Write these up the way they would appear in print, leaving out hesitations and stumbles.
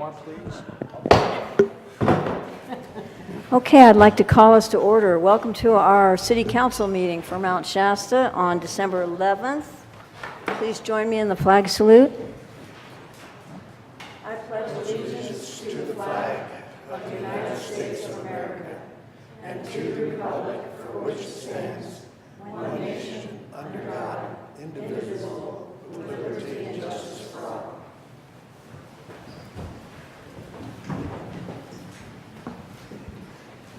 one, please. Okay, I'd like to call us to order. Welcome to our City Council meeting for Mount Shasta on December 11th. Please join me in the flag salute. I pledge allegiance to the flag of the United States of America and to the republic for which it stands, one nation, under God, indivisible, with liberty and justice for all.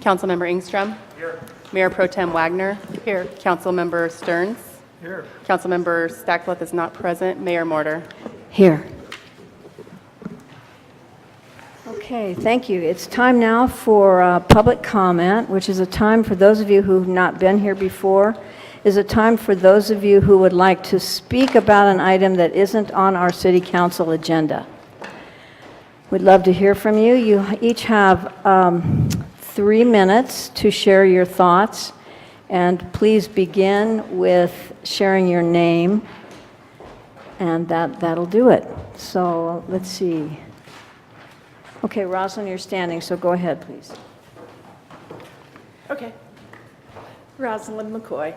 Councilmember Ingstrom. Here. Mayor Pro Tem Wagner. Here. Councilmember Stearns. Here. Councilmember Stackleth is not present. Mayor Mortar. Here. Okay, thank you. It's time now for public comment, which is a time for those of you who have not been here before, is a time for those of you who would like to speak about an item that isn't on our City Council agenda. We'd love to hear from you. You each have 3 minutes to share your thoughts, and please begin with sharing your name, and that'll do it. So let's see. Okay, Rosalind, you're standing, so go ahead, please. Okay. Rosalind McCoy.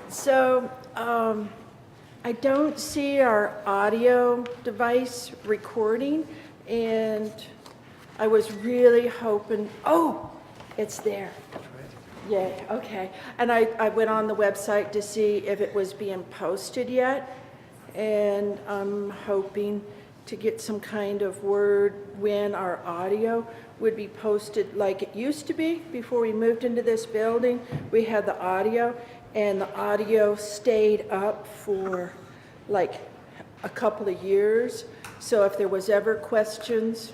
So I don't see our audio device recording, and I was really hoping, oh, it's there. Yay, okay. And I went on the website to see if it was being posted yet, and I'm hoping to get some kind of word when our audio would be posted like it used to be before we moved into this building. We had the audio, and the audio stayed up for like a couple of years. So if there was ever questions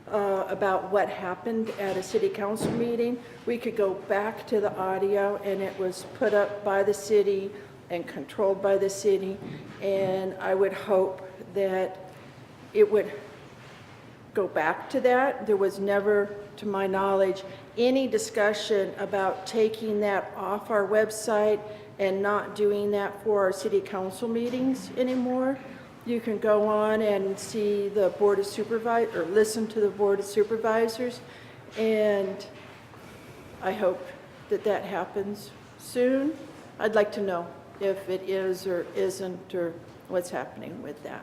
about what happened at a city council meeting, we could go back to the audio, and it was put up by the city and controlled by the city. And I would hope that it would go back to that. There was never, to my knowledge, any discussion about taking that off our website and not doing that for our city council meetings anymore. You can go on and see the Board of Supervisors, or listen to the Board of Supervisors, and I hope that that happens soon. I'd like to know if it is or isn't, or what's happening with that.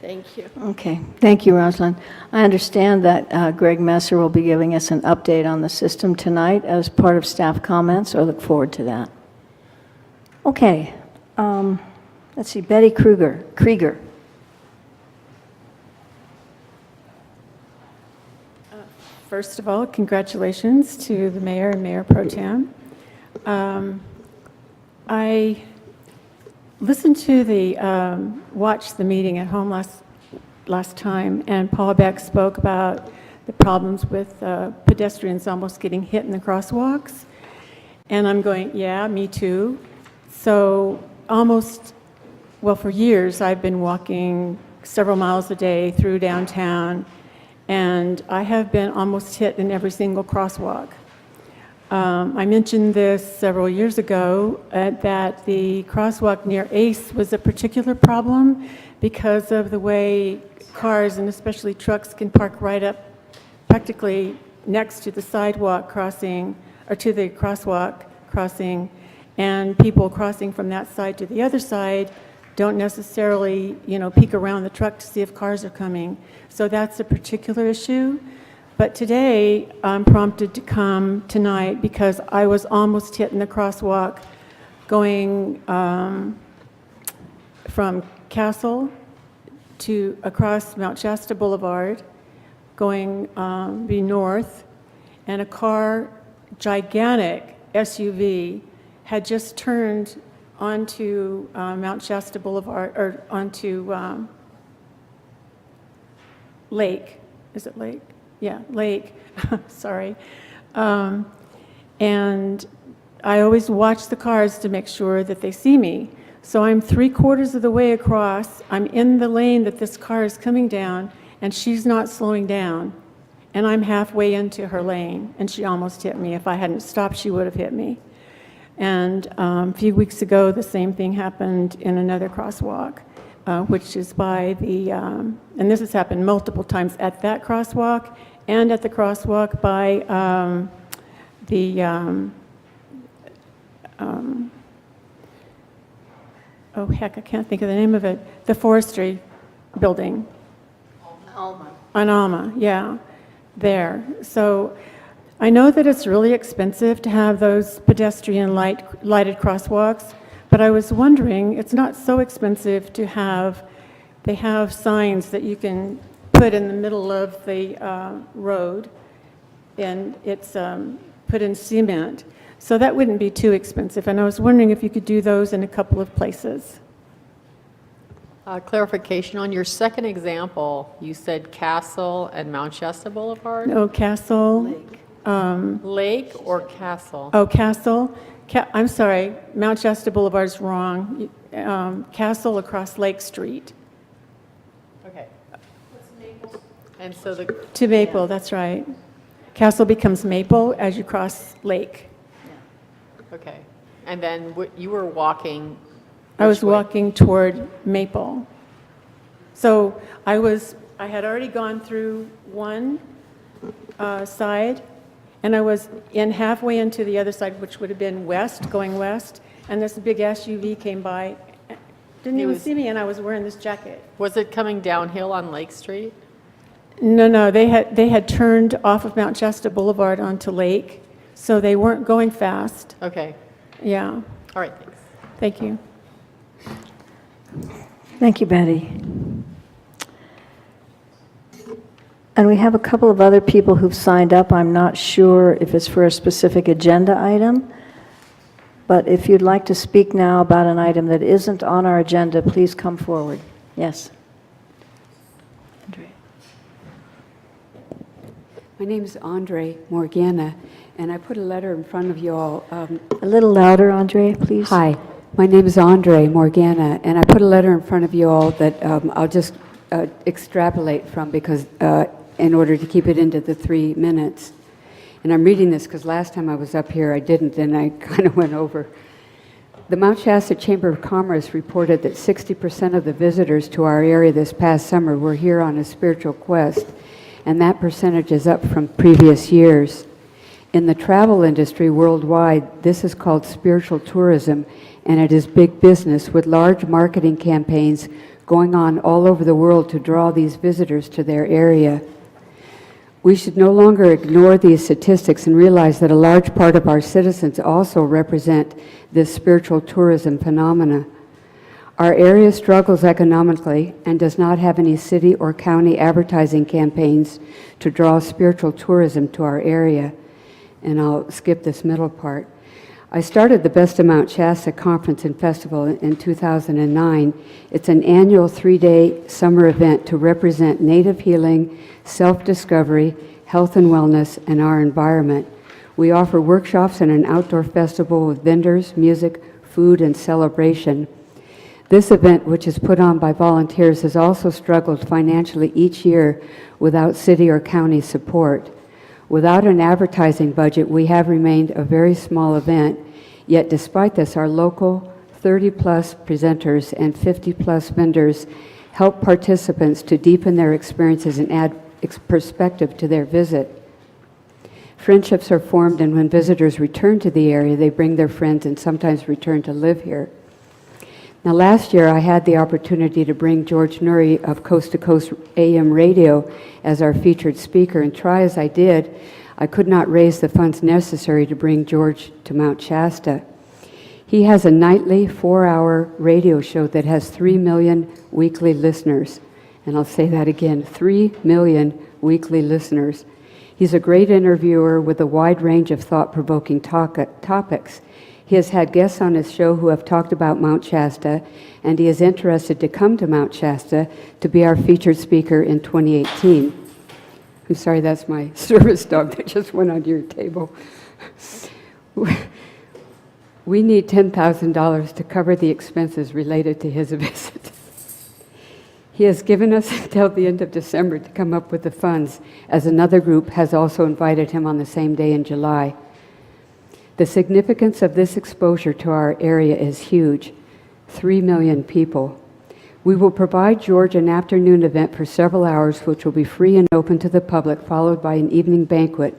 Thank you. Okay, thank you, Rosalind. I understand that Greg Messer will be giving us an update on the system tonight as part of staff comments, so I look forward to that. Okay, let's see, Betty Krieger. First of all, congratulations to the mayor and Mayor Pro Tem. I listened to watched the meeting at home last time, and Paula Beck spoke about the problems with pedestrians almost getting hit in the crosswalks. And I'm going, yeah, me too. So for years, I've been walking several miles a day through downtown, and I have been almost hit in every single crosswalk. I mentioned this several years ago that the crosswalk near Ace was a particular problem because of the way cars and especially trucks can park right up practically next to the sidewalk crossing, or to the crosswalk crossing, and people crossing from that side to the other side don't necessarily, peek around the truck to see if cars are coming. So that's a particular issue. But today, I'm prompted to come tonight because I was almost hit in the crosswalk going from Castle to across Mount Shasta Boulevard, going be north, and a car, gigantic SUV, had just turned onto Mount Shasta Boulevard, or onto Lake. Is it Lake? Yeah, Lake, sorry. And I always watch the cars to make sure that they see me. So I'm 3/4 of the way across. I'm in the lane that this car is coming down, and she's not slowing down. And I'm halfway into her lane, and she almost hit me. If I hadn't stopped, she would have hit me. And a few weeks ago, the same thing happened in another crosswalk. which is by the, and this has happened multiple times at that crosswalk and at the crosswalk by oh heck, I can't think of the name of it, the forestry building. On Alma, yeah, there. So I know that it's really expensive to have those pedestrian lighted crosswalks, but I was wondering, it's not so expensive to have, they have signs that you can put in the middle of the road, and it's put in cement. So that wouldn't be too expensive, and I was wondering if you could do those in a couple of places. Clarification, on your second example, you said Castle and Mount Shasta Boulevard? No, Castle. Lake or Castle? Oh, Castle. I'm sorry, Mount Shasta Boulevard's wrong. Castle across Lake Street. Okay. And so the, To Maple, that's right. Castle becomes Maple as you cross Lake. okay. And then you were walking. I was which way? walking toward Maple. So I had already gone through one side, and I was halfway into the other side, which would have been west, going west, and this big SUV came by, didn't even see me, and I was wearing this jacket. Was it coming downhill on Lake Street? No, they had turned off of Mount Shasta Boulevard onto Lake, so they weren't going fast. Okay. Yeah, All right, thanks. thank you. Thank you, Betty. And we have a couple of other people who've signed up. I'm not sure if it's for a specific agenda item, but if you'd like to speak now about an item that isn't on our agenda, please come forward. Yes. Andrea. My name is Andre Morgana, and I put a letter in front of you all. A little louder, Andrea, please. Hi, my name is Andre Morgana, and I put a letter in front of you all that I'll just extrapolate from because in order to keep it into the 3 minutes. And I'm reading this because last time I was up here I didn't, and I kind of went over. The Mount Shasta Chamber of Commerce reported that 60% of the visitors to our area this past summer were here on a spiritual quest, and that percentage is up from previous years. In the travel industry worldwide, this is called spiritual tourism, and it is big business with large marketing campaigns going on all over the world to draw these visitors to their area. We should no longer ignore these statistics and realize that a large part of our citizens also represent this spiritual tourism phenomena. Our area struggles economically and does not have any city or county advertising campaigns to draw spiritual tourism to our area. And I'll skip this middle part. I started the Best of Mount Shasta Conference and Festival in 2009. It's an annual 3-day summer event to represent native healing, self-discovery, health and wellness, and our environment. We offer workshops and an outdoor festival with vendors, music, food, and celebration. This event, which is put on by volunteers, has also struggled financially each year without city or county support. Without an advertising budget, we have remained a very small event, yet despite this, our local 30-plus presenters and 50-plus vendors help participants to deepen their experiences and add perspective to their visit. Friendships are formed, and when visitors return to the area, they bring their friends and sometimes return to live here. Now, last year, I had the opportunity to bring George Nuri of Coast to Coast AM Radio as our featured speaker, and try as I did, I could not raise the funds necessary to bring George to Mount Shasta. He has a nightly 4-hour radio show that has 3 million weekly listeners. And I'll say that again, 3 million weekly listeners. He's a great interviewer with a wide range of thought-provoking topics. He has had guests on his show who have talked about Mount Shasta, and he is interested to come to Mount Shasta to be our featured speaker in 2018. I'm sorry, that's my service dog that just went onto your table. We need $10,000 to cover the expenses related to his visit. He has given us until the end of December to come up with the funds, as another group has also invited him on the same day in July. The significance of this exposure to our area is huge. 3 million people. We will provide George an afternoon event for several hours, which will be free and open to the public, followed by an evening banquet.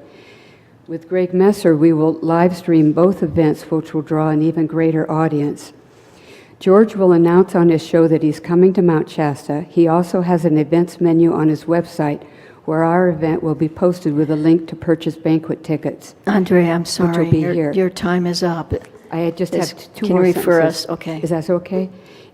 With Greg Messer, we will live stream both events, which will draw an even greater audience. George will announce on his show that he's coming to Mount Shasta. He also has an events menu on his website where our event will be posted with a link to purchase banquet tickets. Andre, I'm sorry. be here. Your time is up. I just have two Can you more refer sentences. us? Okay. Is that okay?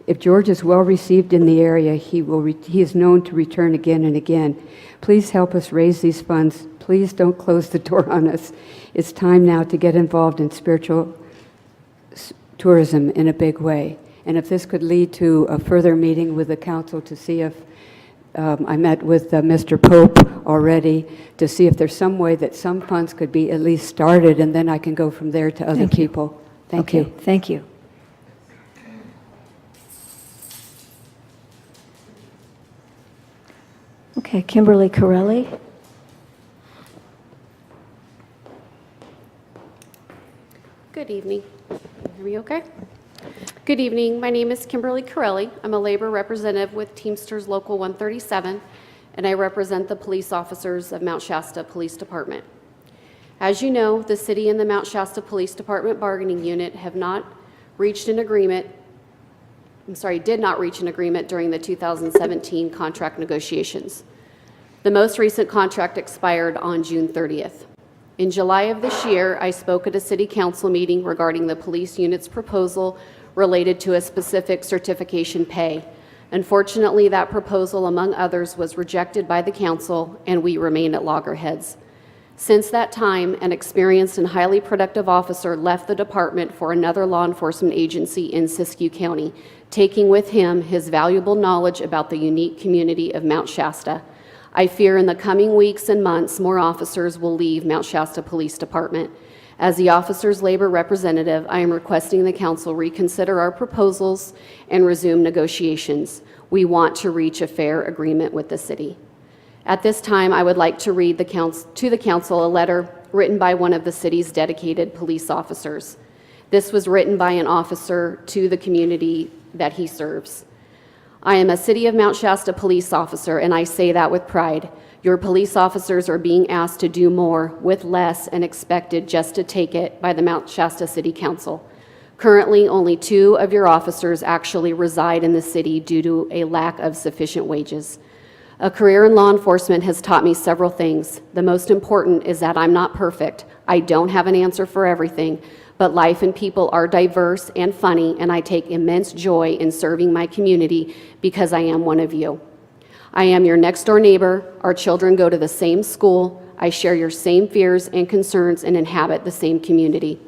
If George is well received in the area, he is known to return again and again. Please help us raise these funds. Please don't close the door on us. It's time now to get involved in spiritual tourism in a big way. And if this could lead to a further meeting with the council to see if, I met with Mr. Pope already, to see if there's some way that some funds could be at least started, and then I can go from there to other Thank you. people. Thank Okay, you. thank you. Okay, Kimberly Corelli. Good evening. Are we okay? Good evening. My name is Kimberly Corelli. I'm a labor representative with Teamsters Local 137, and I represent the police officers of Mount Shasta Police Department. As you know, the city and the Mount Shasta Police Department bargaining unit have not reached an agreement, did not reach an agreement during the 2017 contract negotiations. The most recent contract expired on June 30th. In July of this year, I spoke at a city council meeting regarding the police unit's proposal related to a specific certification pay. Unfortunately, that proposal, among others, was rejected by the council, and we remain at loggerheads. Since that time, an experienced and highly productive officer left the department for another law enforcement agency in Siskiyou County, taking with him his valuable knowledge about the unique community of Mount Shasta. I fear in the coming weeks and months, more officers will leave Mount Shasta Police Department. As the officer's labor representative, I am requesting the council reconsider our proposals and resume negotiations. We want to reach a fair agreement with the city. At this time, I would like to read to the council a letter written by one of the city's dedicated police officers. This was written by an officer to the community that he serves. I am a City of Mount Shasta police officer, and I say that with pride. Your police officers are being asked to do more with less and expected just to take it by the Mount Shasta City Council. Currently, only 2 of your officers actually reside in the city due to a lack of sufficient wages. A career in law enforcement has taught me several things. The most important is that I'm not perfect. I don't have an answer for everything, but life and people are diverse and funny, and I take immense joy in serving my community because I am one of you. I am your next-door neighbor. Our children go to the same school. I share your same fears and concerns and inhabit the same community.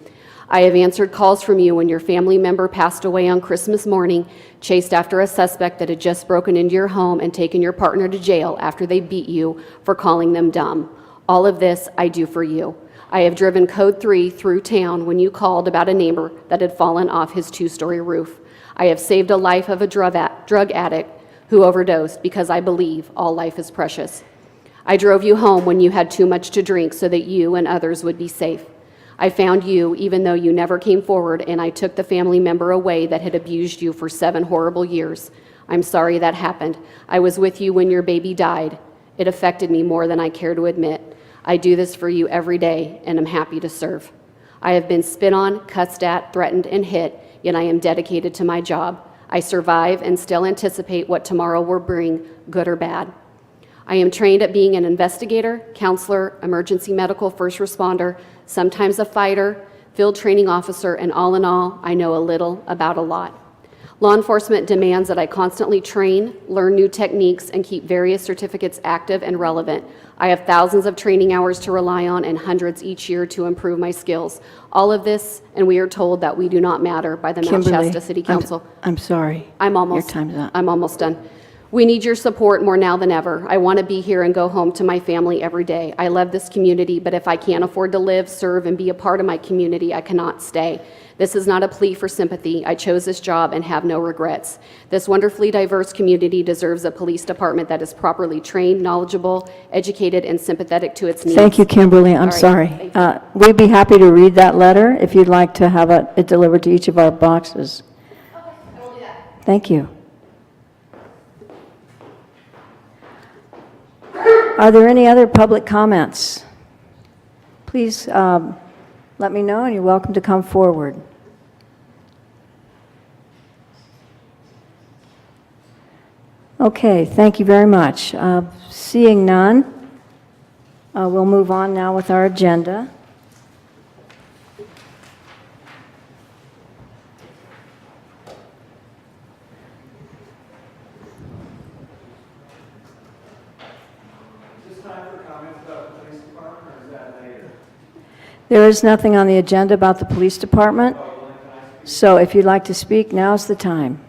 I have answered calls from you when your family member passed away on Christmas morning, chased after a suspect that had just broken into your home and taken your partner to jail after they beat you for calling them dumb. All of this I do for you. I have driven Code 3 through town when you called about a neighbor that had fallen off his 2-story roof. I have saved a life of a drug addict who overdosed because I believe all life is precious. I drove you home when you had too much to drink so that you and others would be safe. I found you even though you never came forward, and I took the family member away that had abused you for 7 horrible years. I'm sorry that happened. I was with you when your baby died. It affected me more than I care to admit. I do this for you every day, and I'm happy to serve. I have been spit on, cussed at, threatened, and hit, yet I am dedicated to my job. I survive and still anticipate what tomorrow will bring, good or bad. I am trained at being an investigator, counselor, emergency medical first responder, sometimes a fighter, field training officer, and all in all, I know a little about a lot. Law enforcement demands that I constantly train, learn new techniques, and keep various certificates active and relevant. I have thousands of training hours to rely on and hundreds each year to improve my skills. All of this, and we are told that we do not matter by the Mount Kimberly, Shasta City Council. I'm sorry. Your time's up. I'm almost done. We need your support more now than ever. I want to be here and go home to my family every day. I love this community, but if I can't afford to live, serve, and be a part of my community, I cannot stay. This is not a plea for sympathy. I chose this job and have no regrets. This wonderfully diverse community deserves a police department that is properly trained, knowledgeable, educated, and sympathetic to its needs. Thank you, Kimberly. I'm All right. sorry. Thank you. We'd be happy to read that letter if you'd like to have it delivered to each of our boxes. Okay, I will do that. Thank you. Are there any other public comments? Please let me know, and you're welcome to come forward. Okay, thank you very much. Seeing none, we'll move on now with our agenda. There is nothing on the agenda about the police department, so if you'd like to speak, now's the time.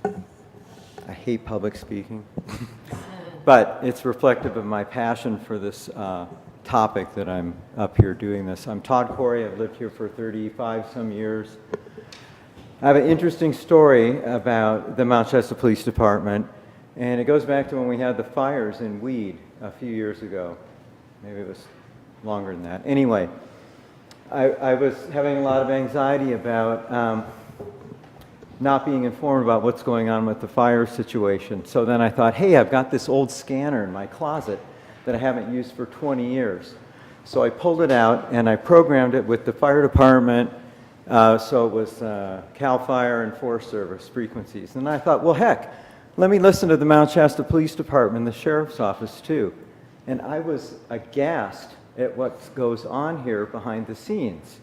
I hate public speaking, but it's reflective of my passion for this topic that I'm up here doing this. I'm Todd Corey. I've lived here for 35 some years. I have an interesting story about the Mount Shasta Police Department, and it goes back to when we had the fires in Weed a few years ago. Maybe it was longer than that. Anyway, I was having a lot of anxiety about not being informed about what's going on with the fire situation. So then I thought, hey, I've got this old scanner in my closet that I haven't used for 20 years. So I pulled it out and I programmed it with the fire department, so it was CAL FIRE and Forest Service frequencies. And I thought, well, heck, let me listen to the Mount Shasta Police Department, the Sheriff's Office too. And I was aghast at what goes on here behind the scenes.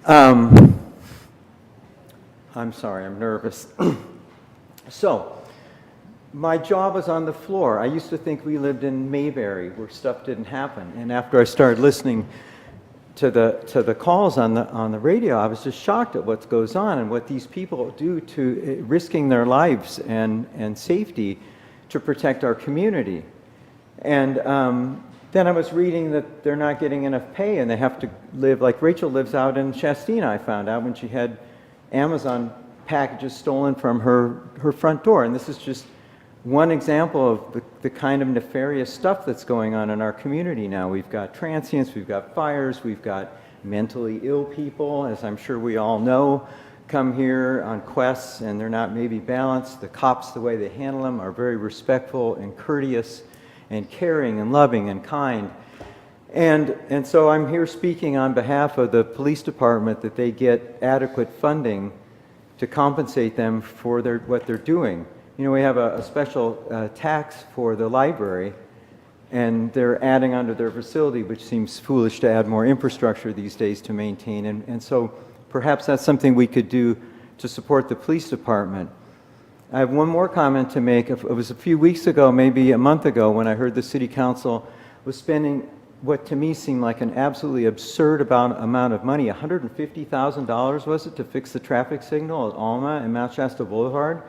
I'm sorry, I'm nervous. So, my job was on the floor. I used to think we lived in Mayberry, where stuff didn't happen. And after I started listening to the calls on the radio, I was just shocked at what goes on and what these people do to risking their lives and safety to protect our community. And then I was reading that they're not getting enough pay and they have to live, like Rachel lives out in Shasta, I found out, when she had Amazon packages stolen from her front door. And this is just one example of the kind of nefarious stuff that's going on in our community now. We've got transients, we've got fires, we've got mentally ill people, as I'm sure we all know, come here on quests and they're not maybe balanced. The cops, the way they handle them, are very respectful and courteous and caring and loving and kind. And so I'm here speaking on behalf of the police department that they get adequate funding to compensate them for what they're doing. You know, we have a special tax for the library, and they're adding onto their facility, which seems foolish to add more infrastructure these days to maintain. And so perhaps that's something we could do to support the police department. I have one more comment to make. It was a few weeks ago, maybe a month ago, when I heard the city council was spending what to me seemed like an absolutely absurd amount of money. $150,000 was it, to fix the traffic signal at Alma and Mount Shasta Boulevard,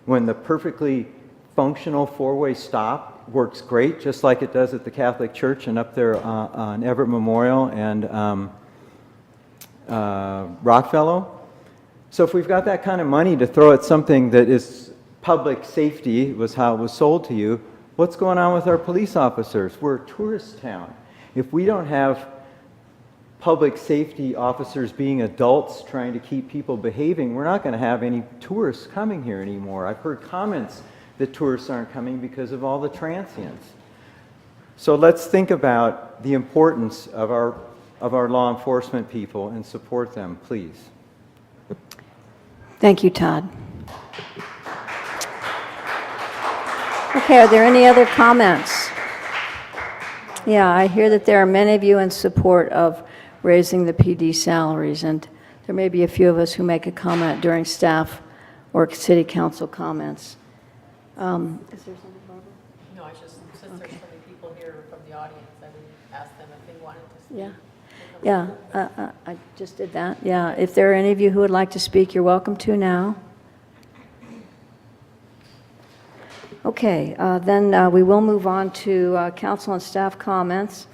when the perfectly functional four-way stop works great, just like it does at the Catholic Church and up there on Everett Memorial and Rockfellow. So if we've got that kind of money to throw at something that is public safety, was how it was sold to you, what's going on with our police officers? We're a tourist town. If we don't have public safety officers being adults trying to keep people behaving, we're not going to have any tourists coming here anymore. I've heard comments that tourists aren't coming because of all the transients. So let's think about the importance of our law enforcement people and support them, please. Thank you, Todd. Okay, are there any other comments? Yeah, I hear that there are many of you in support of raising the PD salaries, and there may be a few of us who make a comment during staff or city council comments. Is there something, Barbara? No, I just, since there's so many people here from the audience, I would ask them if they wanted to speak. Yeah. Yeah, I just did that. Yeah, if there are any of you who would like to speak, you're welcome to now. Okay, then we will move on to council and staff comments.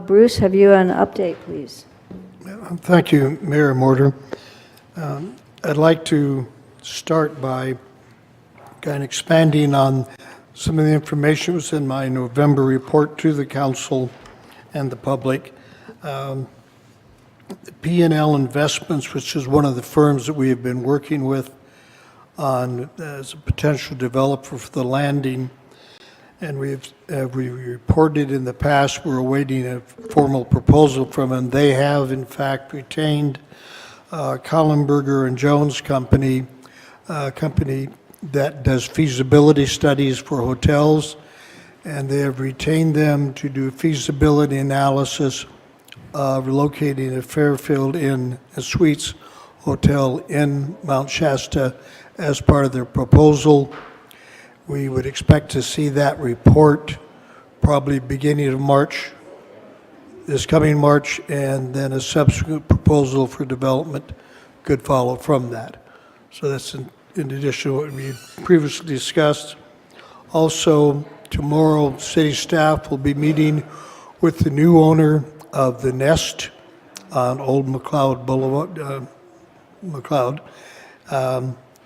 Bruce, have you an update, please? Thank you, Mayor Morter. I'd like to start by kind of expanding on some of the information that was in my November report to the council and the public. P&L Investments, which is one of the firms that we have been working with on as a potential developer for the landing. And we reported in the past, we're awaiting a formal proposal from them. They have, in fact, retained Collenberger and Jones Company, a company that does feasibility studies for hotels, and they have retained them to do feasibility analysis of locating a Fairfield Inn and Suites hotel in Mount Shasta as part of their proposal. We would expect to see that report probably beginning of March, this coming March, and then a subsequent proposal for development could follow from that. So that's in addition to what we previously discussed. Also, tomorrow, city staff will be meeting with the new owner of the Nest on Old McLeod Boulevard,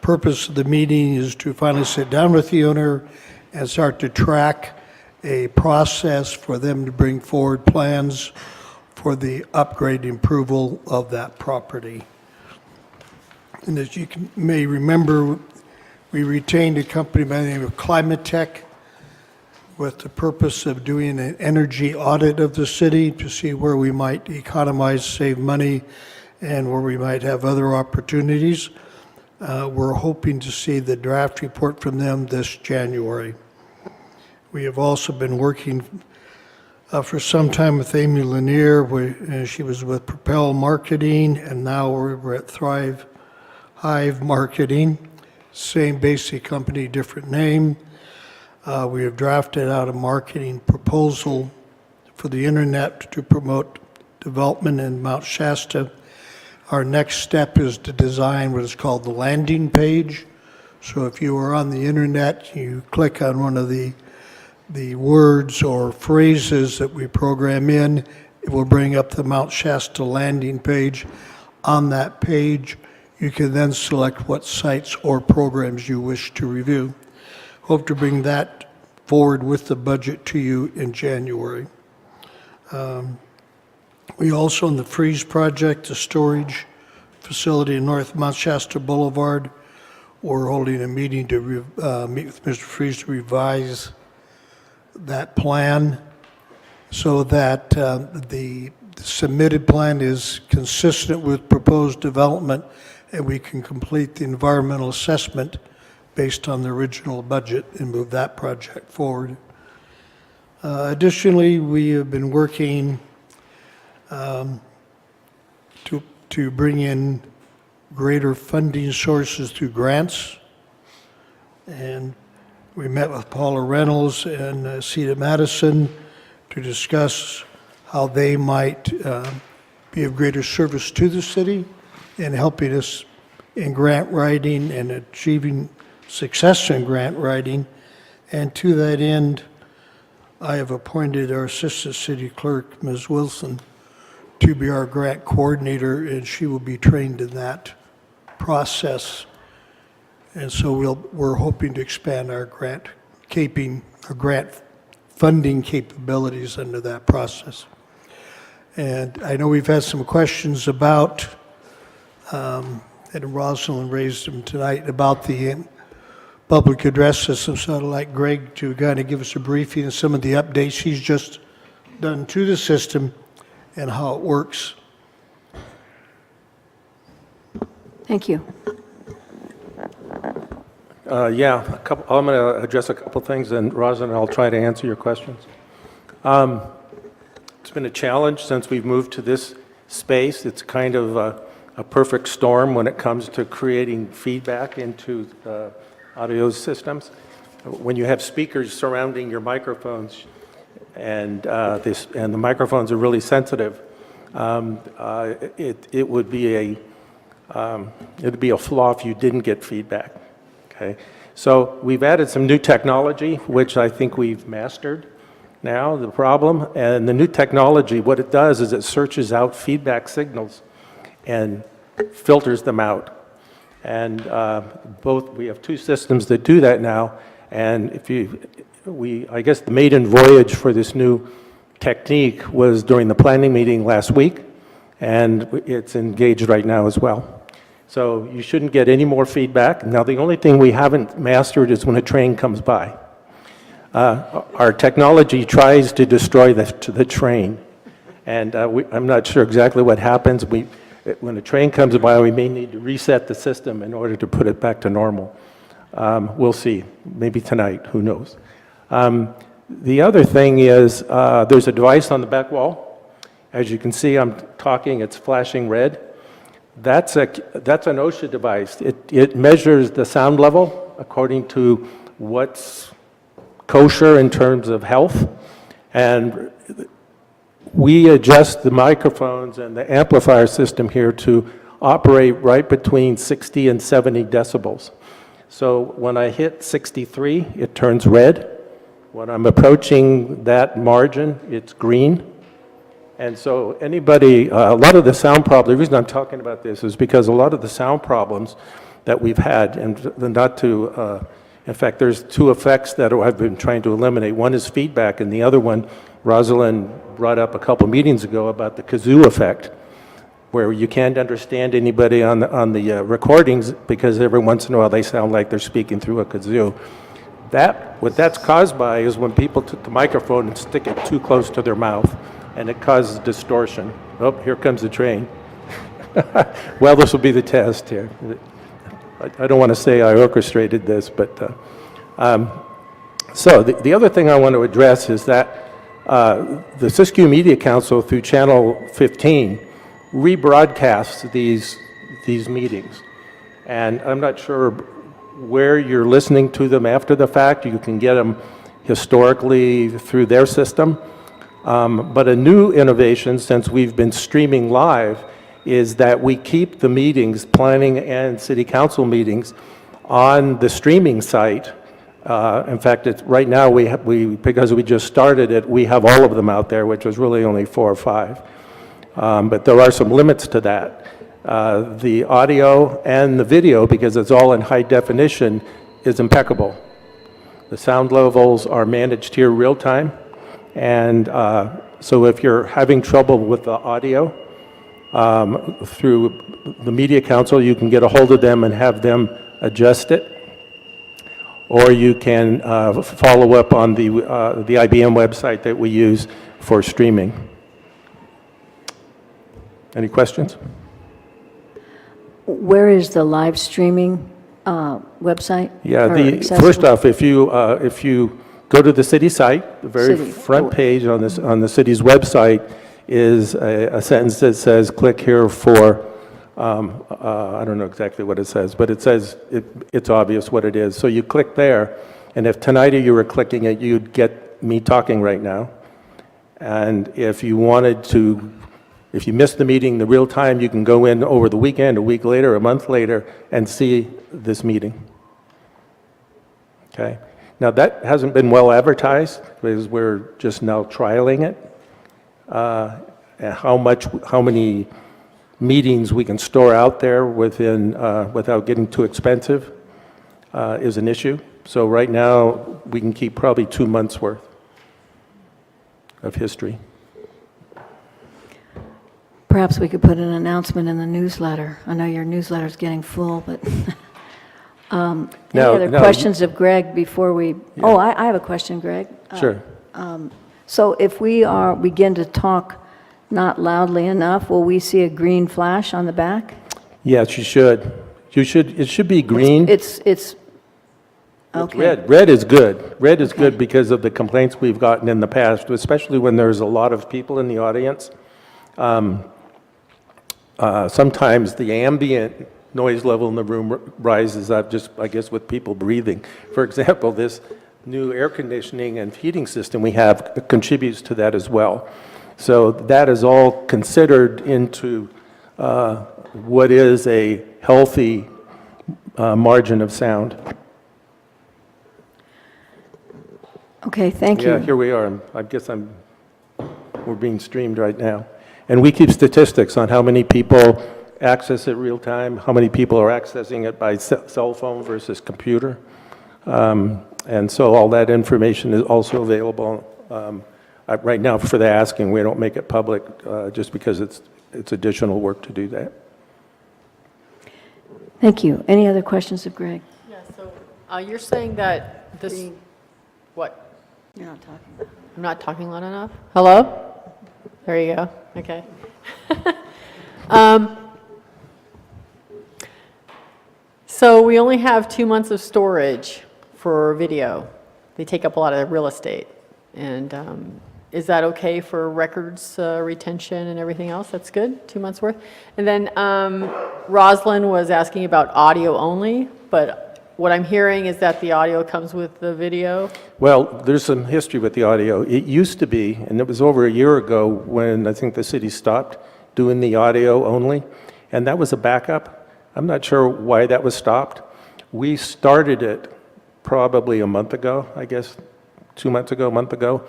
Purpose of the meeting is to finally sit down with the owner and start to track a process for them to bring forward plans for the upgrade and approval of that property. And as you may remember, we retained a company by the name of Climatech with the purpose of doing an energy audit of the city to see where we might economize, save money, and where we might have other opportunities. We're hoping to see the draft report from them this January. We have also been working for some time with Amy Lanier. She was with Propel Marketing, and now we're at Thrive Hive Marketing. Same basic company, different name. We have drafted out a marketing proposal for the internet to promote development in Mount Shasta. Our next step is to design what is called the landing page. So if you are on the internet, you click on one of the words or phrases that we program in, it will bring up the Mount Shasta landing page. On that page, you can then select what sites or programs you wish to review. Hope to bring that forward with the budget to you in January. We also, in the Freeze project, the storage facility in North Mount Shasta Boulevard, we're holding a meeting to meet with Mr. Freeze to revise that plan so that the submitted plan is consistent with proposed development and we can complete the environmental assessment based on the original budget and move that project forward. Additionally, we have been working to bring in greater funding sources through grants. And we met with Paula Reynolds and Cedar Madison to discuss how they might be of greater service to the city in helping us in grant writing and achieving success in grant writing. And to that end, I have appointed our Assistant City Clerk, Ms. Wilson, to be our grant coordinator, and she will be trained in that process. And so we're hoping to expand our grant funding capabilities under that process. And I know we've had some questions about, and Rosalind raised them tonight, about the public address system. So I'd like Greg to kind of give us a briefing of some of the updates he's just done to the system and how it works. Thank you. I'm going to address a couple things, and Rosalind, I'll try to answer your questions. It's been a challenge since we've moved to this space. It's kind of a perfect storm when it comes to creating feedback into audio systems. When you have speakers surrounding your microphones, and the microphones are really sensitive, it would be a flaw if you didn't get feedback. Okay, so we've added some new technology, which I think we've mastered now, the problem. And the new technology, what it does is it searches out feedback signals and filters them out. And we have two systems that do that now. And I guess the maiden voyage for this new technique was during the planning meeting last week, and it's engaged right now as well. So you shouldn't get any more feedback. Now, the only thing we haven't mastered is when a train comes by. Our technology tries to destroy the train, and I'm not sure exactly what happens. When a train comes by, we may need to reset the system in order to put it back to normal. We'll see. Maybe tonight. Who knows? The other thing is there's a device on the back wall. As you can see, I'm talking. It's flashing red. That's an OSHA device. It measures the sound level according to what's kosher in terms of health, and we adjust the microphones and the amplifier system here to operate right between 60 and 70 decibels. So when I hit 63, it turns red. When I'm approaching that margin, it's green. And so anybody, a lot of the sound problems, the reason I'm talking about this is because a lot of the sound problems that we've had, and not to, in fact, there's two effects that I've been trying to eliminate. One is feedback, and the other one, Rosalind brought up a couple meetings ago about the kazoo effect, where you can't understand anybody on the recordings because every once in a while they sound like they're speaking through a kazoo. What that's caused by is when people took the microphone and stick it too close to their mouth, and it causes distortion. Oh, here comes the train. Well, this will be the test here. I don't want to say I orchestrated this, but so the other thing I want to address is that the Siskiyou Media Council through Channel 15 rebroadcasts these meetings, and I'm not sure where you're listening to them after the fact. You can get them historically through their system. But a new innovation, since we've been streaming live, is that we keep the meetings, planning and city council meetings, on the streaming site. In fact, right now, because we just started it, we have all of them out there, which was really only 4 or 5. But there are some limits to that. The audio and the video, because it's all in high definition, is impeccable. The sound levels are managed here real time. And so if you're having trouble with the audio, through the Media Council, you can get a hold of them and have them adjust it. Or you can follow up on the IBM website that we use for streaming. Any questions? Where is the live streaming website? Yeah, or accessible? first off, if you go to the city site, the very City. front page on the city's website is a sentence that says, click here for, I don't know exactly what it says, but it says, it's obvious what it is. So you click there, and if tonight you were clicking it, you'd get me talking right now. And if you missed the meeting the real time, you can go in over the weekend, a week later, a month later, and see this meeting. Okay? Now, that hasn't been well advertised because we're just now trialing it. And how many meetings we can store out there without getting too expensive is an issue. So right now, we can keep probably 2 months worth of history. Perhaps we could put an announcement in the newsletter. I know your newsletter's getting full, but any other questions of Greg before we? Yeah. Oh, I have a question, Greg. Sure. So if we begin to talk not loudly enough, will we see a green flash on the back? Yes, you should. It should be green. It's okay. Red. Red is good. Red is good because of the complaints we've gotten in the past, especially when there's a lot of people in the audience. Sometimes the ambient noise level in the room rises up just, I guess, with people breathing. For example, this new air conditioning and heating system we have contributes to that as well. So that is all considered into what is a healthy margin of sound. Okay, thank you. Yeah, here we are. I guess we're being streamed right now. And we keep statistics on how many people access it real time, how many people are accessing it by cell phone versus computer. And so all that information is also available. Right now, for the asking, we don't make it public just because it's additional work to do that. Thank you. Any other questions of Greg? Yeah, so you're saying that this, what? You're not talking about it. I'm not talking loud enough? Hello? There you go. Okay. So we only have 2 months of storage for video. They take up a lot of real estate. And is that okay for records retention and everything else? That's good, 2 months worth? And then Rosalind was asking about audio only, but what I'm hearing is that the audio comes with the video. Well, there's some history with the audio. It used to be, and it was over a year ago when I think the city stopped doing the audio only, and that was a backup. I'm not sure why that was stopped. We started it probably a month ago, I guess, 2 months ago, a month ago,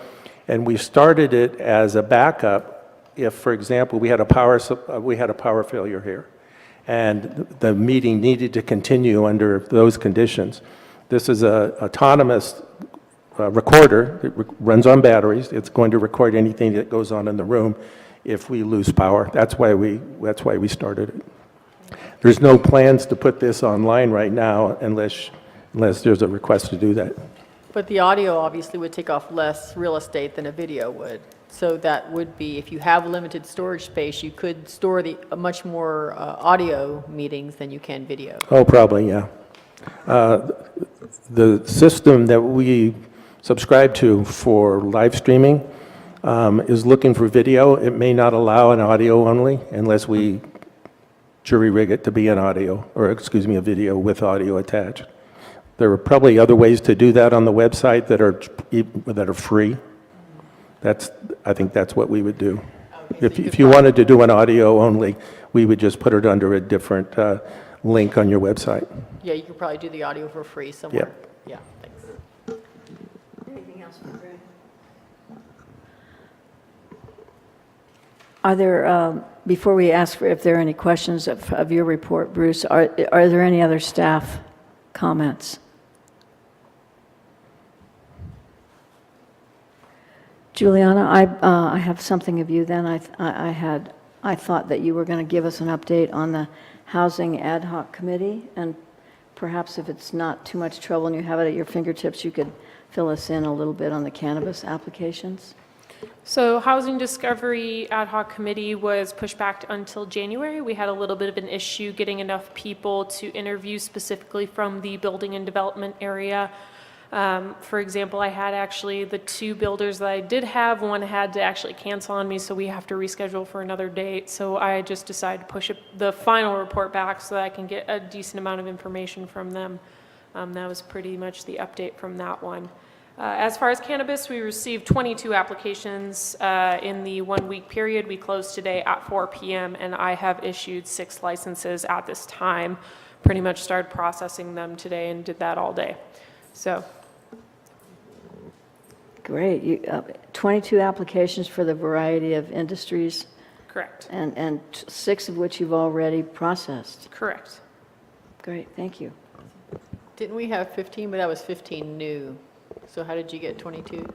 and we started it as a backup if, for example, we had a power failure here, and the meeting needed to continue under those conditions. This is an autonomous recorder. It runs on batteries. It's going to record anything that goes on in the room if we lose power. That's why we started it. There's no plans to put this online right now unless there's a request to do that. But the audio obviously would take off less real estate than a video would. So that would be, if you have limited storage space, you could store much more audio meetings than you can video. Oh, probably, yeah. The system that we subscribe to for live streaming is looking for video. It may not allow an audio only unless we jury rig it to be an audio, or excuse me, a video with audio attached. There are probably other ways to do that on the website that are free. I think that's what we would do. Okay, If you wanted to do an audio only, we would just put it under a different link on your website. Yeah, you could probably do the audio for free somewhere. Yeah, thanks. Anything else for Greg? Are there, before we ask if there are any questions of your report, Bruce, are there any other staff comments? Juliana, I have something of you then. I thought that you were going to give us an update on the Housing Ad Hoc Committee, and perhaps if it's not too much trouble and you have it at your fingertips, you could fill us in a little bit on the cannabis applications. So Housing Discovery Ad Hoc Committee was pushed back until January. We had a little bit of an issue getting enough people to interview specifically from the building and development area. For example, I had actually the 2 builders that I did have, one had to actually cancel on me, so we have to reschedule for another date. So I just decided to push the final report back so that I can get a decent amount of information from them. That was pretty much the update from that one. As far as cannabis, we received 22 applications in the 1-week period. We closed today at 4 p.m. and I have issued 6 licenses at this time. Pretty much started processing them today and did that all day. So. Great. 22 applications for the variety of industries, Correct. and 6 of which you've already processed. Correct. Great, thank you. Didn't we have 15, but that was 15 new. So how did you get 22?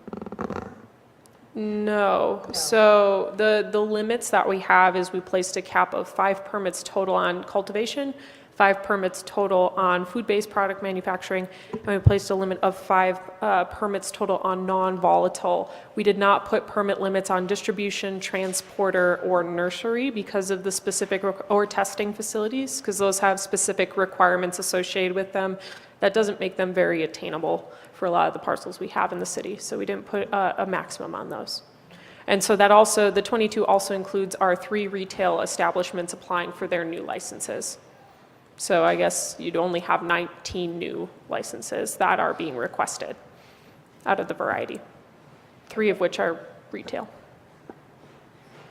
No. So the limits that we have is we placed a cap of 5 permits total on cultivation, 5 permits total on food-based product manufacturing, and we placed a limit of 5 permits total on non-volatile. We did not put permit limits on distribution, transporter, or nursery because of the specific, or testing facilities, because those have specific requirements associated with them. That doesn't make them very attainable for a lot of the parcels we have in the city, so we didn't put a maximum on those. And so that also, the 22 also includes our 3 retail establishments applying for their new licenses. So I guess you'd only have 19 new licenses that are being requested out of the variety, 3 of which are retail.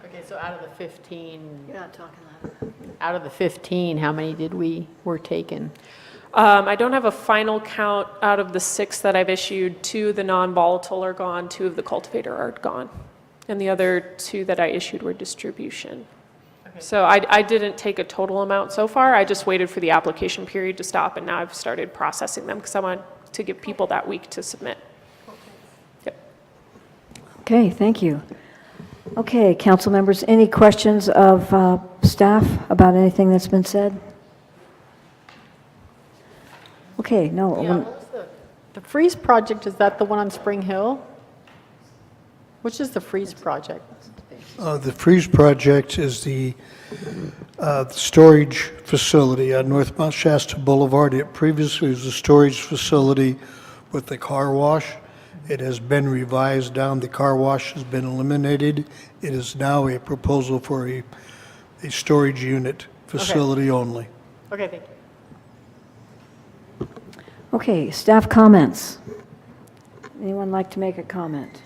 Okay, so out of the 15, You're not talking loud. out of the 15, how many were taken? I don't have a final count out of the 6 that I've issued. 2 of the non-volatile are gone, 2 of the cultivator are gone. And the other 2 that I issued were distribution. Okay. So I didn't take a total amount so far. I just waited for the application period to stop, and now I've started processing them because I want to give people that week to submit. Yep. Okay, thank you. Okay, council members, any questions of staff about anything that's been said? Okay, no. Yeah, what was the Freeze project, is that the one on Spring Hill? Which is the Freeze project? The Freeze Project is the storage facility on North Mount Shasta Boulevard. It previously was a storage facility with the car wash. It has been revised down. The car wash has been eliminated. It is now a proposal for a storage unit facility only. Okay, thank you. Okay, staff comments. Anyone like to make a comment?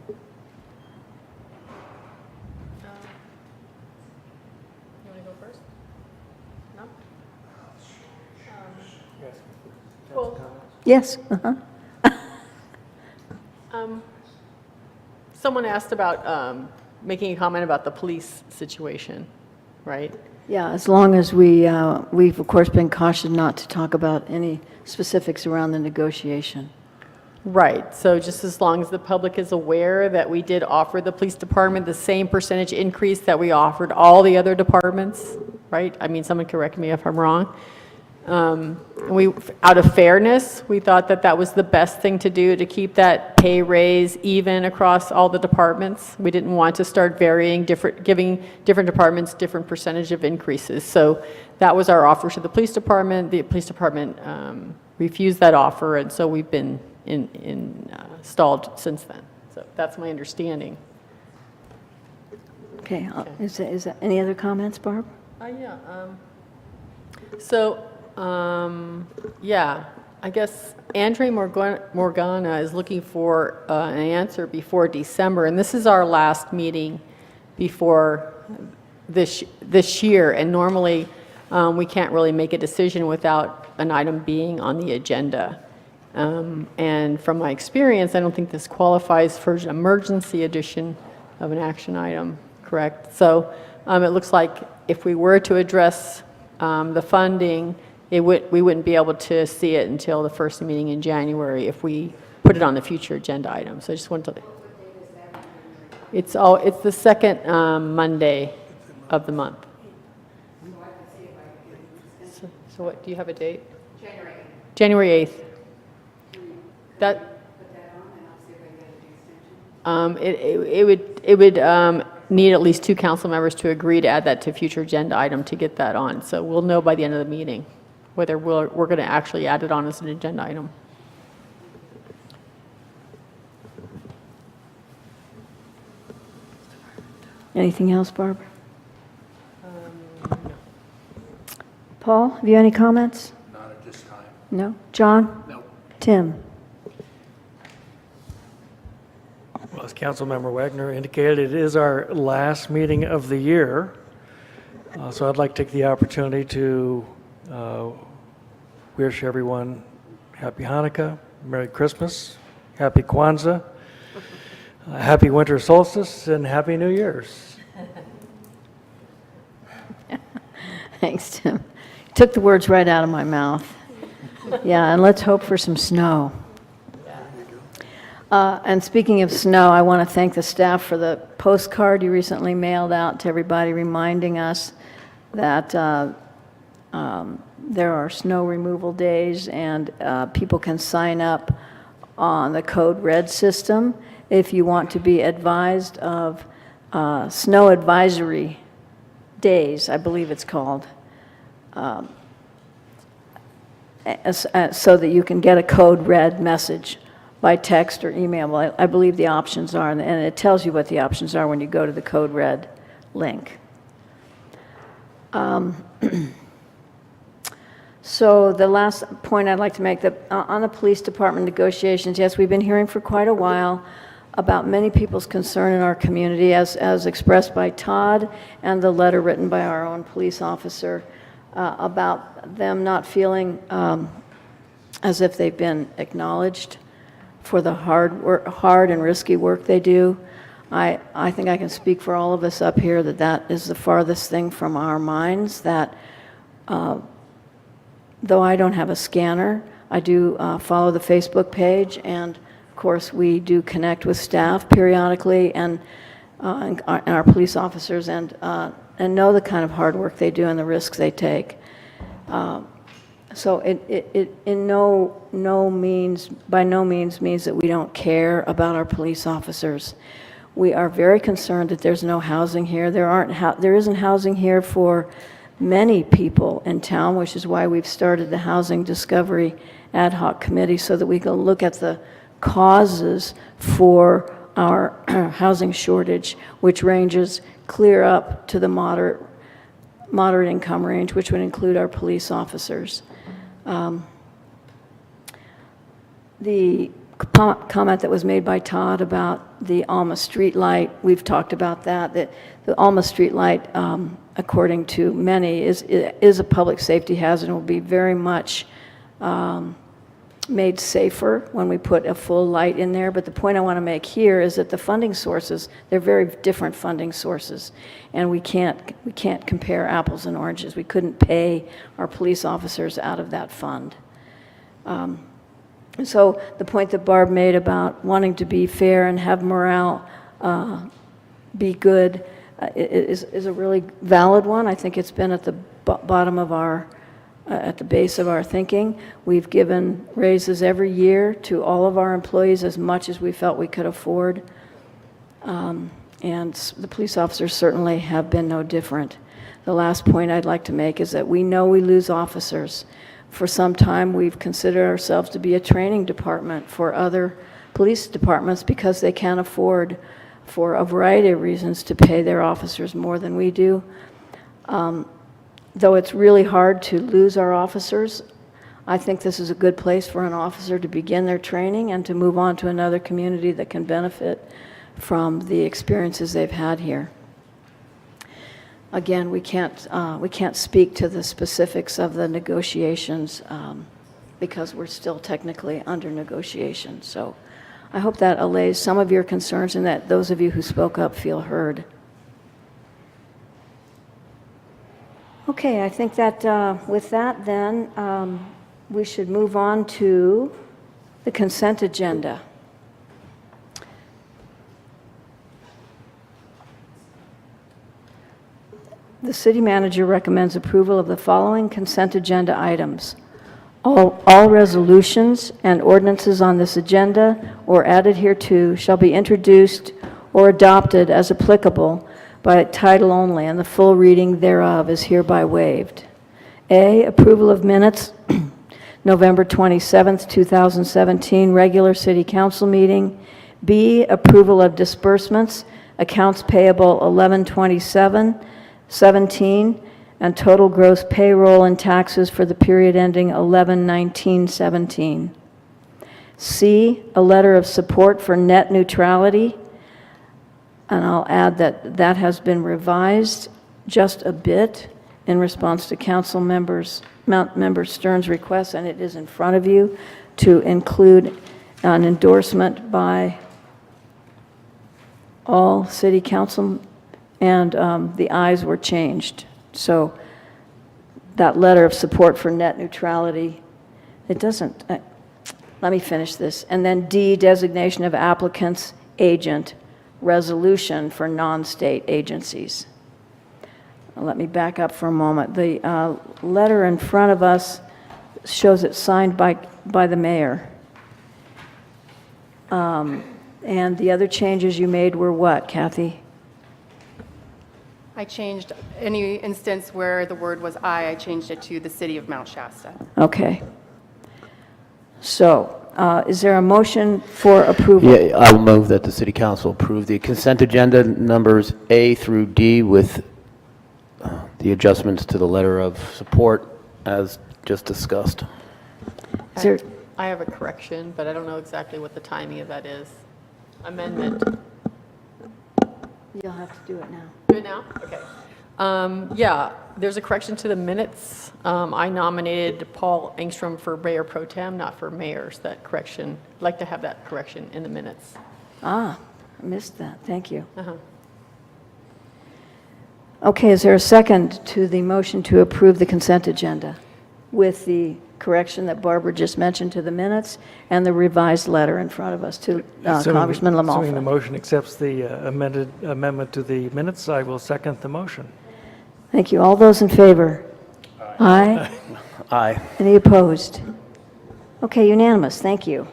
You want to go first? No? Yes, uh-huh. Someone asked about making a comment about the police situation, right? Yeah, as long as we've of course been cautioned not to talk about any specifics around the negotiation. Right, so just as long as the public is aware that we did offer the police department the same percentage increase that we offered all the other departments, right? I mean, someone correct me if I'm wrong. Out of fairness, we thought that that was the best thing to do to keep that pay raise even across all the departments. We didn't want to start giving different departments different percentage of increases. So that was our offer to the police department. The police department refused that offer, and so we've been stalled since then. So that's my understanding. Okay, is there any other comments, Barb? Yeah. So, yeah, I guess Andre Morgana is looking for an answer before December, and this is our last meeting before this year, and normally we can't really make a decision without an item being on the agenda. And from my experience, I don't think this qualifies for an emergency edition of an action item, correct? So it looks like if we were to address the funding, we wouldn't be able to see it until the first meeting in January if we put it on the future agenda item. So I just wanted to. It's the second Monday of the month. So what, do you have a date? January 8th. It would need at least 2 council members to agree to add that to future agenda item to get that on. So we'll know by the end of the meeting whether we're going to actually add it on as an agenda item. Anything else, Barb? Paul, have you any comments? Not at this time. No? John? No. Tim? Well, as Councilmember Wagner indicated, it is our last meeting of the year. So I'd like to take the opportunity to wish everyone Happy Hanukkah, Merry Christmas, Happy Kwanzaa, Happy Winter Solstice, and Happy New Year's. Thanks, Tim. Took the words right out of my mouth. Yeah, and let's hope for some snow. And speaking of snow, I want to thank the staff for the postcard you recently mailed out to everybody reminding us that there are snow removal days and people can sign up on the Code Red system if you want to be advised of snow advisory days, I believe it's called, so that you can get a Code Red message by text or email. Well, I believe the options are, and it tells you what the options are when you go to the Code Red link. So the last point I'd like to make, that on the police department negotiations, yes, we've been hearing for quite a while about many people's concern in our community, as expressed by Todd and the letter written by our own police officer, about them not feeling as if they've been acknowledged for the hard and risky work they do. I think I can speak for all of us up here that that is the farthest thing from our minds, that though I don't have a scanner, I do follow the Facebook page, and of course we do connect with staff periodically and our police officers, and know the kind of hard work they do and the risks they take. So it by no means means that we don't care about our police officers. We are very concerned that there's no housing here. There isn't housing here for many people in town, which is why we've started the Housing Discovery Ad Hoc Committee, so that we can look at the causes for our housing shortage, which ranges clear up to the moderate income range, which would include our police officers. The comment that was made by Todd about the Alma street light, we've talked about that the Alma street light, according to many, is a public safety hazard and will be very much made safer when we put a full light in there. But the point I want to make here is that the funding sources, they're very different funding sources, and we can't compare apples and oranges. We couldn't pay our police officers out of that fund. So the point that Barb made about wanting to be fair and have morale be good is a really valid one. I think it's been at the bottom of at the base of our thinking. We've given raises every year to all of our employees as much as we felt we could afford. And the police officers certainly have been no different. The last point I'd like to make is that we know we lose officers. For some time, we've considered ourselves to be a training department for other police departments because they can't afford, for a variety of reasons, to pay their officers more than we do. Though it's really hard to lose our officers, I think this is a good place for an officer to begin their training and to move on to another community that can benefit from the experiences they've had here. Again, we can't speak to the specifics of the negotiations because we're still technically under negotiation. So I hope that allays some of your concerns and that those of you who spoke up feel heard. Okay, I think that with that then, we should move on to the consent agenda. The city manager recommends approval of the following consent agenda items. All resolutions and ordinances on this agenda or added hereto shall be introduced or adopted as applicable by title only, and the full reading thereof is hereby waived. A, approval of minutes, November 27th, 2017, regular city council meeting. B, approval of disbursements, accounts payable 11/27/17, and total gross payroll and taxes for the period ending 11/19/17. C, a letter of support for net neutrality, and I'll add that that has been revised just a bit in response to Council Member Stern's request, and it is in front of you, to include an endorsement by all city council, and the ayes were changed. So that letter of support for net neutrality, it doesn't, let me finish this. And then D, designation of applicant's agent, resolution for non-state agencies. Let me back up for a moment. The letter in front of us shows it signed by the mayor. And the other changes you made were what, Kathy? I changed any instance where the word was I changed it to the city of Mount Shasta. Okay. So, is there a motion for approval? Yeah, I will move that the city council approve the consent agenda numbers A through D with the adjustments to the letter of support as just discussed. Is there, I have a correction, but I don't know exactly what the timing of that is. Amendment. you'll have to do it now. Do it now? Okay. Yeah, there's a correction to the minutes. I nominated Paul Engstrom for mayor pro tem, not for mayor. So that correction, I'd like to have that correction in the minutes. Ah, I missed that. Thank you. Uh-huh. Okay, is there a second to the motion to approve the consent agenda with the correction that Barbara just mentioned to the minutes and the revised letter in front of us to Congressman Assuming the LaMalfa? motion accepts the amendment to the minutes, I will second the motion. Thank you. All those in favor? Aye. Aye. Any opposed? Okay, unanimous, thank you.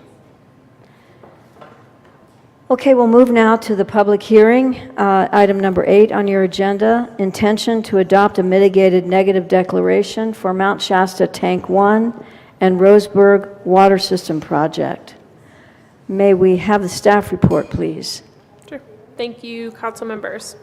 Okay, we'll move now to the public hearing. Item number 8 on your agenda, intention to adopt a mitigated negative declaration for Mount Shasta Tank 1 and Roseburg Water System Project. May we have the staff report, please? Sure. Thank you, council members.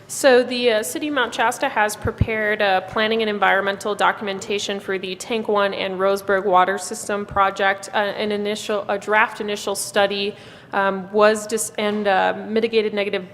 So the City of Mount Shasta has prepared planning and environmental documentation for the Tank 1 and Roseburg Water System Project. A draft initial study mitigated negative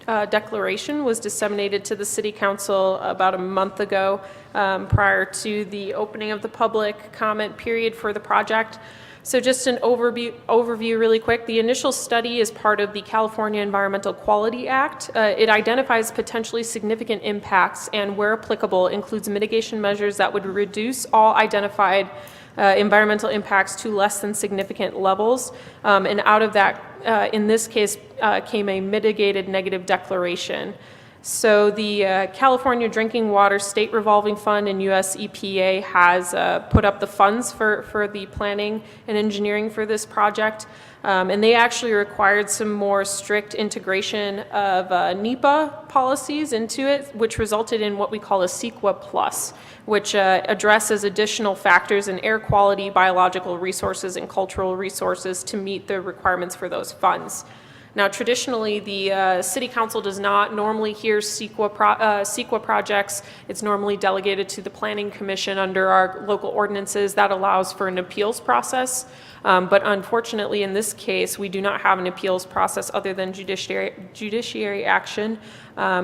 declaration was disseminated to the City Council about a month ago prior to the opening of the public comment period for the project. So just an overview really quick. The initial study is part of the California Environmental Quality Act. It identifies potentially significant impacts and, where applicable, includes mitigation measures that would reduce all identified environmental impacts to less than significant levels. And out of that, in this case, came a mitigated negative declaration. So the California Drinking Water State Revolving Fund and US EPA has put up the funds for the planning and engineering for this project. And they actually required some more strict integration of NEPA policies into it, which resulted in what we call a CEQA Plus, which addresses additional factors in air quality, biological resources, and cultural resources to meet the requirements for those funds. Now, traditionally, the City Council does not normally hear CEQA projects. It's normally delegated to the Planning Commission under our local ordinances. That allows for an appeals process. But unfortunately, in this case, we do not have an appeals process other than judiciary action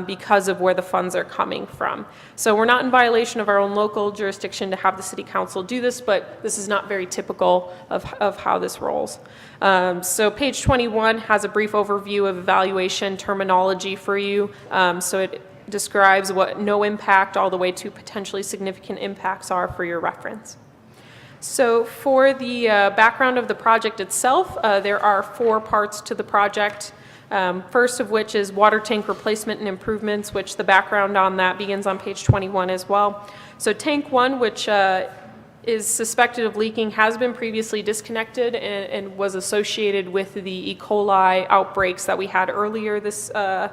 because of where the funds are coming from. So we're not in violation of our own local jurisdiction to have the City Council do this, but this is not very typical of how this rolls. So page 21 has a brief overview of evaluation terminology for you. So it describes what no impact all the way to potentially significant impacts are for your reference. So for the background of the project itself, there are 4 parts to the project. First of which is water tank replacement and improvements, which the background on that begins on page 21 as well. So tank 1, which is suspected of leaking, has been previously disconnected and was associated with the E. coli outbreaks that we had earlier this, I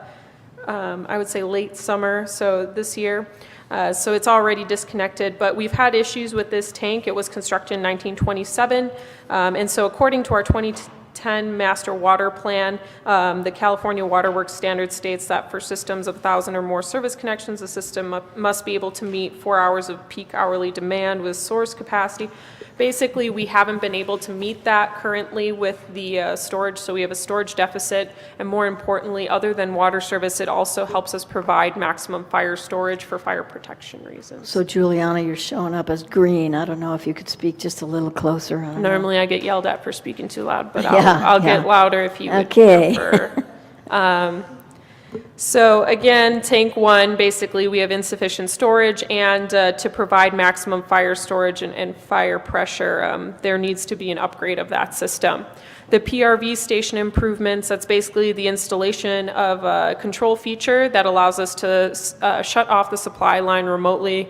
would say late summer, so this year. So it's already disconnected, but we've had issues with this tank. It was constructed in 1927, and so according to our 2010 Master Water Plan, the California Water Works standard states that for systems of 1,000 or more service connections, the system must be able to meet 4 hours of peak hourly demand with source capacity. Basically, we haven't been able to meet that currently with the storage, so we have a storage deficit, and more importantly, other than water service, it also helps us provide maximum fire storage for fire protection reasons. So Juliana, you're showing up as green. I don't know if you could speak just a little closer. Normally I get yelled at for speaking too loud, but Yeah, I'll yeah. get louder if you would Okay. prefer. So again, tank 1, basically we have insufficient storage, and to provide maximum fire storage and fire pressure, there needs to be an upgrade of that system. The PRV station improvements, that's basically the installation of a control feature that allows us to shut off the supply line remotely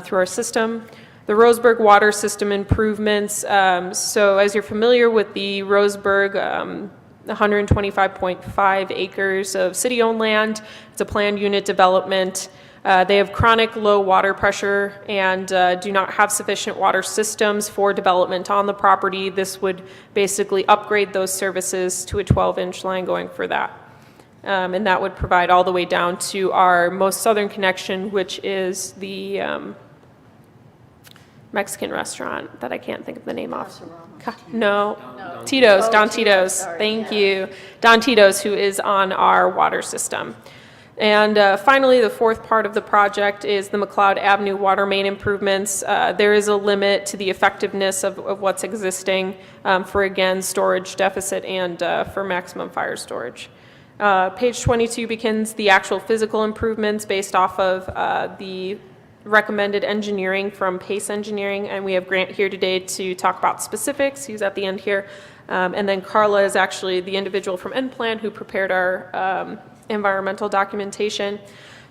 through our system. The Roseburg water system improvements, so as you're familiar with the Roseburg, 125.5 acres of city-owned land. It's a planned unit development. They have chronic low water pressure and do not have sufficient water systems for development on the property. This would basically upgrade those services to a 12-inch line going for that. And that would provide all the way down to our most southern connection, which is the Mexican restaurant that I can't think of the name of. No, Tito's, Don Tito's, thank you. Don Tito's, who is on our water system. And finally, the 4th part of the project is the McLeod Avenue water main improvements. There is a limit to the effectiveness of what's existing for, again, storage deficit and for maximum fire storage. Page 22 begins the actual physical improvements based off of the recommended engineering from PACE Engineering, and we have Grant here today to talk about specifics. He's at the end here. And then Carla is actually the individual from N-Plan who prepared our environmental documentation.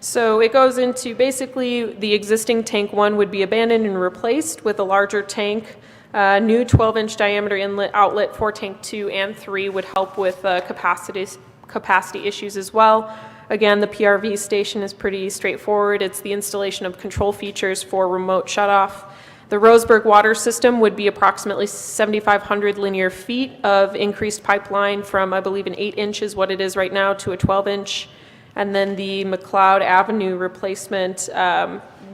So it goes into basically the existing tank 1 would be abandoned and replaced with a larger tank. New 12-inch diameter inlet outlet for tank 2 and 3 would help with capacity issues as well. Again, the PRV station is pretty straightforward. It's the installation of control features for remote shutoff. The Roseburg water system would be approximately 7,500 linear feet of increased pipeline from, I believe, an 8-inch is what it is right now to a 12-inch. And then the McLeod Avenue replacement,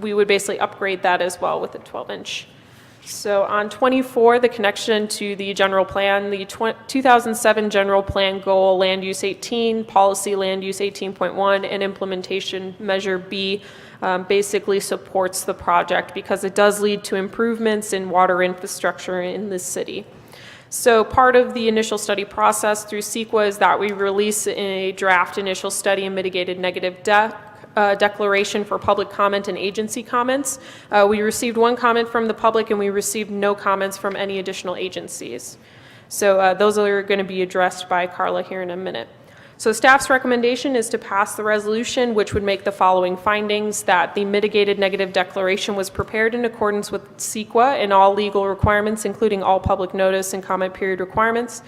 we would basically upgrade that as well with a 12-inch. So on 24, the connection to the general plan, the 2007 general plan goal, land use 18, policy land use 18.1, and implementation measure B basically supports the project because it does lead to improvements in water infrastructure in this city. So part of the initial study process through CEQA is that we release a draft initial study and mitigated negative declaration for public comment and agency comments. We received one comment from the public and we received no comments from any additional agencies. So those are going to be addressed by Carla here in a minute. So staff's recommendation is to pass the resolution, which would make the following findings: that the mitigated negative declaration was prepared in accordance with CEQA and all legal requirements, including all public notice and comment period requirements.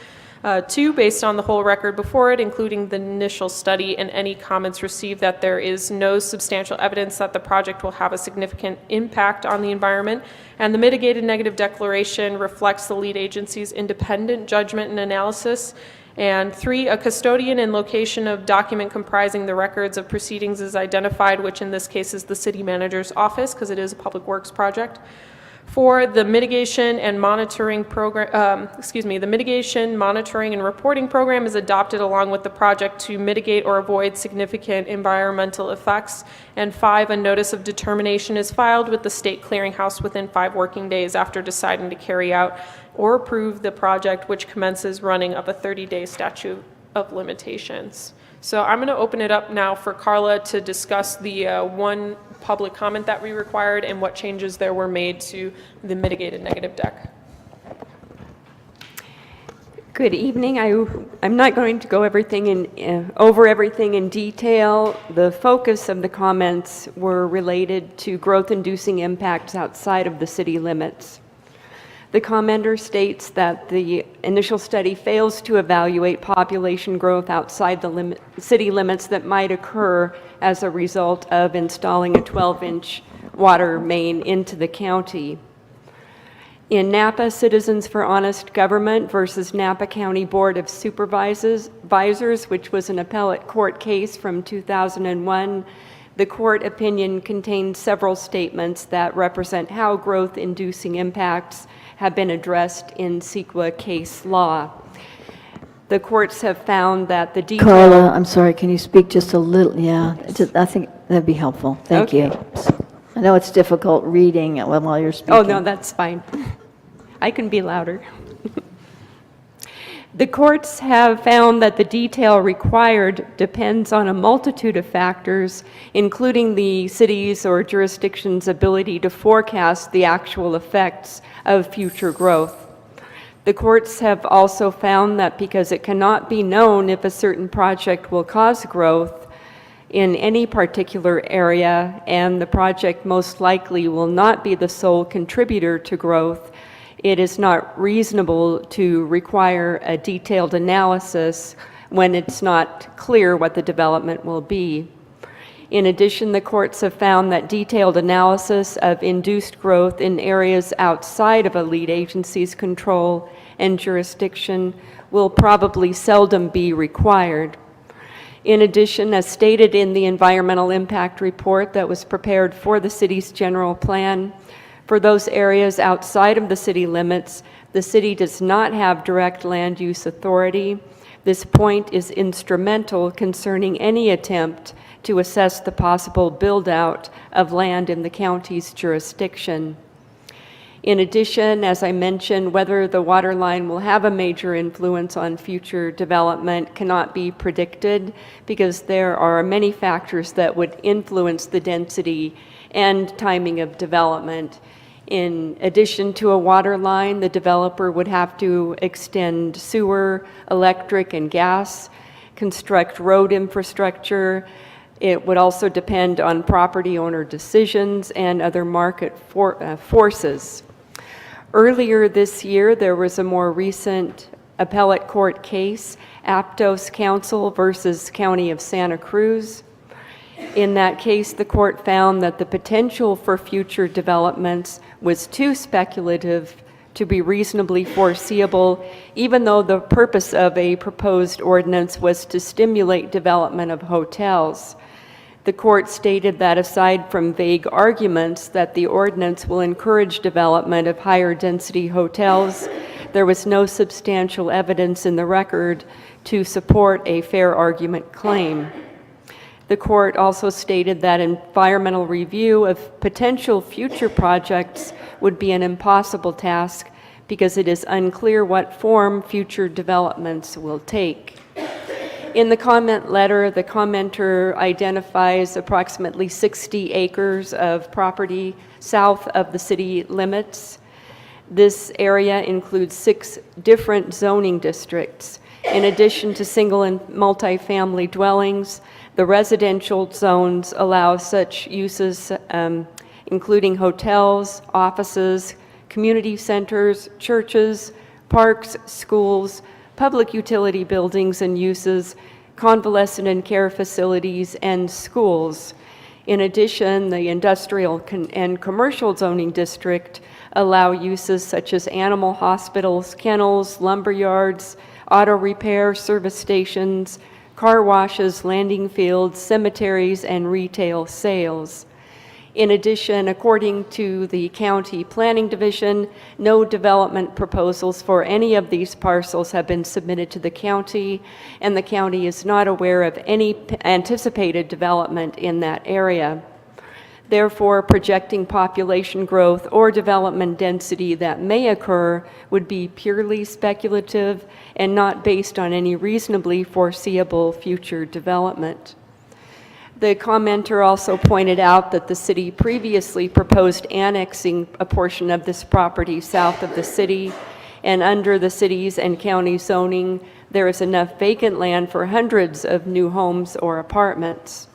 2, based on the whole record before it, including the initial study and any comments received, that there is no substantial evidence that the project will have a significant impact on the environment, and the mitigated negative declaration reflects the lead agency's independent judgment and analysis. And 3, a custodian and location of document comprising the records of proceedings is identified, which in this case is the city manager's office because it is a public works project. 4, the mitigation and monitoring program, the mitigation, monitoring, and reporting program is adopted along with the project to mitigate or avoid significant environmental effects. And 5, a notice of determination is filed with the state clearinghouse within 5 working days after deciding to carry out or approve the project, which commences running of a 30-day statute of limitations. So I'm going to open it up now for Carla to discuss the one public comment that we required and what changes there were made to the mitigated negative deck. Good evening. I'm not going to go over everything in detail. The focus of the comments were related to growth-inducing impacts outside of the city limits. The commenter states that the initial study fails to evaluate population growth outside the city limits that might occur as a result of installing a 12-inch water main into the county. In Napa Citizens for Honest Government versus Napa County Board of Supervisors, which was an appellate court case from 2001, the court opinion contained several statements that represent how growth-inducing impacts have been addressed in CEQA case law. The courts have found that the detail... Carla, I'm sorry, can you speak just a little? Yeah, I think that'd be helpful. Thank you. I know it's difficult reading while you're speaking. Oh, no, that's fine. I can be louder. The courts have found that the detail required depends on a multitude of factors, including the city's or jurisdiction's ability to forecast the actual effects of future growth. The courts have also found that because it cannot be known if a certain project will cause growth in any particular area, and the project most likely will not be the sole contributor to growth, it is not reasonable to require a detailed analysis when it's not clear what the development will be. In addition, the courts have found that detailed analysis of induced growth in areas outside of a lead agency's control and jurisdiction will probably seldom be required. In addition, as stated in the environmental impact report that was prepared for the city's general plan, for those areas outside of the city limits, the city does not have direct land use authority. This point is instrumental concerning any attempt to assess the possible build-out of land in the county's jurisdiction. In addition, as I mentioned, whether the water line will have a major influence on future development cannot be predicted because there are many factors that would influence the density and timing of development. In addition to a water line, the developer would have to extend sewer, electric, and gas, construct road infrastructure, It would also depend on property owner decisions and other market forces. Earlier this year, there was a more recent appellate court case, Aptos Council versus County of Santa Cruz. In that case, the court found that the potential for future developments was too speculative to be reasonably foreseeable, even though the purpose of a proposed ordinance was to stimulate development of hotels. The court stated that aside from vague arguments that the ordinance will encourage development of higher density hotels, there was no substantial evidence in the record to support a fair argument claim. The court also stated that environmental review of potential future projects would be an impossible task because it is unclear what form future developments will take. In the comment letter, the commenter identifies approximately 60 acres of property south of the city limits. This area includes 6 different zoning districts. In addition to single and multifamily dwellings, the residential zones allow such uses, including hotels, offices, community centers, churches, parks, schools, public utility buildings and uses, convalescent and care facilities, and schools. In addition, the industrial and commercial zoning district allow uses such as animal hospitals, kennels, lumber yards, auto repair service stations, car washes, landing fields, cemeteries, and retail sales. In addition, according to the County Planning Division, no development proposals for any of these parcels have been submitted to the county, and the county is not aware of any anticipated development in that area. Therefore, projecting population growth or development density that may occur would be purely speculative and not based on any reasonably foreseeable future development. The commenter also pointed out that the city previously proposed annexing a portion of this property south of the city, and under the city's and county zoning, there is enough vacant land for hundreds of new homes or apartments.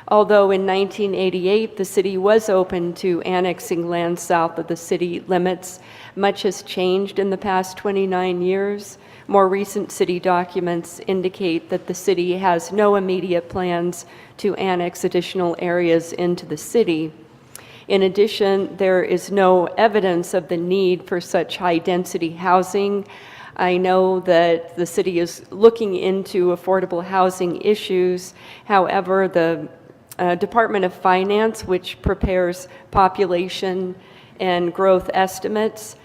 Although in 1988 the city was open to annexing land south of the city limits, much has changed in the past 29 years. More recent city documents indicate that the city has no immediate plans to annex additional areas into the city. In addition, there is no evidence of the need for such high-density housing. I know that the city is looking into affordable housing issues. However, the Department of Finance, which prepares population and growth estimates,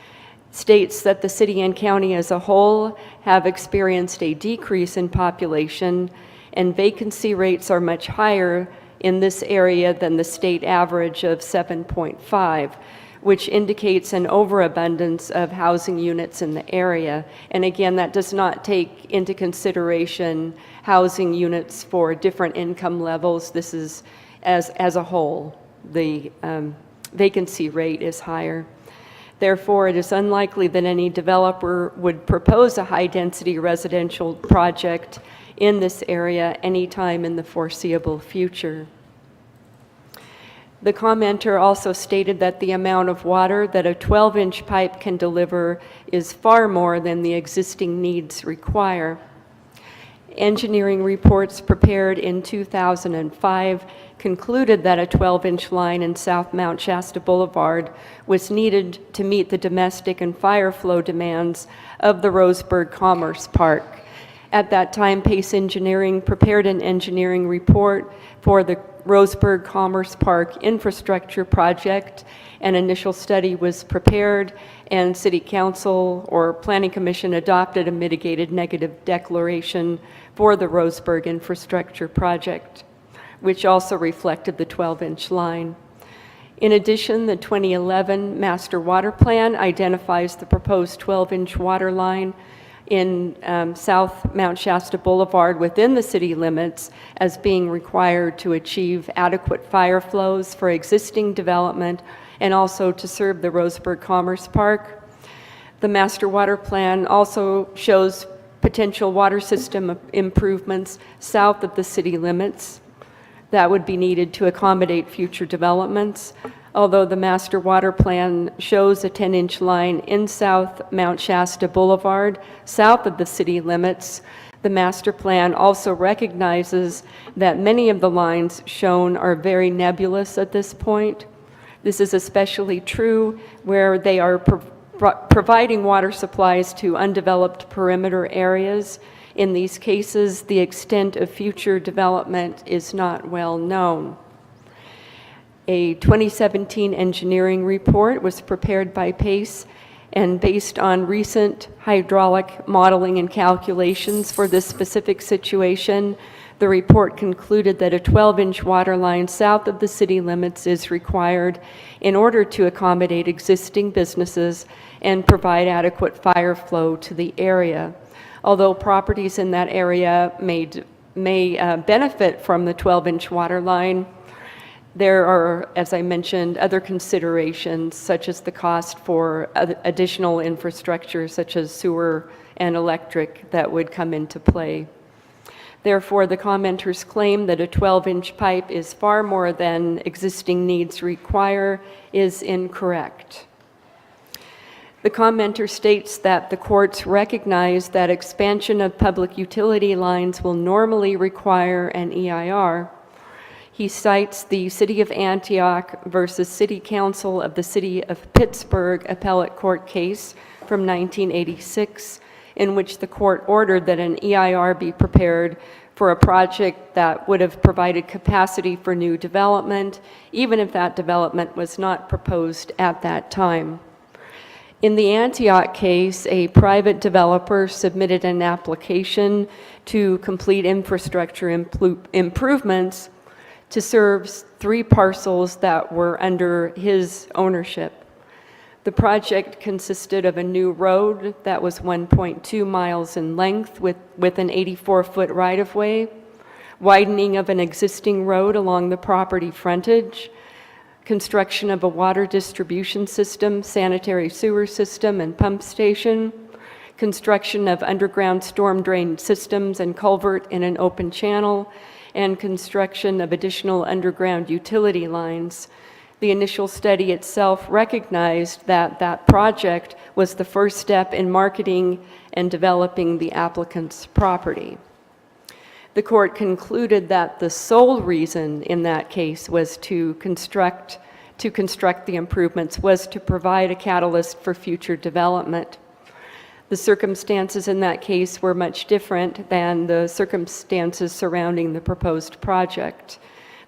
states that the city and county as a whole have experienced a decrease in population, and vacancy rates are much higher in this area than the state average of 7.5, which indicates an overabundance of housing units in the area. And again, that does not take into consideration housing units for different income levels. This is as a whole, the vacancy rate is higher. Therefore, it is unlikely that any developer would propose a high-density residential project in this area anytime in the foreseeable future. The commenter also stated that the amount of water that a 12-inch pipe can deliver is far more than the existing needs require. Engineering reports prepared in 2005 concluded that a 12-inch line in South Mount Shasta Boulevard was needed to meet the domestic and fire flow demands of the Roseburg Commerce Park. At that time, Pace Engineering prepared an engineering report for the Roseburg Commerce Park infrastructure project. An initial study was prepared, and City Council or Planning Commission adopted a mitigated negative declaration for the Roseburg infrastructure project, which also reflected the 12-inch line. In addition, the 2011 Master Water Plan identifies the proposed 12-inch water line in South Mount Shasta Boulevard within the city limits as being required to achieve adequate fire flows for existing development and also to serve the Roseburg Commerce Park. The Master Water Plan also shows potential water system improvements south of the city limits. that would be needed to accommodate future developments. Although the master water plan shows a 10-inch line in South Mount Shasta Boulevard, south of the city limits, the master plan also recognizes that many of the lines shown are very nebulous at this point. This is especially true where they are providing water supplies to undeveloped perimeter areas. In these cases, the extent of future development is not well known. A 2017 engineering report was prepared by PACE, and based on recent hydraulic modeling and calculations for this specific situation, the report concluded that a 12-inch water line south of the city limits is required in order to accommodate existing businesses and provide adequate fire flow to the area. Although properties in that area may benefit from the 12-inch water line, there are, as I mentioned, other considerations such as the cost for additional infrastructure such as sewer and electric that would come into play. Therefore, the commenters claim that a 12-inch pipe is far more than existing needs require is incorrect. The commenter states that the courts recognize that expansion of public utility lines will normally require an EIR. He cites the City of Antioch versus City Council of the City of Pittsburgh appellate court case from 1986, in which the court ordered that an EIR be prepared for a project that would have provided capacity for new development, even if that development was not proposed at that time. In the Antioch case, a private developer submitted an application to complete infrastructure improvements to serve 3 parcels that were under his ownership. The project consisted of a new road that was 1.2 miles in length with an 84-foot right-of-way, widening of an existing road along the property frontage, construction of a water distribution system, sanitary sewer system, and pump station, construction of underground storm drain systems and culvert in an open channel, and construction of additional underground utility lines. The initial study itself recognized that that project was the first step in marketing and developing the applicant's property. The court concluded that the sole reason in that case was to construct the improvements was to provide a catalyst for future development. The circumstances in that case were much different than the circumstances surrounding the proposed project.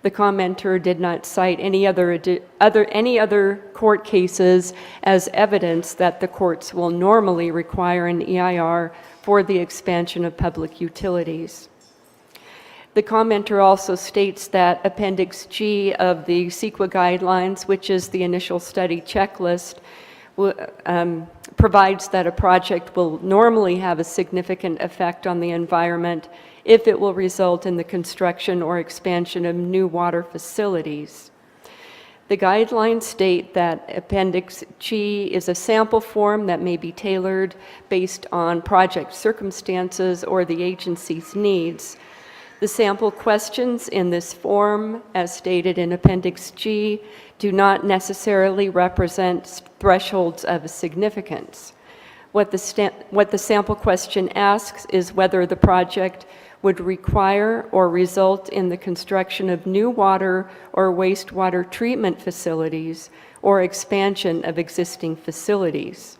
The commenter did not cite any other court cases as evidence that the courts will normally require an EIR for the expansion of public utilities. The commenter also states that Appendix G of the CEQA guidelines, which is the initial study checklist, provides that a project will normally have a significant effect on the environment if it will result in the construction or expansion of new water facilities. The guidelines state that Appendix G is a sample form that may be tailored based on project circumstances or the agency's needs. The sample questions in this form, as stated in Appendix G, do not necessarily represent thresholds of significance. What the sample question asks is whether the project would require or result in the construction of new water or wastewater treatment facilities or expansion of existing facilities.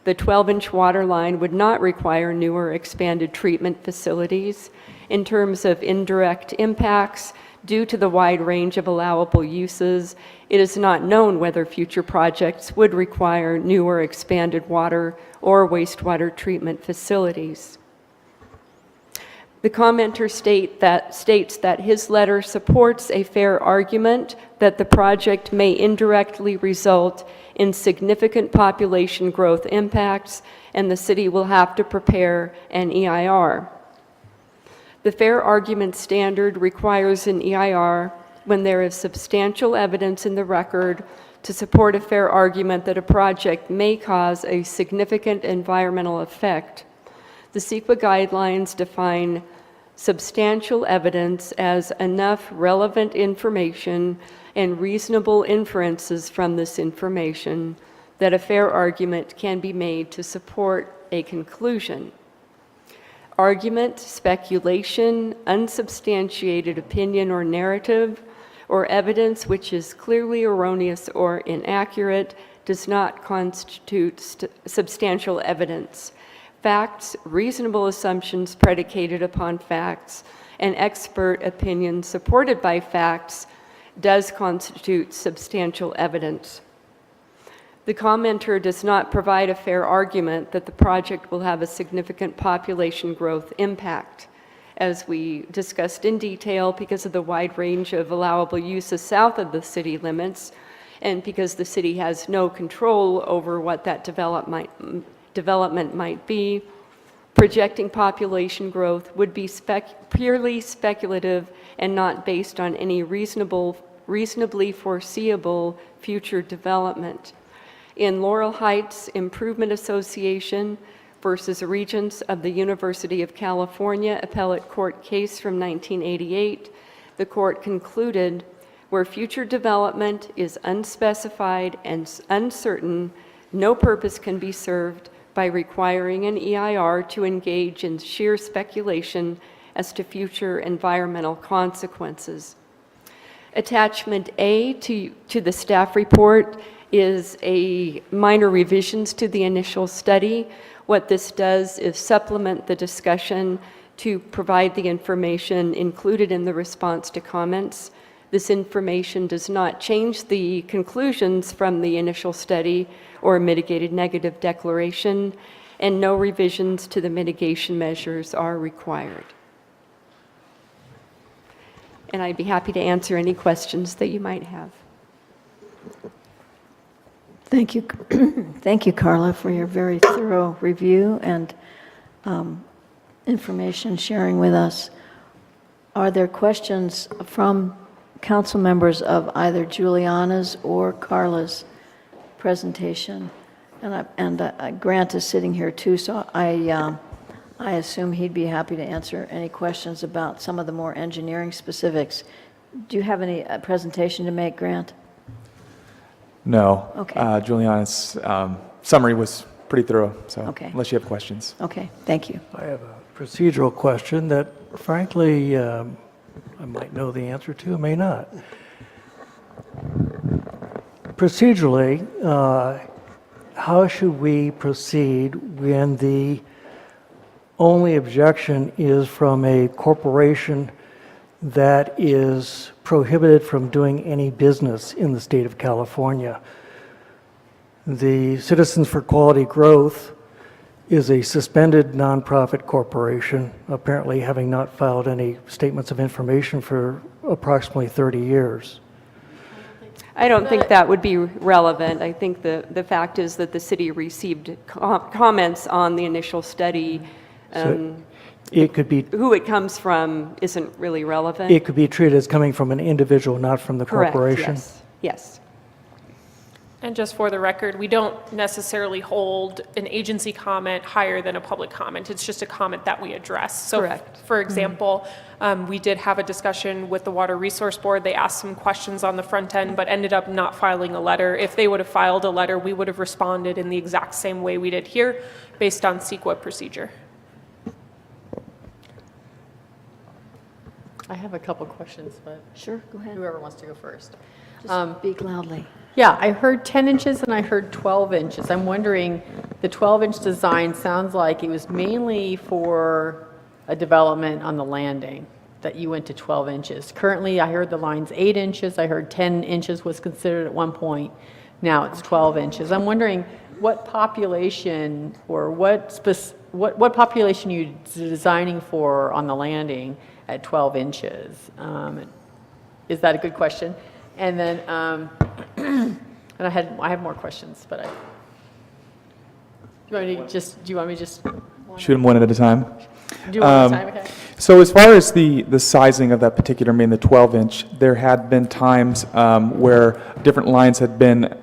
The 12-inch water line would not require new or expanded treatment facilities. In terms of indirect impacts, due to the wide range of allowable uses, it is not known whether future projects would require new or expanded water or wastewater treatment facilities. The commenter states that his letter supports a fair argument that the project may indirectly result in significant population growth impacts, and the city will have to prepare an EIR. The fair argument standard requires an EIR when there is substantial evidence in the record to support a fair argument that a project may cause a significant environmental effect. The CEQA guidelines define substantial evidence as enough relevant information and reasonable inferences from this information that a fair argument can be made to support a conclusion. Argument, speculation, unsubstantiated opinion or narrative, or evidence which is clearly erroneous or inaccurate does not constitute substantial evidence. Facts, reasonable assumptions predicated upon facts, and expert opinion supported by facts does constitute substantial evidence. The commenter does not provide a fair argument that the project will have a significant population growth impact. As we discussed in detail, because of the wide range of allowable uses south of the city limits, and because the city has no control over what that development might be, projecting population growth would be purely speculative and not based on any reasonably foreseeable future development. In Laurel Heights Improvement Association versus Regents of the University of California appellate court case from 1988, the court concluded, where future development is unspecified and uncertain, no purpose can be served by requiring an EIR to engage in sheer speculation as to future environmental consequences. Attachment A to the staff report is a minor revisions to the initial study. What this does is supplement the discussion to provide the information included in the response to comments. This information does not change the conclusions from the initial study or mitigated negative declaration, and no revisions to the mitigation measures are required. And I'd be happy to answer any questions that you might have. Thank you. Thank you, Carla, for your very thorough review and information sharing with us. Are there questions from council members of either Juliana's or Carla's presentation? And Grant is sitting here too, so I assume he'd be happy to answer any questions about some of the more engineering specifics. Do you have any presentation to make, Grant? No. Okay. Juliana's summary was pretty thorough, so Okay. unless you have questions. Okay, thank you. I have a procedural question that frankly I might know the answer to, may not. Procedurally, how should we proceed when the only objection is from a corporation that is prohibited from doing any business in the state of California? The Citizens for Quality Growth is a suspended nonprofit corporation, apparently having not filed any statements of information for approximately 30 years. I don't think that would be relevant. I think the fact is that the city received comments on the initial study. It could be, who it comes from isn't really relevant. it could be treated as coming from an individual, not from the corporation. Correct, yes. And just for the record, we don't necessarily hold an agency comment higher than a public comment. It's just a comment that we address. So, Correct. for example, we did have a discussion with the Water Resource Board. They asked some questions on the front end, but ended up not filing a letter. If they would have filed a letter, we would have responded in the exact same way we did here, based on CEQA procedure. I have a couple questions, but Sure, go ahead. whoever wants to go first. Just speak loudly. Yeah, I heard 10 inches and I heard 12 inches. I'm wondering, the 12-inch design sounds like it was mainly for a development on the landing, that you went to 12 inches. Currently, I heard the line's 8 inches. I heard 10 inches was considered at one point. Now it's 12 inches. I'm wondering what population or what population you're designing for on the landing at 12 inches? Is that a good question? And then, and I have more questions, but do you want me to just Shoot them one at a time. do one at a time? Okay. So as far as the sizing of that particular main, the 12-inch, there had been times where different lines had been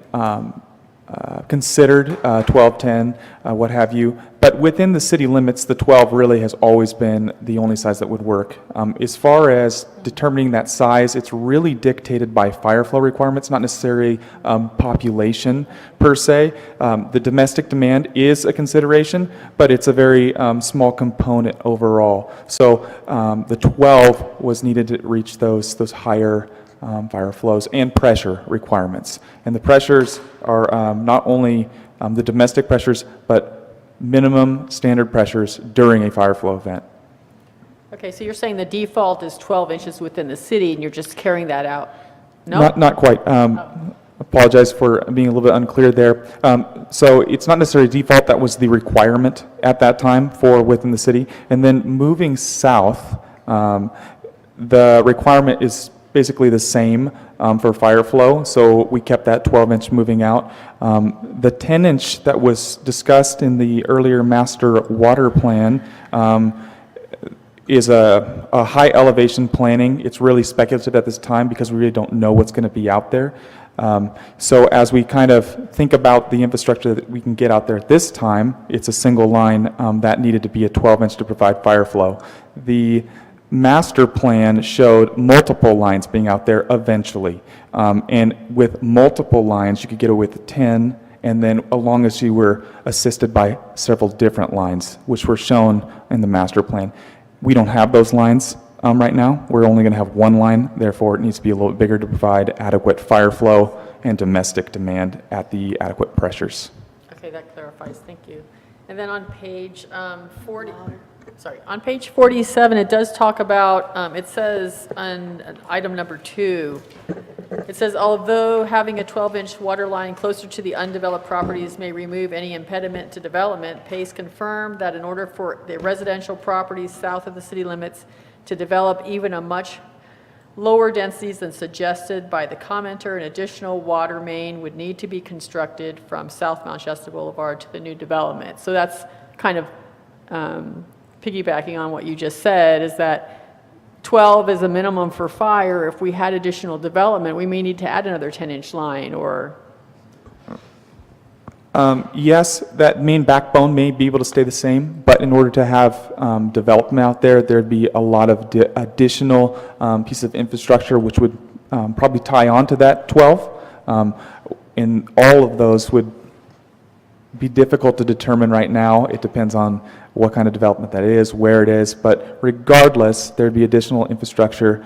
considered 12, 10, what have you. But within the city limits, the 12 really has always been the only size that would work. As far as determining that size, it's really dictated by fire flow requirements, not necessarily population per se. The domestic demand is a consideration, but it's a very small component overall. So the 12 was needed to reach those higher fire flows and pressure requirements. And the pressures are not only the domestic pressures, but minimum standard pressures during a fire flow event. Okay, so you're saying the default is 12 inches within the city, and you're just carrying that out? No? Not quite. Apologize for being a little bit unclear there. So it's not necessarily default. That was the requirement at that time for within the city. And then moving south, the requirement is basically the same for fire flow, so we kept that 12-inch moving out. The 10-inch that was discussed in the earlier master water plan is a high elevation planning. It's really speculative at this time because we really don't know what's going to be out there. So as we kind of think about the infrastructure that we can get out there at this time, it's a single line that needed to be a 12-inch to provide fire flow. The master plan showed multiple lines being out there eventually. And with multiple lines, you could get away with 10, and then as long as you were assisted by several different lines, which were shown in the master plan. We don't have those lines right now. We're only going to have one line, therefore it needs to be a little bit bigger to provide adequate fire flow and domestic demand at the adequate pressures. Okay, that clarifies, thank you. And then on page 47, it does talk about, it says on item number 2, it says, although having a 12-inch water line closer to the undeveloped properties may remove any impediment to development, PACE confirmed that in order for the residential properties south of the city limits to develop even a much lower densities than suggested by the commenter, an additional water main would need to be constructed from South Mount Shasta Boulevard to the new development. So that's kind of piggybacking on what you just said, is that 12 is a minimum for fire. If we had additional development, we may need to add another 10-inch line or... Yes, that main backbone may be able to stay the same, but in order to have development out there, there'd be a lot of additional pieces of infrastructure which would probably tie on to that 12. And all of those would be difficult to determine right now. It depends on what kind of development that is, where it is, but regardless, there'd be additional infrastructure,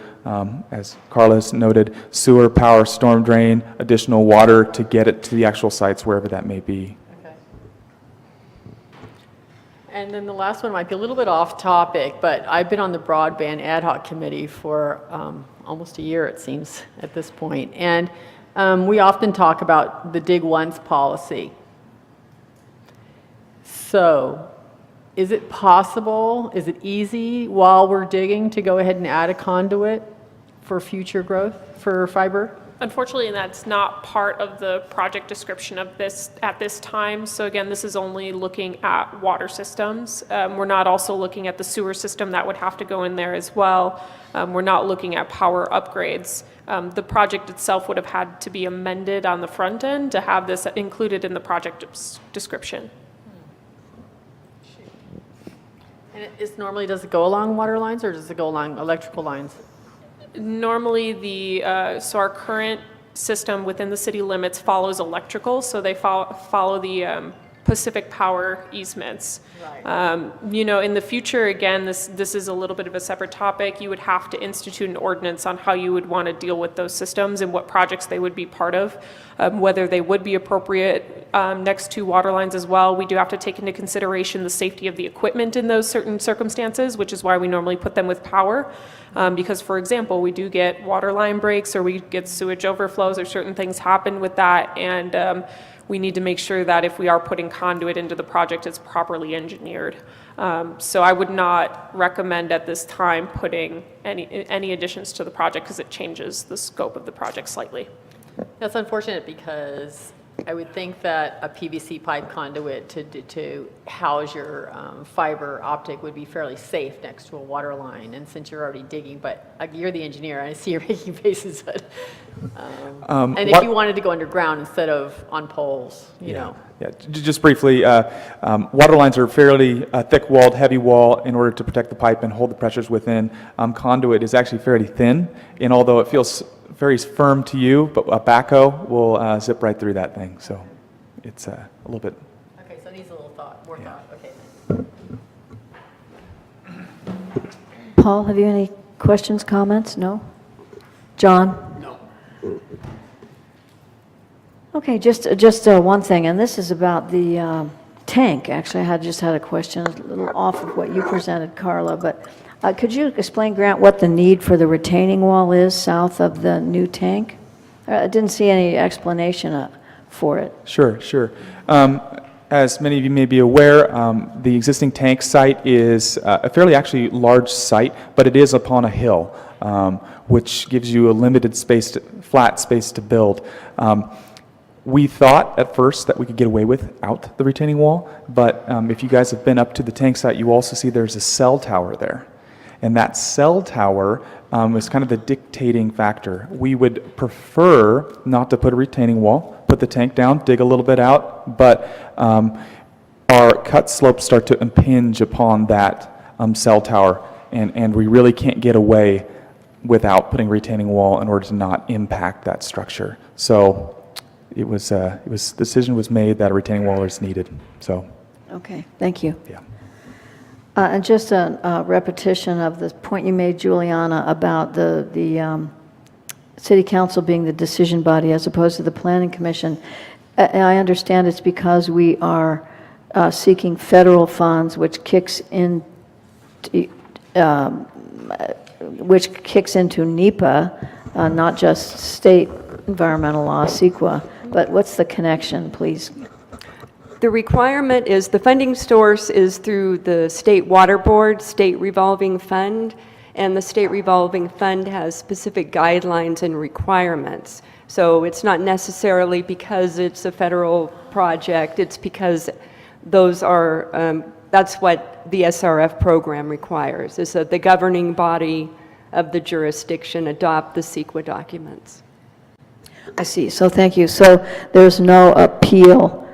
as Carlos noted, sewer, power, storm drain, additional water to get it to the actual sites, wherever that may be. Okay. And then the last one might be a little bit off topic, but I've been on the broadband ad hoc committee for almost a year, it seems, at this point. And we often talk about the dig once policy. So, is it possible, is it easy while we're digging to go ahead and add a conduit for future growth for fiber? Unfortunately, that's not part of the project description of this at this time. So again, this is only looking at water systems. We're not also looking at the sewer system that would have to go in there as well. We're not looking at power upgrades. The project itself would have had to be amended on the front end to have this included in the project description. And does it go along water lines or does it go along electrical lines? Normally, so our current system within the city limits follows electrical, so they follow the Pacific Power easements. Right. In the future, again, this is a little bit of a separate topic. You would have to institute an ordinance on how you would want to deal with those systems and what projects they would be part of, whether they would be appropriate next to water lines as well. We do have to take into consideration the safety of the equipment in those certain circumstances, which is why we normally put them with power. Because, for example, we do get water line breaks or we get sewage overflows or certain things happen with that, and we need to make sure that if we are putting conduit into the project, it's properly engineered. So I would not recommend at this time putting any additions to the project because it changes the scope of the project slightly. That's unfortunate because I would think that a PVC pipe conduit to house your fiber optic would be fairly safe next to a water line. And since you're already digging, but you're the engineer, I see you're making faces, but And if you wanted to go underground instead of on poles, you know. Yeah, just briefly, water lines are fairly thick-walled, heavy wall in order to protect the pipe and hold the pressures within. Conduit is actually fairly thin, and although it feels very firm to you, but a backhoe will zip right through that thing, so it's a little bit... Okay, so it needs a little thought, more thought, okay. Paul, have you any questions, comments? No? John? No. Okay, just one thing, and this is about the tank. Actually, I just had a question, a little off of what you presented, Carla, but could you explain, Grant, what the need for the retaining wall is south of the new tank? I didn't see any explanation for it. Sure. As many of you may be aware, the existing tank site is a fairly actually large site, but it is upon a hill, which gives you a limited space, flat space to build. We thought at first that we could get away without the retaining wall, but if you guys have been up to the tank site, you also see there's a cell tower there. And that cell tower is kind of the dictating factor. We would prefer not to put a retaining wall, put the tank down, dig a little bit out, but our cut slopes start to impinge upon that cell tower, and we really can't get away without putting a retaining wall in order to not impact that structure. So the decision was made that a retaining wall is needed. So. Okay, thank you. Yeah. And just a repetition of the point you made, Juliana, about the city council being the decision body as opposed to the planning commission. I understand it's because we are seeking federal funds, which kicks into NEPA, not just state environmental law, CEQA. But what's the connection, please? The requirement is, the funding source is through the State Water Board, State Revolving Fund, and the State Revolving Fund has specific guidelines and requirements. So it's not necessarily because it's a federal project, it's because those are, that's what the SRF program requires, is that the governing body of the jurisdiction adopt the CEQA documents. I see. So thank you. So there's no appeal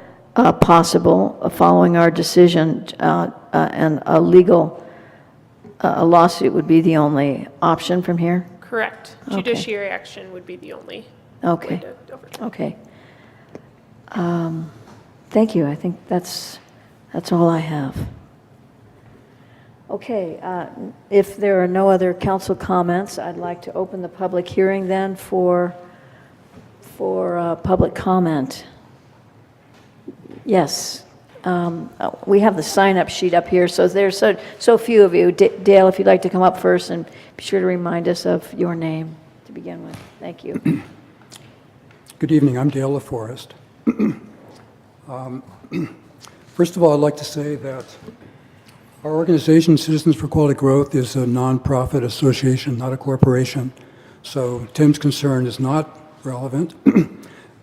possible following our decision, and a lawsuit would be the only option from here? Correct. Okay. Judiciary action would be the only Okay. way to overturn. Okay. Thank you. I think that's all I have. Okay. If there are no other council comments, I'd like to open the public hearing then for public comment. Yes. We have the sign-up sheet up here, so there's so few of you. Dale, if you'd like to come up first, and be sure to remind us of your name to begin with. Thank you. Good evening. I'm Dale LaForest. First of all, I'd like to say that our organization, Citizens for Quality Growth, is a nonprofit association, not a corporation. So Tim's concern is not relevant.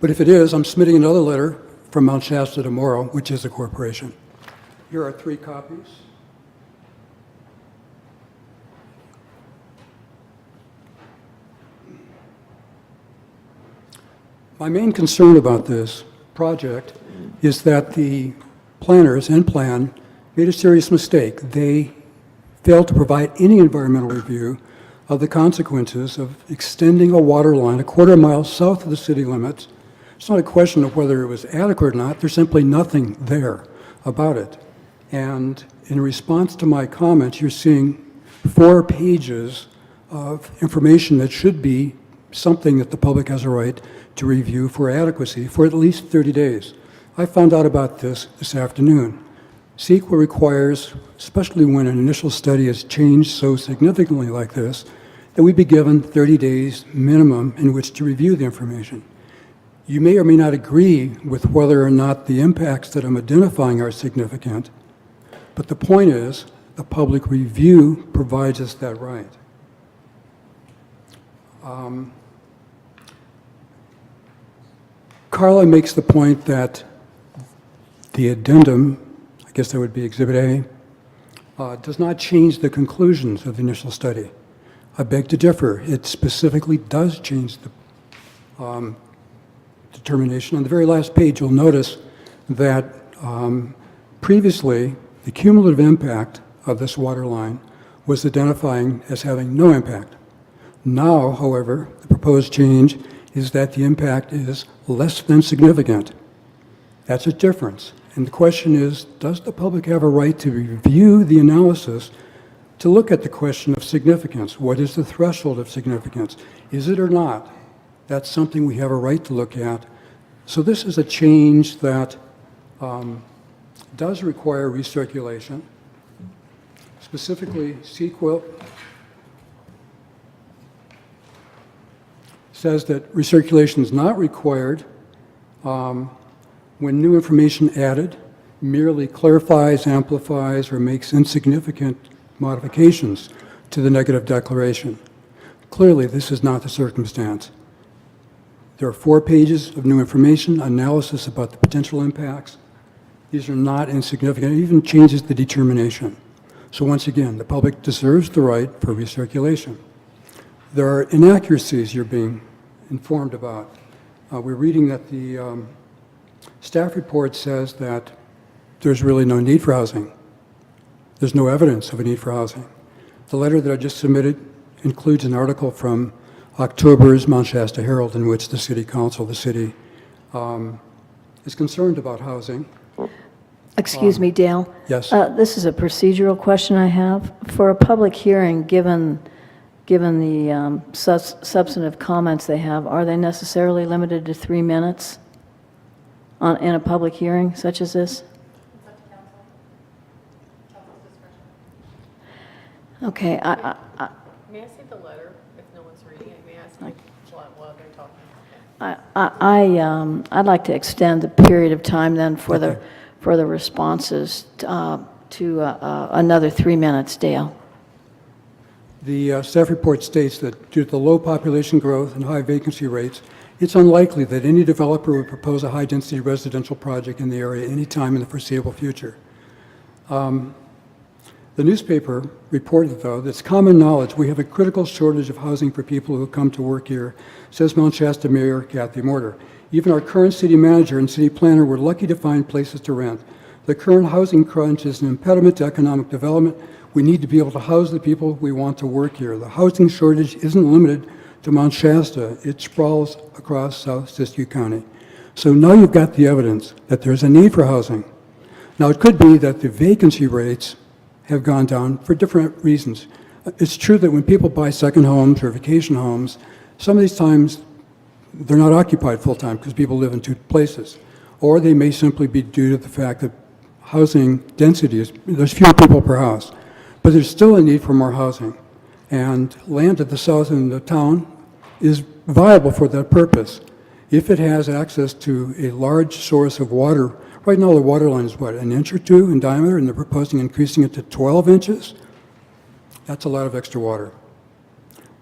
But if it is, I'm submitting another letter from Mount Shasta tomorrow, which is a corporation. Here are 3 copies. My main concern about this project is that the planners in plan made a serious mistake. They failed to provide any environmental review of the consequences of extending a water line a quarter mile south of the city limits. It's not a question of whether it was adequate or not. There's simply nothing there about it. And in response to my comments, you're seeing 4 pages of information that should be something that the public has a right to review for adequacy for at least 30 days. I found out about this afternoon. CEQA requires, especially when an initial study has changed so significantly like this, that we be given 30 days minimum in which to review the information. You may or may not agree with whether or not the impacts that I'm identifying are significant, but the point is, the public review provides us that right. Carla makes the point that the addendum, I guess that would be Exhibit A, does not change the conclusions of the initial study. I beg to differ. It specifically does change determination. On the very last page, you'll notice that previously the cumulative impact of this water line was identifying as having no impact. Now, however, the proposed change is that the impact is less than significant. That's a difference. And the question is, does the public have a right to review the analysis to look at the question of significance? What is the threshold of significance? Is it or not? That's something we have a right to look at. So this is a change that does require recirculation. Specifically, CEQA says that recirculation is not required when new information added merely clarifies, amplifies, or makes insignificant modifications to the negative declaration. Clearly, this is not the circumstance. There are 4 pages of new information, analysis about the potential impacts. These are not insignificant. It even changes the determination. So once again, the public deserves the right for recirculation. There are inaccuracies you're being informed about. We're reading that the staff report says that there's really no need for housing. There's no evidence of a need for housing. The letter that I just submitted includes an article from October's Mount Shasta Herald in which the city council, the city, is concerned about housing. Excuse me, Dale. Yes. This is a procedural question I have. For a public hearing, given the substantive comments they have, are they necessarily limited to 3 minutes in a public hearing such as this? Okay. May I see the letter if no one's reading it? May I see while they're talking? I'd like to extend the period of time then for the responses to another 3 minutes, Dale. The staff report states that due to the low population growth and high vacancy rates, it's unlikely that any developer would propose a high-density residential project in the area any time in the foreseeable future. The newspaper reported, though, that it's common knowledge we have a critical shortage of housing for people who come to work here, says Mount Shasta Mayor Kathy Morter. Even our current city manager and city planner were lucky to find places to rent. The current housing crunch is an impediment to economic development. We need to be able to house the people we want to work here. The housing shortage isn't limited to Mount Shasta. It sprawls across South Siskiyou County. So now you've got the evidence that there's a need for housing. Now, it could be that the vacancy rates have gone down for different reasons. It's true that when people buy second homes or vacation homes, some of these times they're not occupied full-time because people live in 2 places. Or they may simply be due to the fact that housing density there's fewer people per house. But there's still a need for more housing. And land at the south end of the town is viable for that purpose. If it has access to a large source of water, right now the water line is what, 1 inch or 2 in diameter, and they're proposing increasing it to 12 inches? That's a lot of extra water.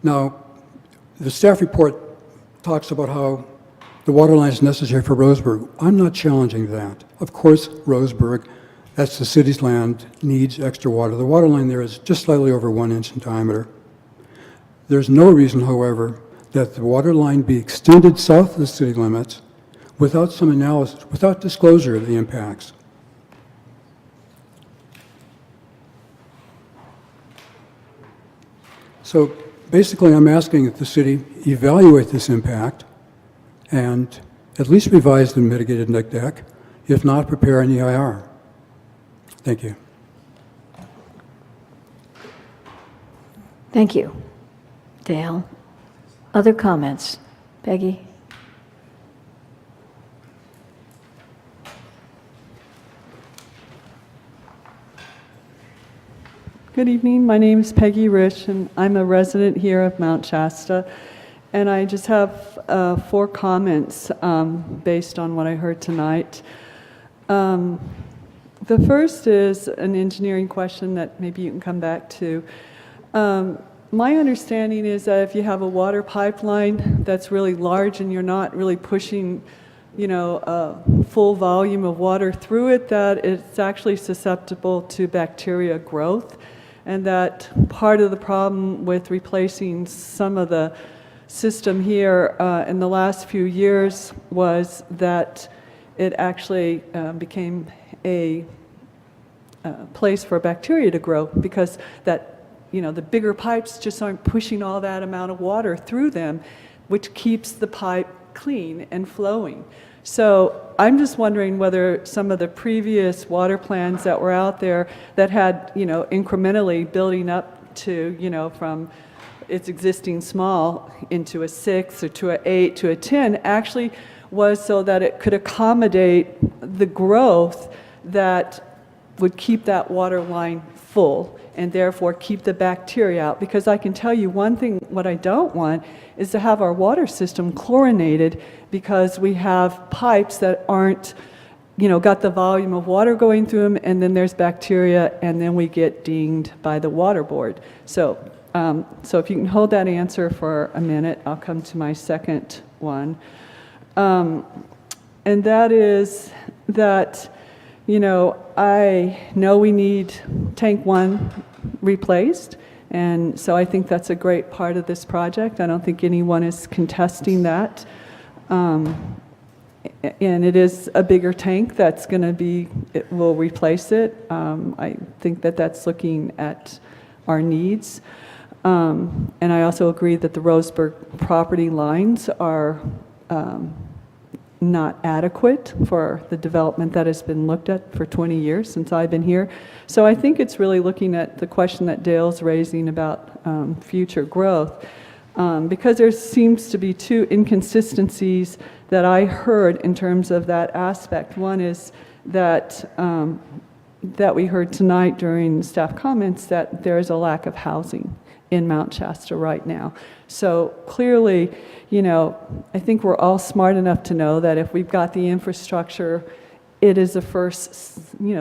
Now, the staff report talks about how the water line is necessary for Roseburg. I'm not challenging that. Of course, Roseburg, that's the city's land, needs extra water. The water line there is just slightly over 1 inch in diameter. There's no reason, however, that the water line be extended south of the city limits without some analysis, without disclosure of the impacts. So basically, I'm asking that the city evaluate this impact and at least revise the mitigated net deck, if not prepare an EIR. Thank you. Thank you, Dale. Other comments? Peggy? Good evening. My name is Peggy Rich, and I'm a resident here of Mount Shasta. And I just have 4 comments based on what I heard tonight. The first is an engineering question that maybe you can come back to. My understanding is that if you have a water pipeline that's really large and you're not really pushing, a full volume of water through it, that it's actually susceptible to bacteria growth. And that part of the problem with replacing some of the system here in the last few years was that it actually became a place for bacteria to grow, because that, the bigger pipes just aren't pushing all that amount of water through them, which keeps the pipe clean and flowing. So I'm just wondering whether some of the previous water plans that were out there that had, incrementally building up to, from its existing small into a 6 or to a 8 to a 10 actually was so that it could accommodate the growth that would keep that water line full and therefore keep the bacteria out. Because I can tell you one thing, what I don't want is to have our water system chlorinated because we have pipes that aren't, got the volume of water going through them, and then there's bacteria, and then we get dinged by the water board. So if you can hold that answer for a minute, I'll come to my second one. And that is that, I know we need tank 1 replaced, and so I think that's a great part of this project. I don't think anyone is contesting that. And it is a bigger tank that's going to be, it will replace it. I think that that's looking at our needs. And I also agree that the Roseburg property lines are not adequate for the development that has been looked at for 20 years since I've been here. So I think it's really looking at the question that Dale's raising about future growth, because there seems to be 2 inconsistencies that I heard in terms of that aspect. One is that that we heard tonight during staff comments, that there is a lack of housing in Mount Shasta right now. So clearly, I think we're all smart enough to know that if we've got the infrastructure, it is the first,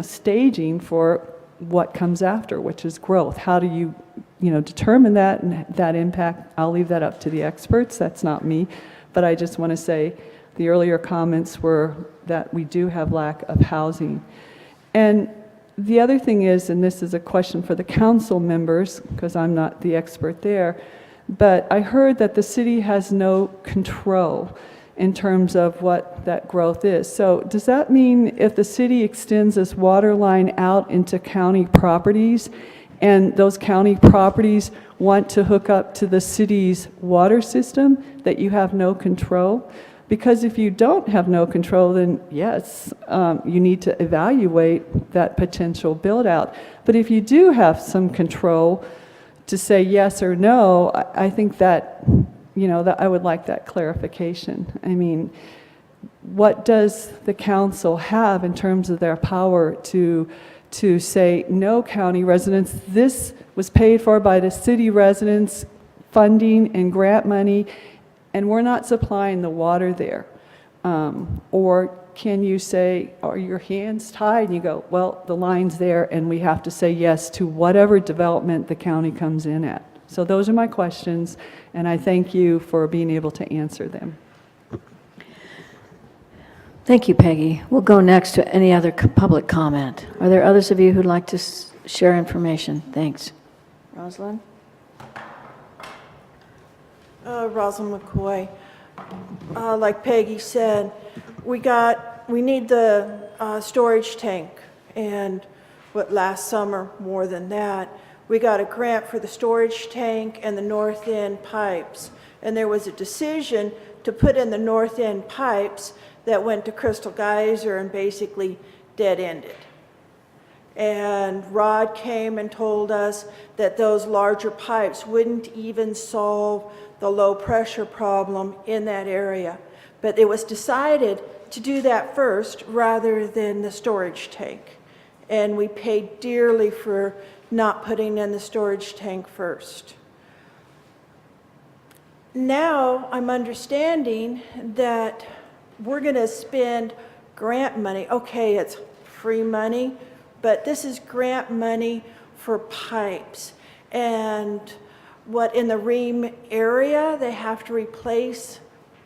staging for what comes after, which is growth. How do you, determine that and that impact? I'll leave that up to the experts. That's not me. But I just want to say the earlier comments were that we do have lack of housing. And the other thing is, and this is a question for the council members, because I'm not the expert there, but I heard that the city has no control in terms of what that growth is. So does that mean if the city extends this water line out into county properties, and those county properties want to hook up to the city's water system, that you have no control? Because if you don't have no control, then yes, you need to evaluate that potential build out. But if you do have some control to say yes or no, I think that, that I would like that clarification. I mean, what does the council have in terms of their power to say, no, county residents, this was paid for by the city residents, funding and grant money, and we're not supplying the water there? Or can you say, are your hands tied? And you go, well, the line's there, and we have to say yes to whatever development the county comes in at. So those are my questions, and I thank you for being able to answer them. Thank you, Peggy. We'll go next to any other public comment. Are there others of you who'd like to share information? Thanks. Rosalind? Rosalind McCoy. Like Peggy said, we need the storage tank, and last summer, more than that, we got a grant for the storage tank and the north end pipes, and there was a decision to put in the north end pipes that went to Crystal Geyser and basically dead-ended. And Rod came and told us that those larger pipes wouldn't even solve the low pressure problem in that area. But it was decided to do that first rather than the storage tank. And we paid dearly for not putting in the storage tank first. Now I'm understanding that we're going to spend grant money. Okay, it's free money, but this is grant money for pipes. And in the Ream area, they have to replace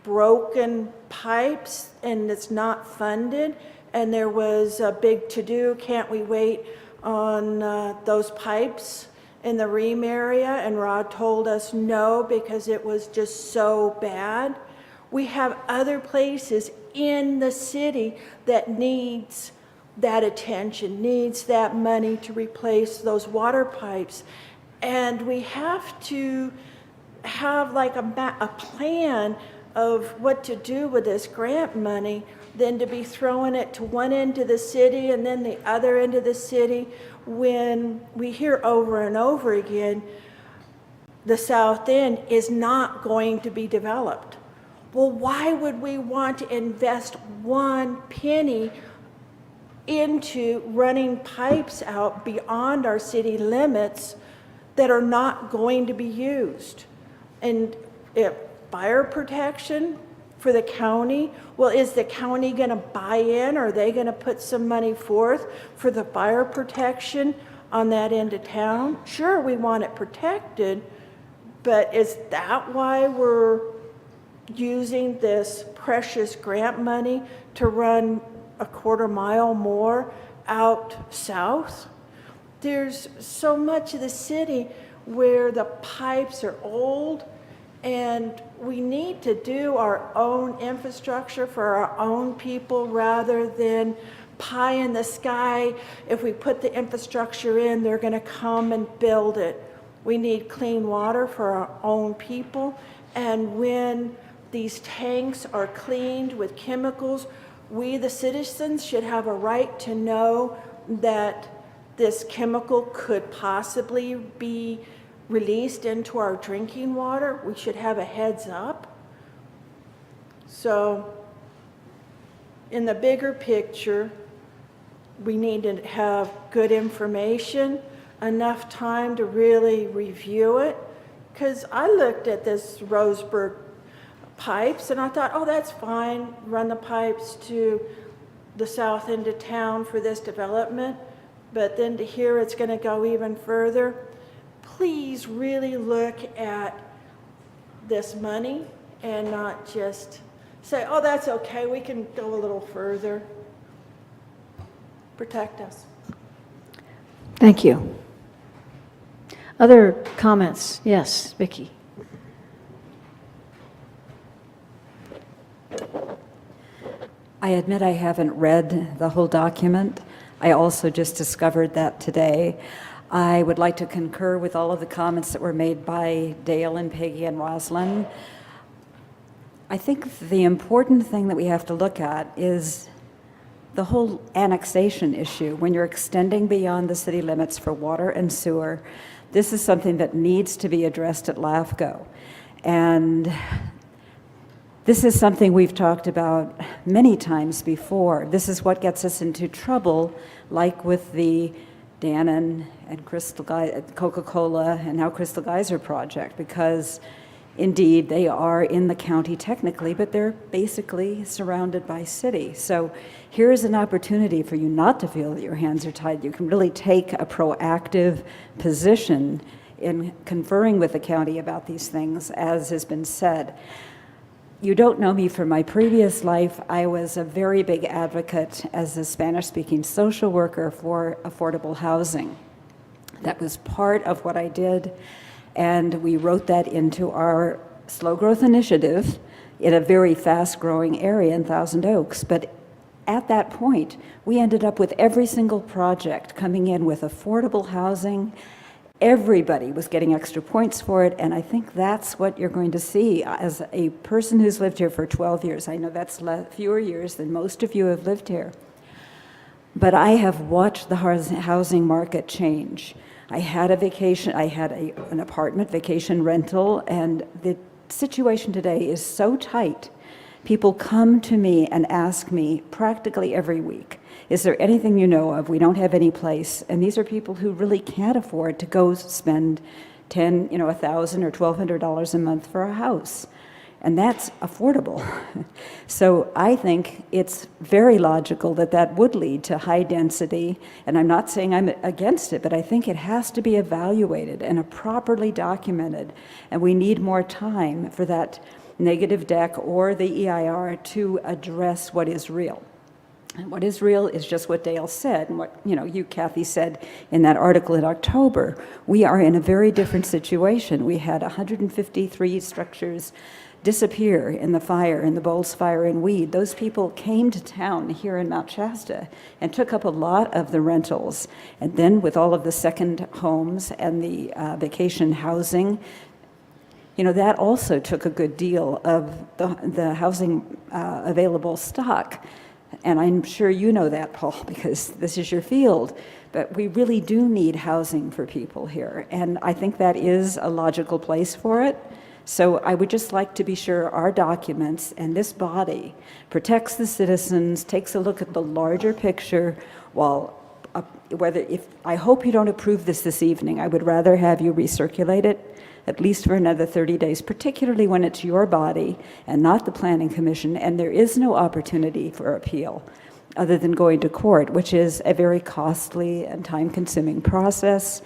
broken pipes, and it's not funded. And there was a big to-do, can't we wait on those pipes? in the Ream area, and Rod told us no because it was just so bad. We have other places in the city that needs that attention, needs that money to replace those water pipes. And we have to have like a plan of what to do with this grant money than to be throwing it to one end of the city and then the other end of the city, when we hear over and over again, the South End is not going to be developed. Well, why would we want to invest one penny into running pipes out beyond our city limits that are not going to be used? And fire protection for the county, well, is the county going to buy in? Are they going to put some money forth for the fire protection on that end of town? Sure, we want it protected, but is that why we're using this precious grant money to run a quarter mile more out south? There's so much of the city where the pipes are old, and we need to do our own infrastructure for our own people rather than pie in the sky. If we put the infrastructure in, they're going to come and build it. We need clean water for our own people. And when these tanks are cleaned with chemicals, we, the citizens, should have a right to know that this chemical could possibly be released into our drinking water. We should have a heads up. So in the bigger picture, we need to have good information, enough time to really review it. Because I looked at this Roseburg pipes and I thought, oh, that's fine, run the pipes to the south end of town for this development. But then to hear it's going to go even further, please really look at this money and not just say, oh, that's okay, we can go a little further. Protect us. Thank you. Other comments? Yes, Vicki. I admit I haven't read the whole document. I also just discovered that today. I would like to concur with all of the comments that were made by Dale and Peggy and Rosalind. I think the important thing that we have to look at is the whole annexation issue. When you're extending beyond the city limits for water and sewer, this is something that needs to be addressed at LAFCO. And this is something we've talked about many times before. This is what gets us into trouble, like with the Dannon and Coca-Cola and now Crystal Geyser project, because indeed they are in the county technically, but they're basically surrounded by city. So here's an opportunity for you not to feel that your hands are tied. You can really take a proactive position in conferring with the county about these things, as has been said. You don't know me from my previous life. I was a very big advocate as a Spanish-speaking social worker for affordable housing. That was part of what I did, and we wrote that into our slow growth initiative in a very fast-growing area in Thousand Oaks. But at that point, we ended up with every single project coming in with affordable housing. Everybody was getting extra points for it, and I think that's what you're going to see. As a person who's lived here for 12 years, I know that's fewer years than most of you have lived here, but I have watched the housing market change. I had an apartment vacation rental, and the situation today is so tight. People come to me and ask me practically every week, is there anything you know of? We don't have any place. And these are people who really can't afford to go spend $1,000 or $1,200 a month for a house. And that's affordable. So I think it's very logical that that would lead to high density. And I'm not saying I'm against it, but I think it has to be evaluated and properly documented. And we need more time for that negative deck or the EIR to address what is real. And what is real is just what Dale said, and what you, Kathy, said in that article in October. We are in a very different situation. We had 153 structures disappear in the fire, in the Bowles Fire in Weed. Those people came to town here in Mount Shasta and took up a lot of the rentals. And then with all of the second homes and the vacation housing, that also took a good deal of the housing available stock. And I'm sure you know that, Paul, because this is your field. But we really do need housing for people here. And I think that is a logical place for it. So I would just like to be sure our documents and this body protects the citizens, takes a look at the larger picture, while I hope you don't approve this evening. I would rather have you recirculate it at least for another 30 days, particularly when it's your body and not the Planning Commission, and there is no opportunity for appeal other than going to court, which is a very costly and time-consuming process.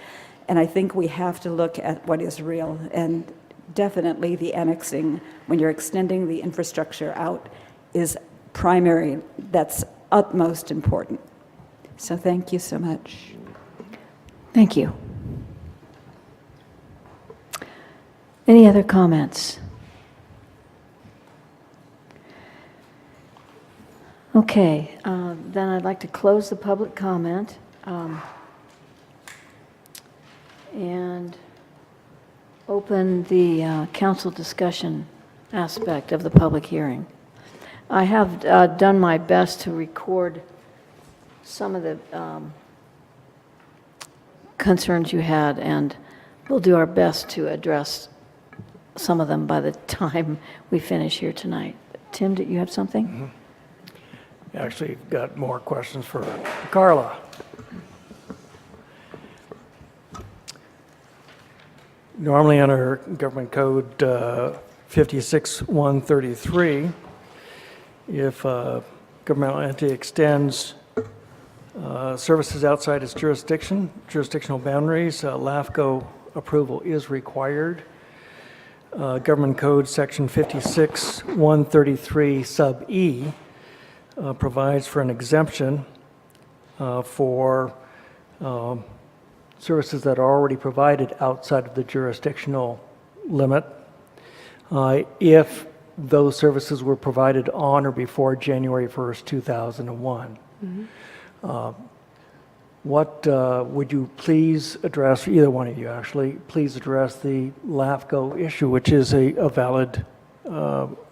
And I think we have to look at what is real. And definitely the annexing, when you're extending the infrastructure out, is primary. That's utmost important. So thank you so much. Thank you. Any other comments? Okay, then I'd like to close the public comment and open the council discussion aspect of the public hearing. I have done my best to record some of the concerns you had, and we'll do our best to address some of them by the time we finish here tonight. Tim, did you have something? Mm-hmm. Actually, got more questions for Carla. Normally under Government Code 56-133, if a governmental entity extends services outside its jurisdictional boundaries, LAFCO approval is required. Government Code Section 56-133 sub E provides for an exemption for services that are already provided outside of the jurisdictional limit if those services were provided on or before January 1st, 2001. Mm-hmm. What would you please address, either one of you actually, please address the LAFCO issue, which is a valid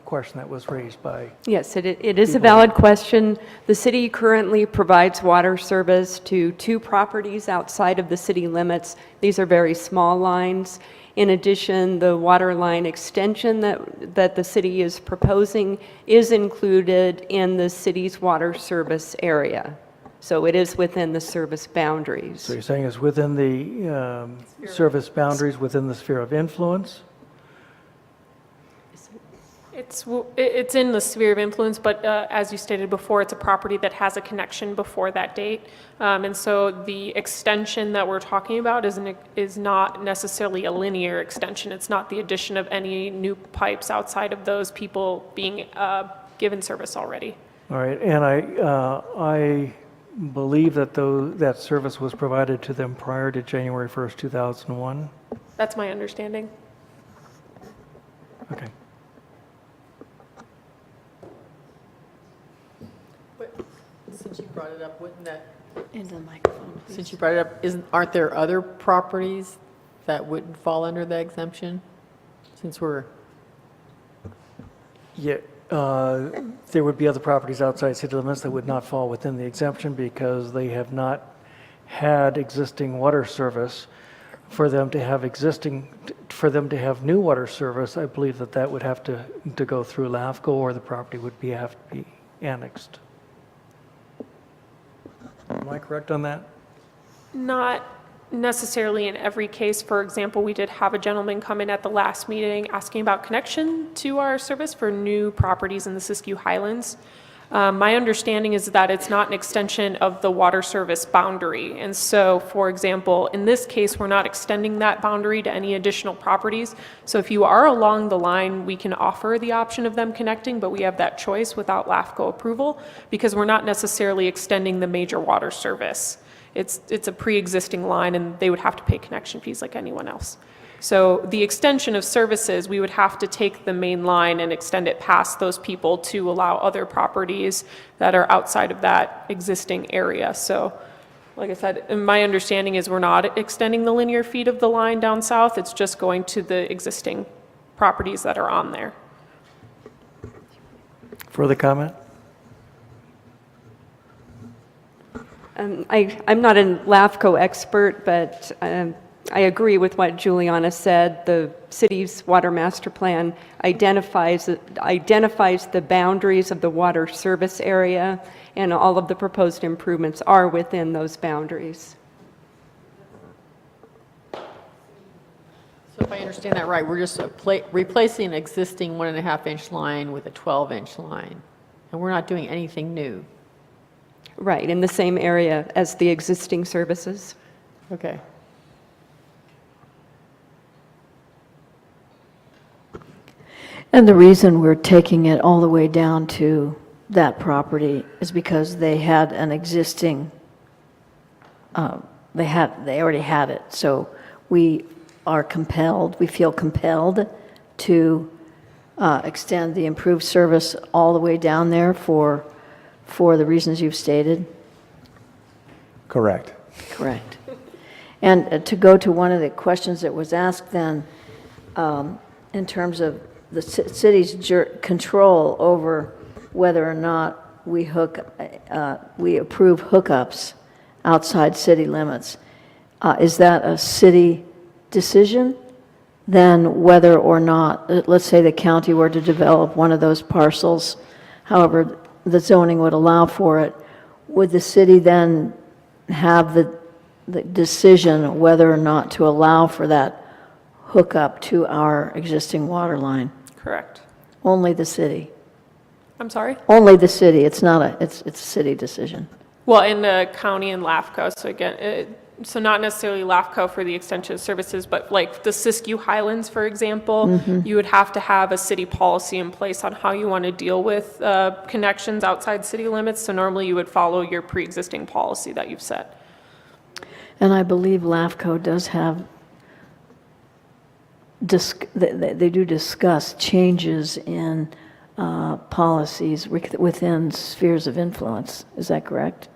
question that was raised by... Yes, it is a valid question. The city currently provides water service to 2 properties outside of the city limits. These are very small lines. In addition, the water line extension that the city is proposing is included in the city's water service area. So it is within the service boundaries. So you're saying it's within the service boundaries, within the sphere of influence? It's in the sphere of influence, but as you stated before, it's a property that has a connection before that date. And so the extension that we're talking about is not necessarily a linear extension. It's not the addition of any new pipes outside of those people being given service already. All right, and I believe that that service was provided to them prior to January 1st, 2001? That's my understanding. Okay. Since you brought it up, wouldn't that... Into the microphone, please. Since you brought it up, aren't there other properties that wouldn't fall under the exemption? Since we're... Yeah, there would be other properties outside city limits that would not fall within the exemption because they have not had existing water service. For them to have new water service, I believe that would have to go through LAFCO, or the property would have to be annexed. Am I correct on that? Not necessarily in every case. For example, we did have a gentleman come in at the last meeting asking about connection to our service for new properties in the Siskiyou Highlands. My understanding is that it's not an extension of the water service boundary. And so, for example, in this case, we're not extending that boundary to any additional properties. So if you are along the line, we can offer the option of them connecting, but we have that choice without LAFCO approval because we're not necessarily extending the major water service. It's a pre-existing line, and they would have to pay connection fees like anyone else. So the extension of services, we would have to take the main line and extend it past those people to allow other properties that are outside of that existing area. So like I said, my understanding is we're not extending the linear feet of the line down south. It's just going to the existing properties that are on there. Further comment? I'm not a LAFCO expert, but I agree with what Juliana said. The city's water master plan identifies the boundaries of the water service area, and all of the proposed improvements are within those boundaries. So if I understand that right, we're just replacing an existing 1.5-inch line with a 12-inch line, and we're not doing anything new. Right, in the same area as the existing services. Okay. And the reason we're taking it all the way down to that property is because they had an existing, they already had it. So we feel compelled to extend the improved service all the way down there for the reasons you've stated? Correct. Correct. And to go to one of the questions that was asked then, in terms of the city's control over whether or not we approve hookups outside city limits, is that a city decision? Then whether or not, let's say the county were to develop one of those parcels, however the zoning would allow for it, would the city then have the decision whether or not to allow for that hookup to our existing water line? Correct. Only the city. I'm sorry? Only the city. It's not it's a city decision. Well, in the county and LAFCO, so again, so not necessarily LAFCO for the extension services, but like the Siskiyou Highlands, for example, you would have to have a city policy in place on how you want to deal with connections outside city limits. So normally you would follow your pre-existing policy that you've set. And I believe LAFCO does have, they do discuss changes in policies within spheres of influence. Is that correct?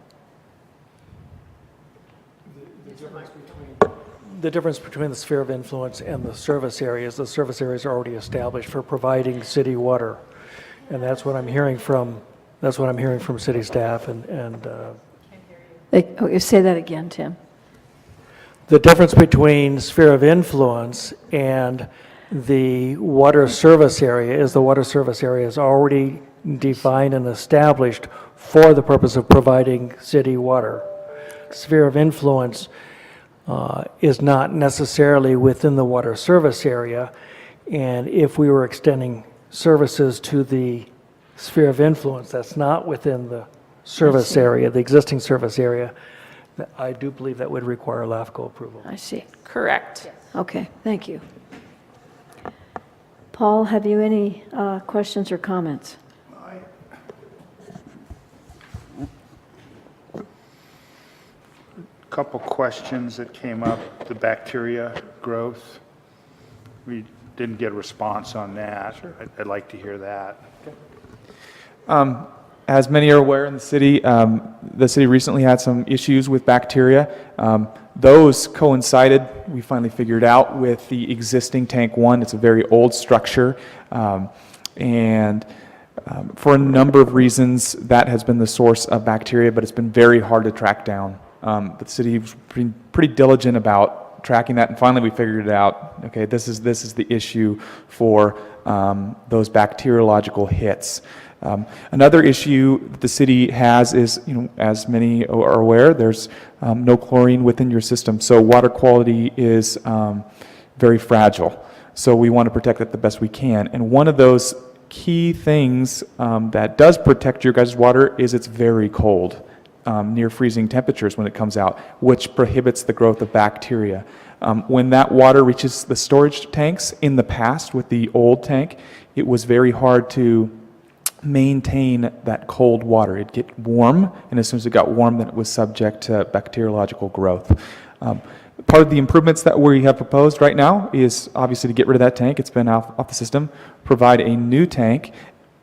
The difference between the sphere of influence and the service areas are already established for providing city water. And that's what I'm hearing from city staff and Say that again, Tim. the difference between sphere of influence and the water service area is the water service area is already defined and established for the purpose of providing city water. Sphere of influence is not necessarily within the water service area, and if we were extending services to the sphere of influence that's not within the service area, the existing service area, I do believe that would require LAFCO approval. I see. Correct. Okay, thank you. Paul, have you any questions or comments? Couple questions that came up, the bacteria growth. We didn't get a response on that. Sure. I'd like to hear that. As many are aware in the city recently had some issues with bacteria. Those coincided, we finally figured out, with the existing Tank 1. It's a very old structure, and for a number of reasons, that has been the source of bacteria, but it's been very hard to track down. But the city was pretty diligent about tracking that, and finally we figured it out. Okay, this is the issue for those bacteriological hits. Another issue that the city has is, as many are aware, there's no chlorine within your system, so water quality is very fragile. So we want to protect it the best we can. And one of those key things that does protect your guys' water is it's very cold, near freezing temperatures when it comes out, which prohibits the growth of bacteria. When that water reaches the storage tanks in the past with the old tank, it was very hard to maintain that cold water. It'd get warm, and as soon as it got warm, then it was subject to bacteriological growth. Part of the improvements that we have proposed right now is obviously to get rid of that tank. It's been off the system, provide a new tank,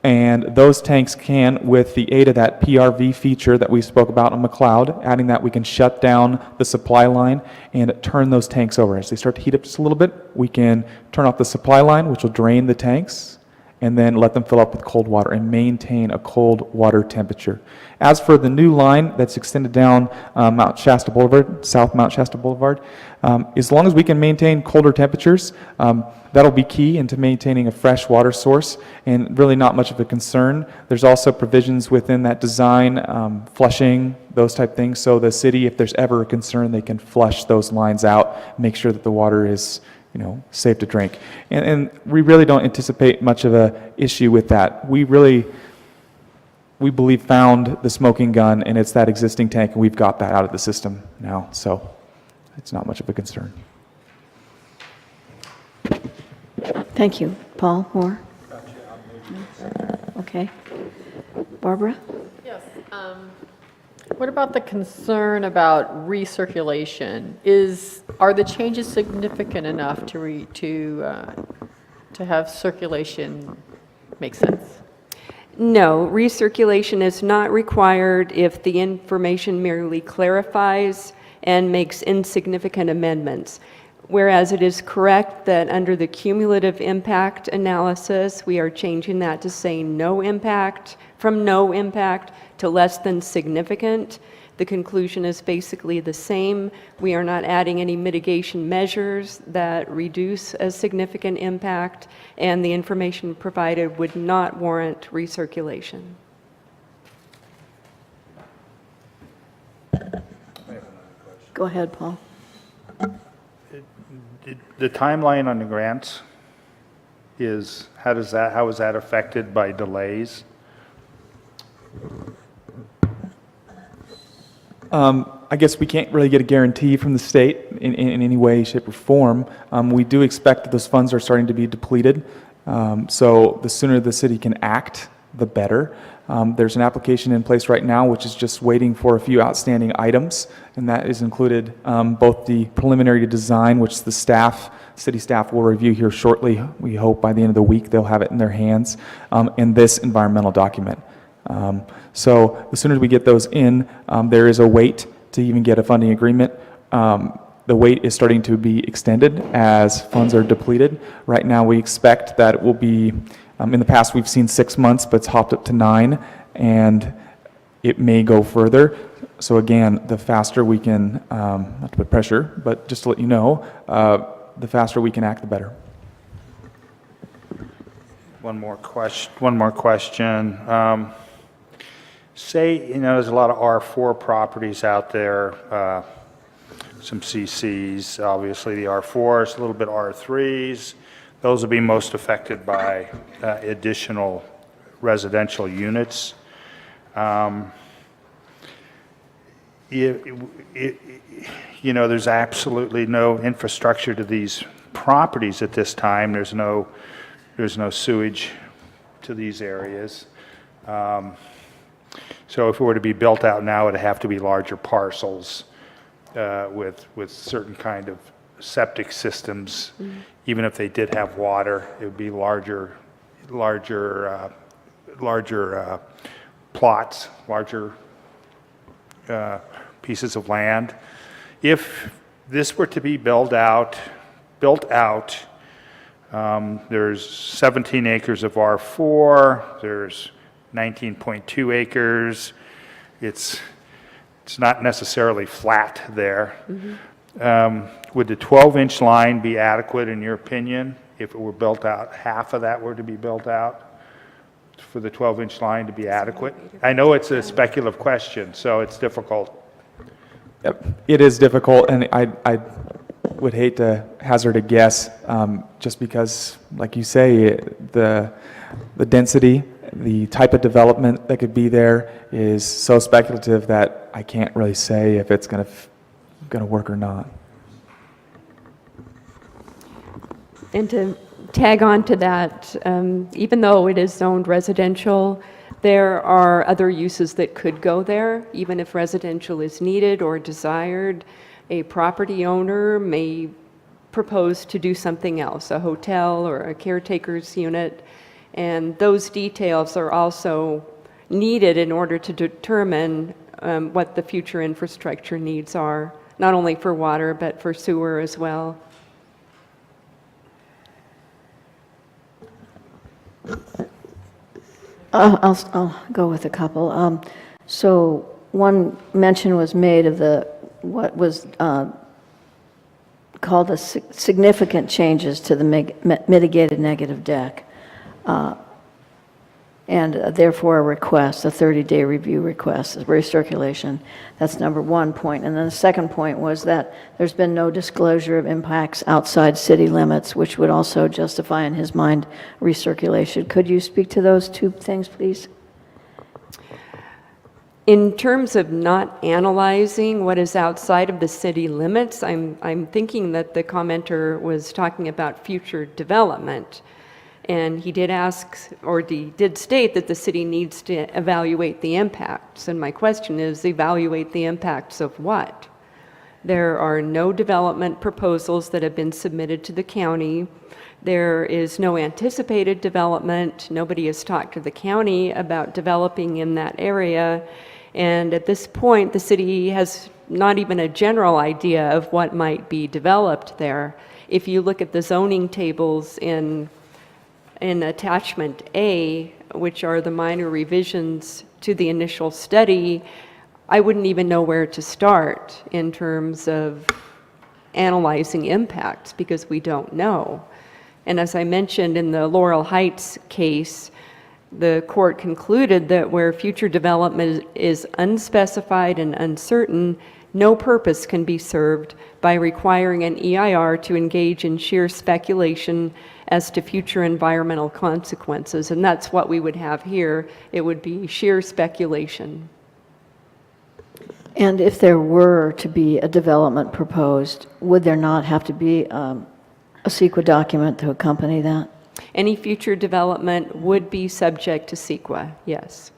and those tanks can, with the aid of that PRV feature that we spoke about on McLeod, adding that we can shut down the supply line and turn those tanks over. As they start to heat up just a little bit, we can turn off the supply line, which will drain the tanks, and then let them fill up with cold water and maintain a cold water temperature. As for the new line that's extended down Mount Shasta Boulevard, South Mount Shasta Boulevard, as long as we can maintain colder temperatures, that'll be key into maintaining a fresh water source and really not much of a concern. There's also provisions within that design, flushing, those type things, so the city, if there's ever a concern, they can flush those lines out, make sure that the water is safe to drink. And we really don't anticipate much of a issue with that. We believe found the smoking gun, and it's that existing tank, and we've got that out of the system now, so it's not much of a concern. Thank you. Paul, more? Okay. Barbara? Yes. What about the concern about recirculation? Are the changes significant enough to have circulation make sense? No, recirculation is not required if the information merely clarifies and makes insignificant amendments. Whereas it is correct that under the cumulative impact analysis, we are changing that to say no impact, from no impact to less than significant. The conclusion is basically the same. We are not adding any mitigation measures that reduce a significant impact, and the information provided would not warrant recirculation. Go ahead, Paul. The timeline on the grants is, how is that affected by delays? I guess we can't really get a guarantee from the state in any way, shape, or form. We do expect that those funds are starting to be depleted, so the sooner the city can act, the better. There's an application in place right now which is just waiting for a few outstanding items, and that is included both the preliminary design, which the city staff will review here shortly. We hope by the end of the week they'll have it in their hands, and this environmental document. So as soon as we get those in, there is a wait to even get a funding agreement. The wait is starting to be extended as funds are depleted. Right now we expect that it will be, in the past we've seen 6 months, but it's hopped up to 9, and it may go further. So again, the faster we can, not to put pressure, but just to let you know, the faster we can act, the better. One more question. Say, there's a lot of R4 properties out there, some CCs, obviously the R4s, a little bit R3s. Those will be most affected by additional residential units. There's absolutely no infrastructure to these properties at this time. There's no sewage to these areas. So if it were to be built out now, it'd have to be larger parcels with certain kind of septic systems. Mm-hmm. Even if they did have water, it would be larger plots, larger pieces of land. If this were to be built out, there's 17 acres of R4, there's 19.2 acres. It's not necessarily flat there. Mm-hmm. Would the 12-inch line be adequate in your opinion if it were built out, half of that were to be built out for the 12-inch line to be adequate? I know it's a speculative question, so it's difficult. Yep, it is difficult, and I would hate to hazard a guess, just because, like you say, the density, the type of development that could be there is so speculative that I can't really say if it's going to work or not. And to tag on to that, even though it is zoned residential, there are other uses that could go there, even if residential is needed or desired. A property owner may propose to do something else, a hotel or a caretaker's unit, and those details are also needed in order to determine what the future infrastructure needs are, not only for water, but for sewer as well. I'll go with a couple. So one mention was made of what was called the significant changes to the mitigated negative deck, and therefore a request, a 30-day review request, recirculation. That's number one point. And then the second point was that there's been no disclosure of impacts outside city limits, which would also justify, in his mind, recirculation. Could you speak to those two things, please? In terms of not analyzing what is outside of the city limits, I'm thinking that the commenter was talking about future development. And he did ask, or he did state that the city needs to evaluate the impacts. And my question is, evaluate the impacts of what? There are no development proposals that have been submitted to the county. There is no anticipated development. Nobody has talked to the county about developing in that area. And at this point, the city has not even a general idea of what might be developed there. If you look at the zoning tables in attachment A, which are the minor revisions to the initial study, I wouldn't even know where to start in terms of analyzing impacts because we don't know. And as I mentioned in the Laurel Heights case, the court concluded that where future development is unspecified and uncertain, no purpose can be served by requiring an EIR to engage in sheer speculation as to future environmental consequences. And that's what we would have here. It would be sheer speculation. And if there were to be a development proposed, would there not have to be a CEQA document to accompany that? Any future development would be subject to CEQA, yes.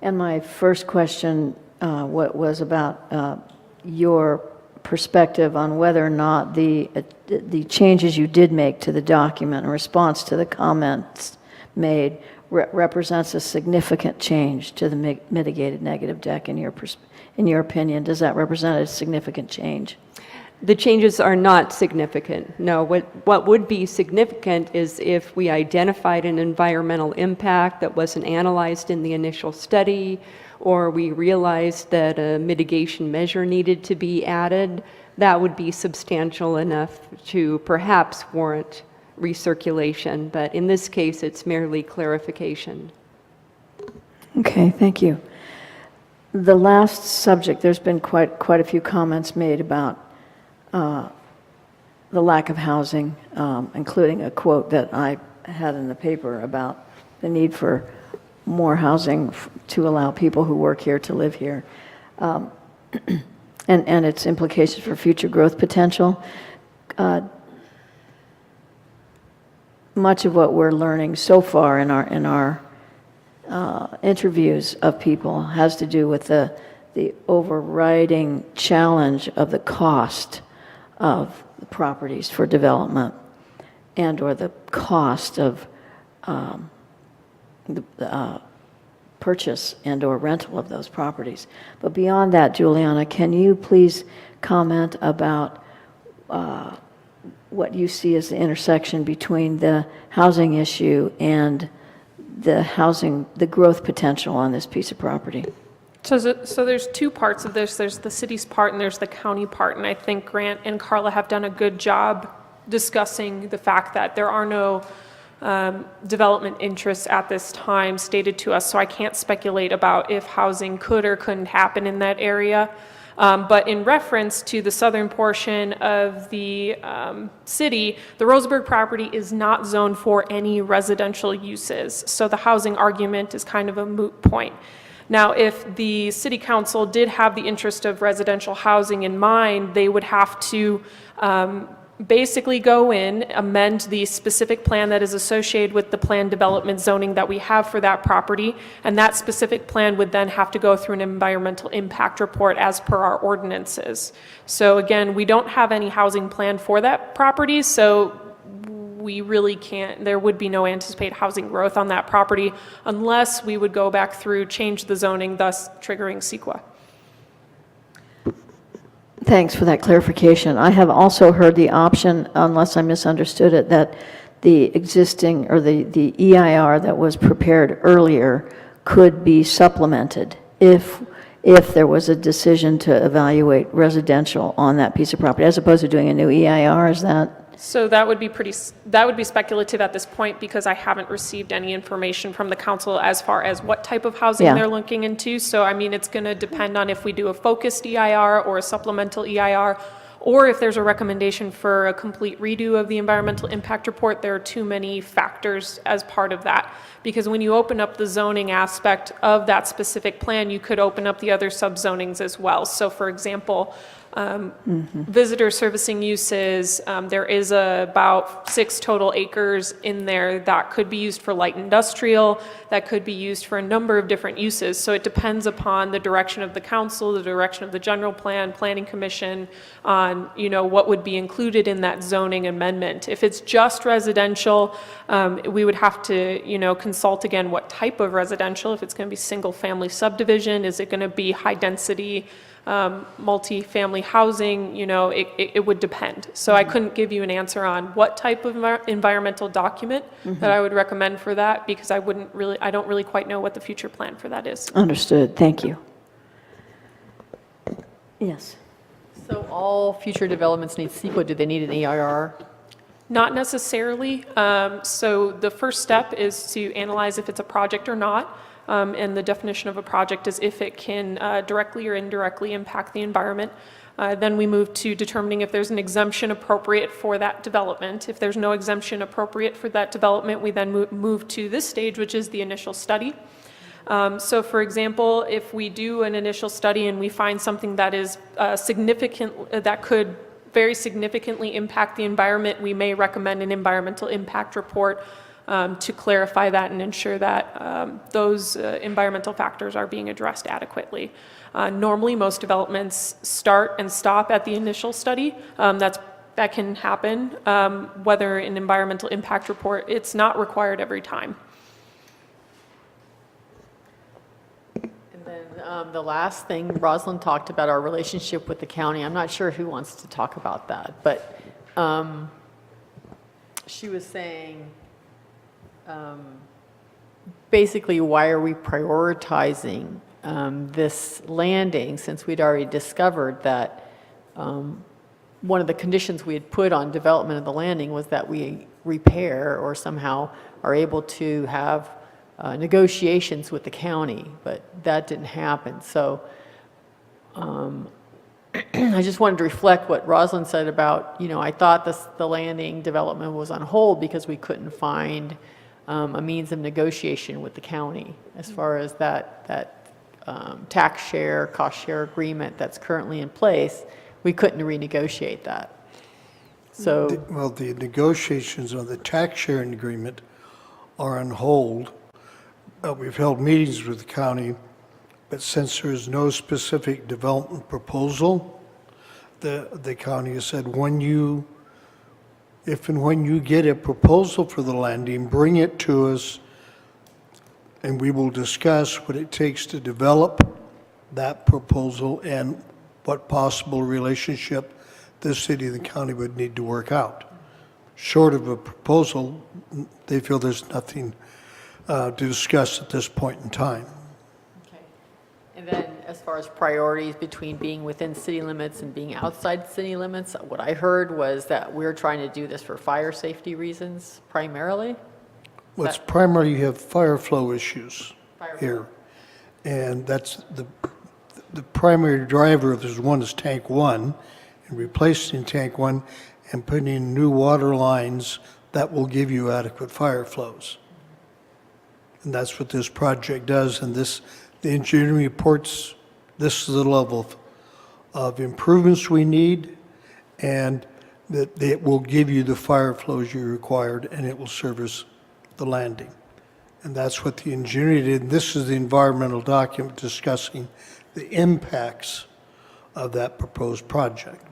And my first question was about your perspective on whether or not the changes you did make to the document in response to the comments made represents a significant change to the mitigated negative deck in your opinion. Does that represent a significant change? The changes are not significant. No, what would be significant is if we identified an environmental impact that wasn't analyzed in the initial study, or we realized that a mitigation measure needed to be added. That would be substantial enough to perhaps warrant recirculation, but in this case, it's merely clarification. Okay, thank you. The last subject, there's been quite a few comments made about the lack of housing, including a quote that I had in the paper about the need for more housing to allow people who work here to live here, and its implications for future growth potential. Much of what we're learning so far in our interviews of people has to do with the overriding challenge of the cost of the properties for development and or the cost of the purchase and or rental of those properties. But beyond that, Juliana, can you please comment about what you see as the intersection between the housing issue and the growth potential on this piece of property? So there's two parts of this. There's the city's part and there's the county part. And I think Grant and Carla have done a good job discussing the fact that there are no development interests at this time stated to us. So I can't speculate about if housing could or couldn't happen in that area. But in reference to the southern portion of the city, the Roseburg property is not zoned for any residential uses. So the housing argument is kind of a moot point. Now, if the city council did have the interest of residential housing in mind, they would have to basically go in, amend the specific plan that is associated with the planned development zoning that we have for that property, and that specific plan would then have to go through an environmental impact report as per our ordinances. So again, we don't have any housing plan for that property, so we really can't, there would be no anticipated housing growth on that property unless we would go back through, change the zoning, thus triggering CEQA. Thanks for that clarification. I have also heard the option, unless I misunderstood it, that the existing, or the EIR that was prepared earlier could be supplemented if there was a decision to evaluate residential on that piece of property, as opposed to doing a new EIR. Is that? So that would be speculative at this point, because I haven't received any information from the council as far as what type of housing they're looking into. So I mean, it's going to depend on if we do a focused EIR or a supplemental EIR, or if there's a recommendation for a complete redo of the environmental impact report. There are too many factors as part of that, because when you open up the zoning aspect of that specific plan, you could open up the other subzonings as well. So for example, visitor servicing uses, there is about 6 total acres in there that could be used for light industrial, that could be used for a number of different uses. So it depends upon the direction of the council, the direction of the general plan, planning commission, on, you know, what would be included in that zoning amendment. If it's just residential, we would have to, you know, consult again what type of residential. If it's going to be single family subdivision, is it going to be high density multi-family housing? You know, it would depend. So I couldn't give you an answer on what type of environmental document that I would recommend for that, because I don't really quite know what the future plan for that is. Understood. Thank you. Yes. So all future developments need CEQA. Do they need an EIR? Not necessarily. So the first step is to analyze if it's a project or not. And the definition of a project is if it can directly or indirectly impact the environment. Then we move to determining if there's an exemption appropriate for that development. If there's no exemption appropriate for that development, we then move to this stage, which is the initial study. So for example, if we do an initial study and we find something that is significant, that could very significantly impact the environment, we may recommend an environmental impact report to clarify that and ensure that those environmental factors are being addressed adequately. Normally, most developments start and stop at the initial study. That can happen. Whether an environmental impact report, it's not required every time. And then the last thing, Rosalind talked about our relationship with the county. I'm not sure who wants to talk about that, but she was saying, basically, why are we prioritizing this landing, since we'd already discovered that one of the conditions we had put on development of the landing was that we repair or somehow are able to have negotiations with the county, but that didn't happen. So I just wanted to reflect what Rosalind said about, you know, I thought the landing development was on hold because we couldn't find a means of negotiation with the county as far as that tax share, cost share agreement that's currently in place. We couldn't renegotiate that. So, well, the negotiations on the tax sharing agreement are on hold. We've held meetings with the county, but since there is no specific development proposal, the county has said, if and when you get a proposal for the landing, bring it to us, and we will discuss what it takes to develop that proposal and what possible relationship the city and the county would need to work out. Short of a proposal, they feel there's nothing to discuss at this point in time. okay. And then as far as priorities between being within city limits and being outside city limits, what I heard was that we're trying to do this for fire safety reasons primarily. Well, it's primarily you have fire flow issues here, and that's the primary driver of this one is tank one, and replacing tank one and putting in new water lines that will give you adequate fire flows. And that's what this project does, and the engineering reports, this is the level of improvements we need, and that it will give you the fire flows you required, and it will service the landing. And that's what the engineering did. And this is the environmental document discussing the impacts of that proposed project.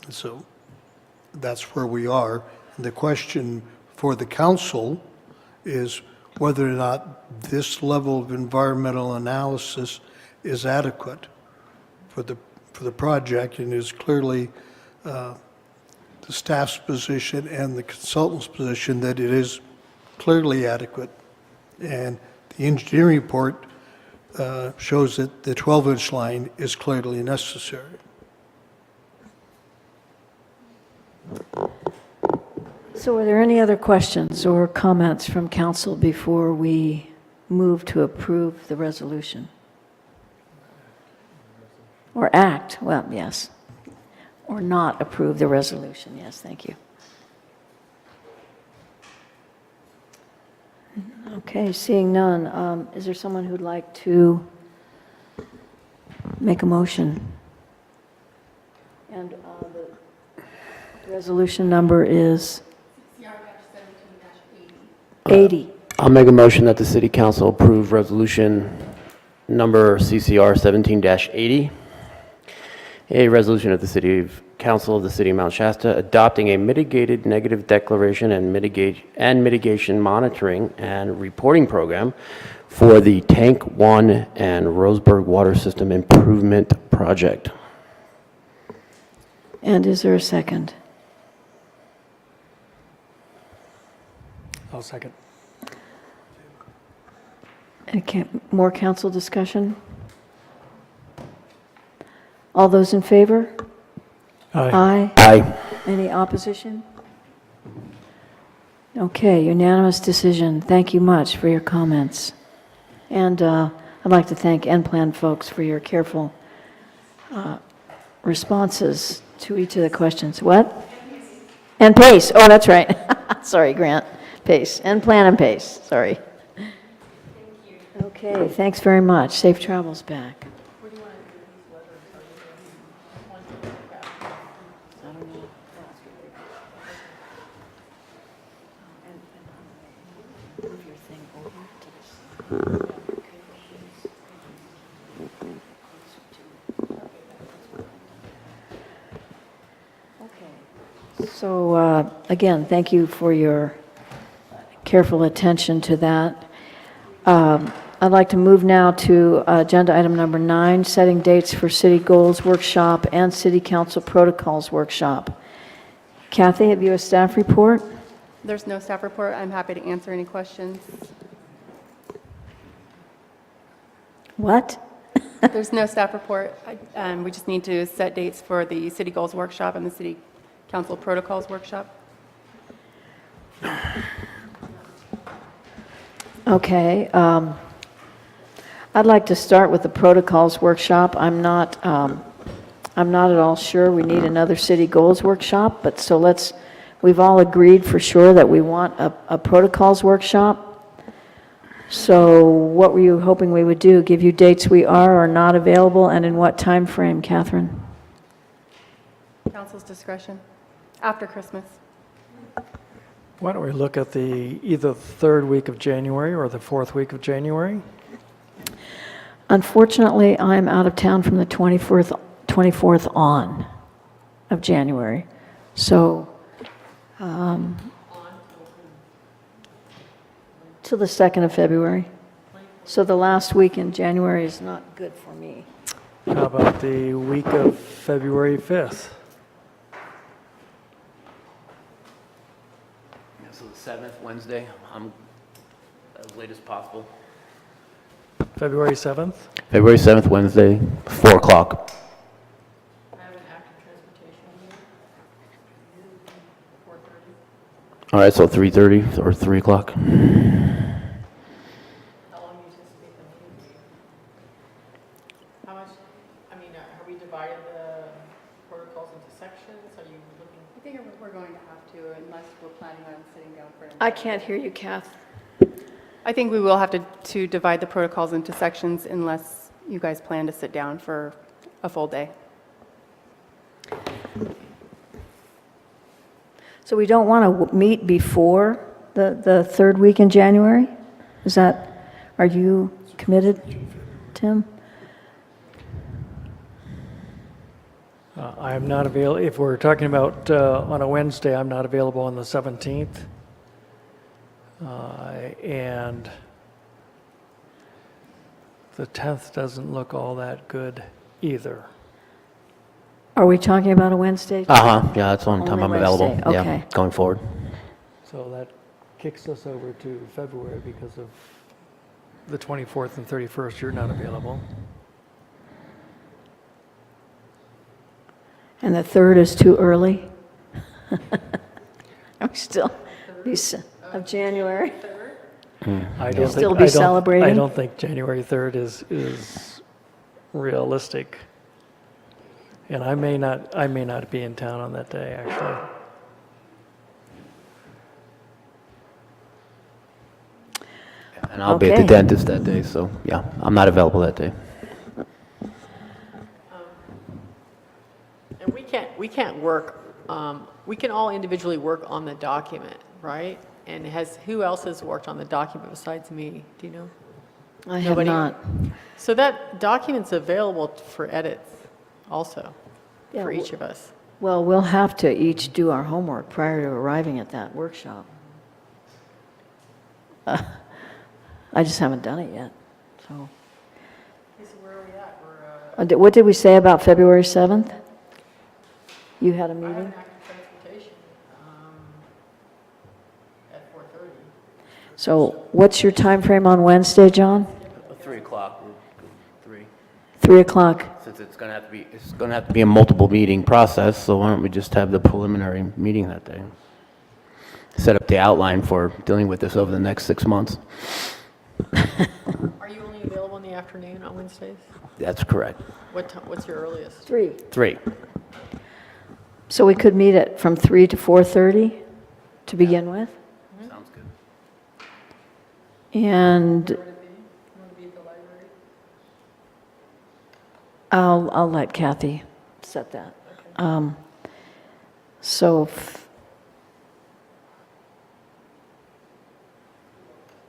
And so that's where we are. And the question for the council is whether or not this level of environmental analysis is adequate for the project, and is clearly the staff's position and the consultant's position that it is clearly adequate. And the engineering report shows that the 12-inch line is clearly necessary. So are there any other questions or comments from council before we move to approve the resolution? Or act, well, yes. Or not approve the resolution, yes, thank you. Okay, seeing none, is there someone who'd like to make a motion? And the resolution number is 80. I'll make a motion that the City Council approve resolution number CCR 17-80, a resolution of the City Council of the City of Mount Shasta adopting a mitigated negative declaration and mitigation monitoring and reporting program for the Tank 1 and Roseburg Water System Improvement Project. And is there a second? I'll second. Okay, more council discussion? All those in favor? Aye. Aye. Any opposition? Okay, unanimous decision. Thank you much for your comments. And I'd like to thank N-Plan folks for your careful responses to each of the questions. What? And PACE. Oh, that's right. Sorry, Grant. PACE. N-Plan and PACE. Sorry. Thank you. Okay, thanks very much. Safe travels back. So again, thank you for your careful attention to that. I'd like to move now to agenda item number 9, setting dates for City Goals Workshop and City Council Protocols Workshop. Kathy, have you a staff report? There's no staff report. I'm happy to answer any questions. What? There's no staff report. We just need to set dates for the City Goals Workshop and the City Council Protocols Workshop. Okay. I'd like to start with the Protocols Workshop. I'm not at all sure we need another City Goals Workshop, but so we've all agreed for sure that we want a Protocols Workshop. So what were you hoping we would do? Give you dates we are or not available, and in what time frame, Catherine? Council's discretion. After Christmas. Why don't we look at either the third week of January or the fourth week of January? Unfortunately, I'm out of town from the 24th on of January. So, till the 2nd of February. So the last week in January is not good for me. How about the week of February 5th? So the 7th, Wednesday, I'm as late as possible. February 7th? February 7th, Wednesday, 4 o'clock. All right, so 3:30 or 3 o'clock. I can't hear you, Kath. I think we will have to divide the protocols into sections unless you guys plan to sit down for a full day. So we don't want to meet before the third week in January? Are you committed, Tim? I am not available, if we're talking about on a Wednesday, I'm not available on the 17th. And the 10th doesn't look all that good either. Are we talking about a Wednesday? Uh-huh, yeah, that's the only time Only I'm available. Wednesday, Yeah, okay. going forward. So that kicks us over to February because of the 24th and 31st, you're not available. And the 3rd is too early? Are we still, of January? I You'll still be celebrating? I don't think January 3rd is realistic. And I may not be in town on that day, actually. And I'll be at the Okay. dentist that day, so yeah, I'm not available that day. And we can't work, we can all individually work on the document, right? And who else has worked on the document besides me? Do you know? I have Nobody? not. So that document's available for edits also, Yeah, for each of us. Well, we'll have to each do our homework prior to arriving at that workshop. I just haven't done it yet, so. Where are we at? What did we say about February 7th? You had a meeting? Transportation at 4:30. So what's your time frame on Wednesday, John? 3 o'clock, 3. 3 o'clock. Since it's going to have to be a multiple meeting process, so why don't we just have the preliminary meeting that day? Set up the outline for dealing with this over the next 6 months. Are you only available in the afternoon on Wednesdays? That's correct. What's your earliest? 3. 3. So we could meet at from 3 to 4:30 to begin with? Sounds good. And I'll let Kathy set that. So,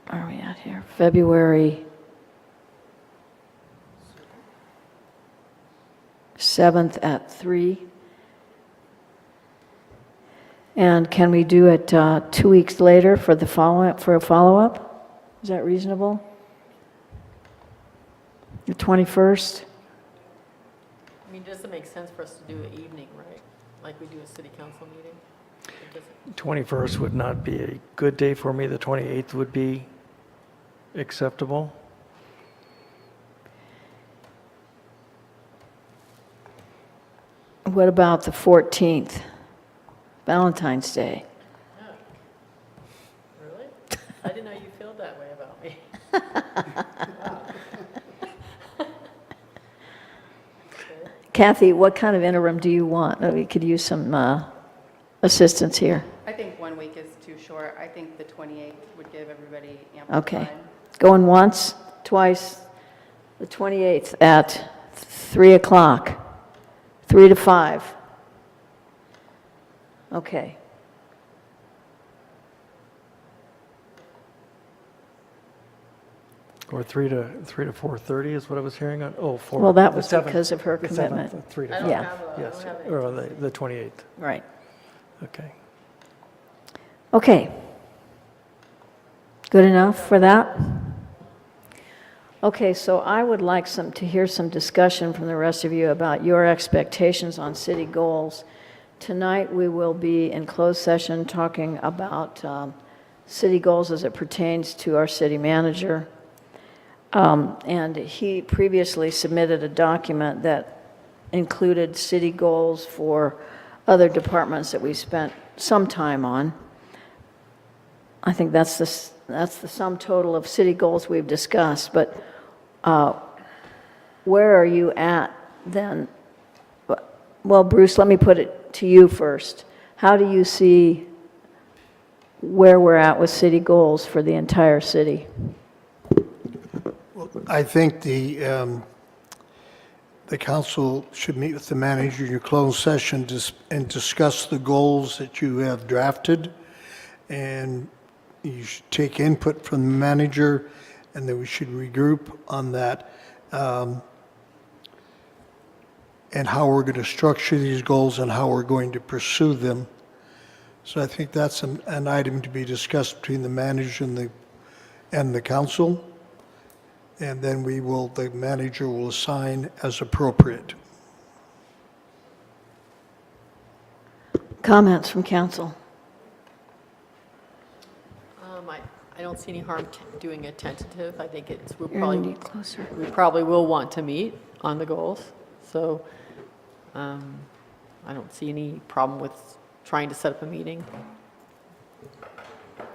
where are we at here? February 7th at 3. And can we do it 2 weeks later for a follow-up? Is that reasonable? The 21st? I mean, does it make sense for us to do an evening, right? Like we do a city council meeting? Or does it- 21st would not be a good day for me. The 28th would be acceptable. What about the 14th? Valentine's Day. Really? I didn't know you felt that way about me. Kathy, what kind of interim do you want? We could use some assistance here. I think 1 week is too short. I think the 28th would give everybody ample Okay. time. Going once, twice, the 28th at 3 o'clock, 3 to 5. Okay. Or 3 to 4:30 is what I was hearing on, oh, 4. Well, that the was 7th, because of her the 7th, commitment. 3 to I 5. don't Yeah. Yes, have or the 28th. Right. Okay. Okay. Good enough for that? Okay, so I would like to hear some discussion from the rest of you about your expectations on city goals. Tonight, we will be in closed session talking about city goals as it pertains to our city manager. And he previously submitted a document that included city goals for other departments that we spent some time on. I think that's the sum total of city goals we've discussed, but where are you at then? Well, Bruce, let me put it to you first. How do you see where we're at with city goals for the entire city. I think the council should meet with the manager in your closed session and discuss the goals that you have drafted. And you should take input from the manager, and then we should regroup on that. And how we're going to structure these goals and how we're going to pursue them. So I think that's an item to be discussed between the manager and the council. And then the manager will assign as appropriate. Comments from council? I don't see any harm doing a tentative. I think You're gonna need closer. we probably will want to meet on the goals. So I don't see any problem with trying to set up a meeting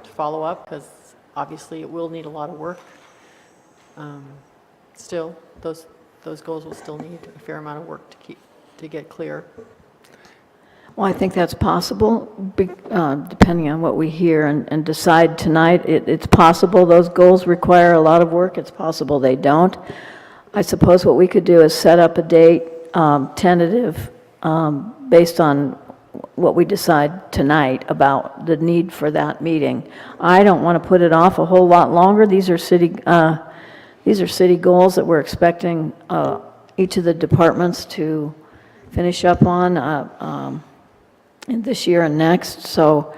to follow up, because obviously it will need a lot of work. Still, those goals will still need a fair amount of work to get clear. Well, I think that's possible, depending on what we hear and decide tonight. It's possible those goals require a lot of work. It's possible they don't. I suppose what we could do is set up a date, tentative, based on what we decide tonight about the need for that meeting. I don't want to put it off a whole lot longer. These are city goals that we're expecting each of the departments to finish up on in this year and next. So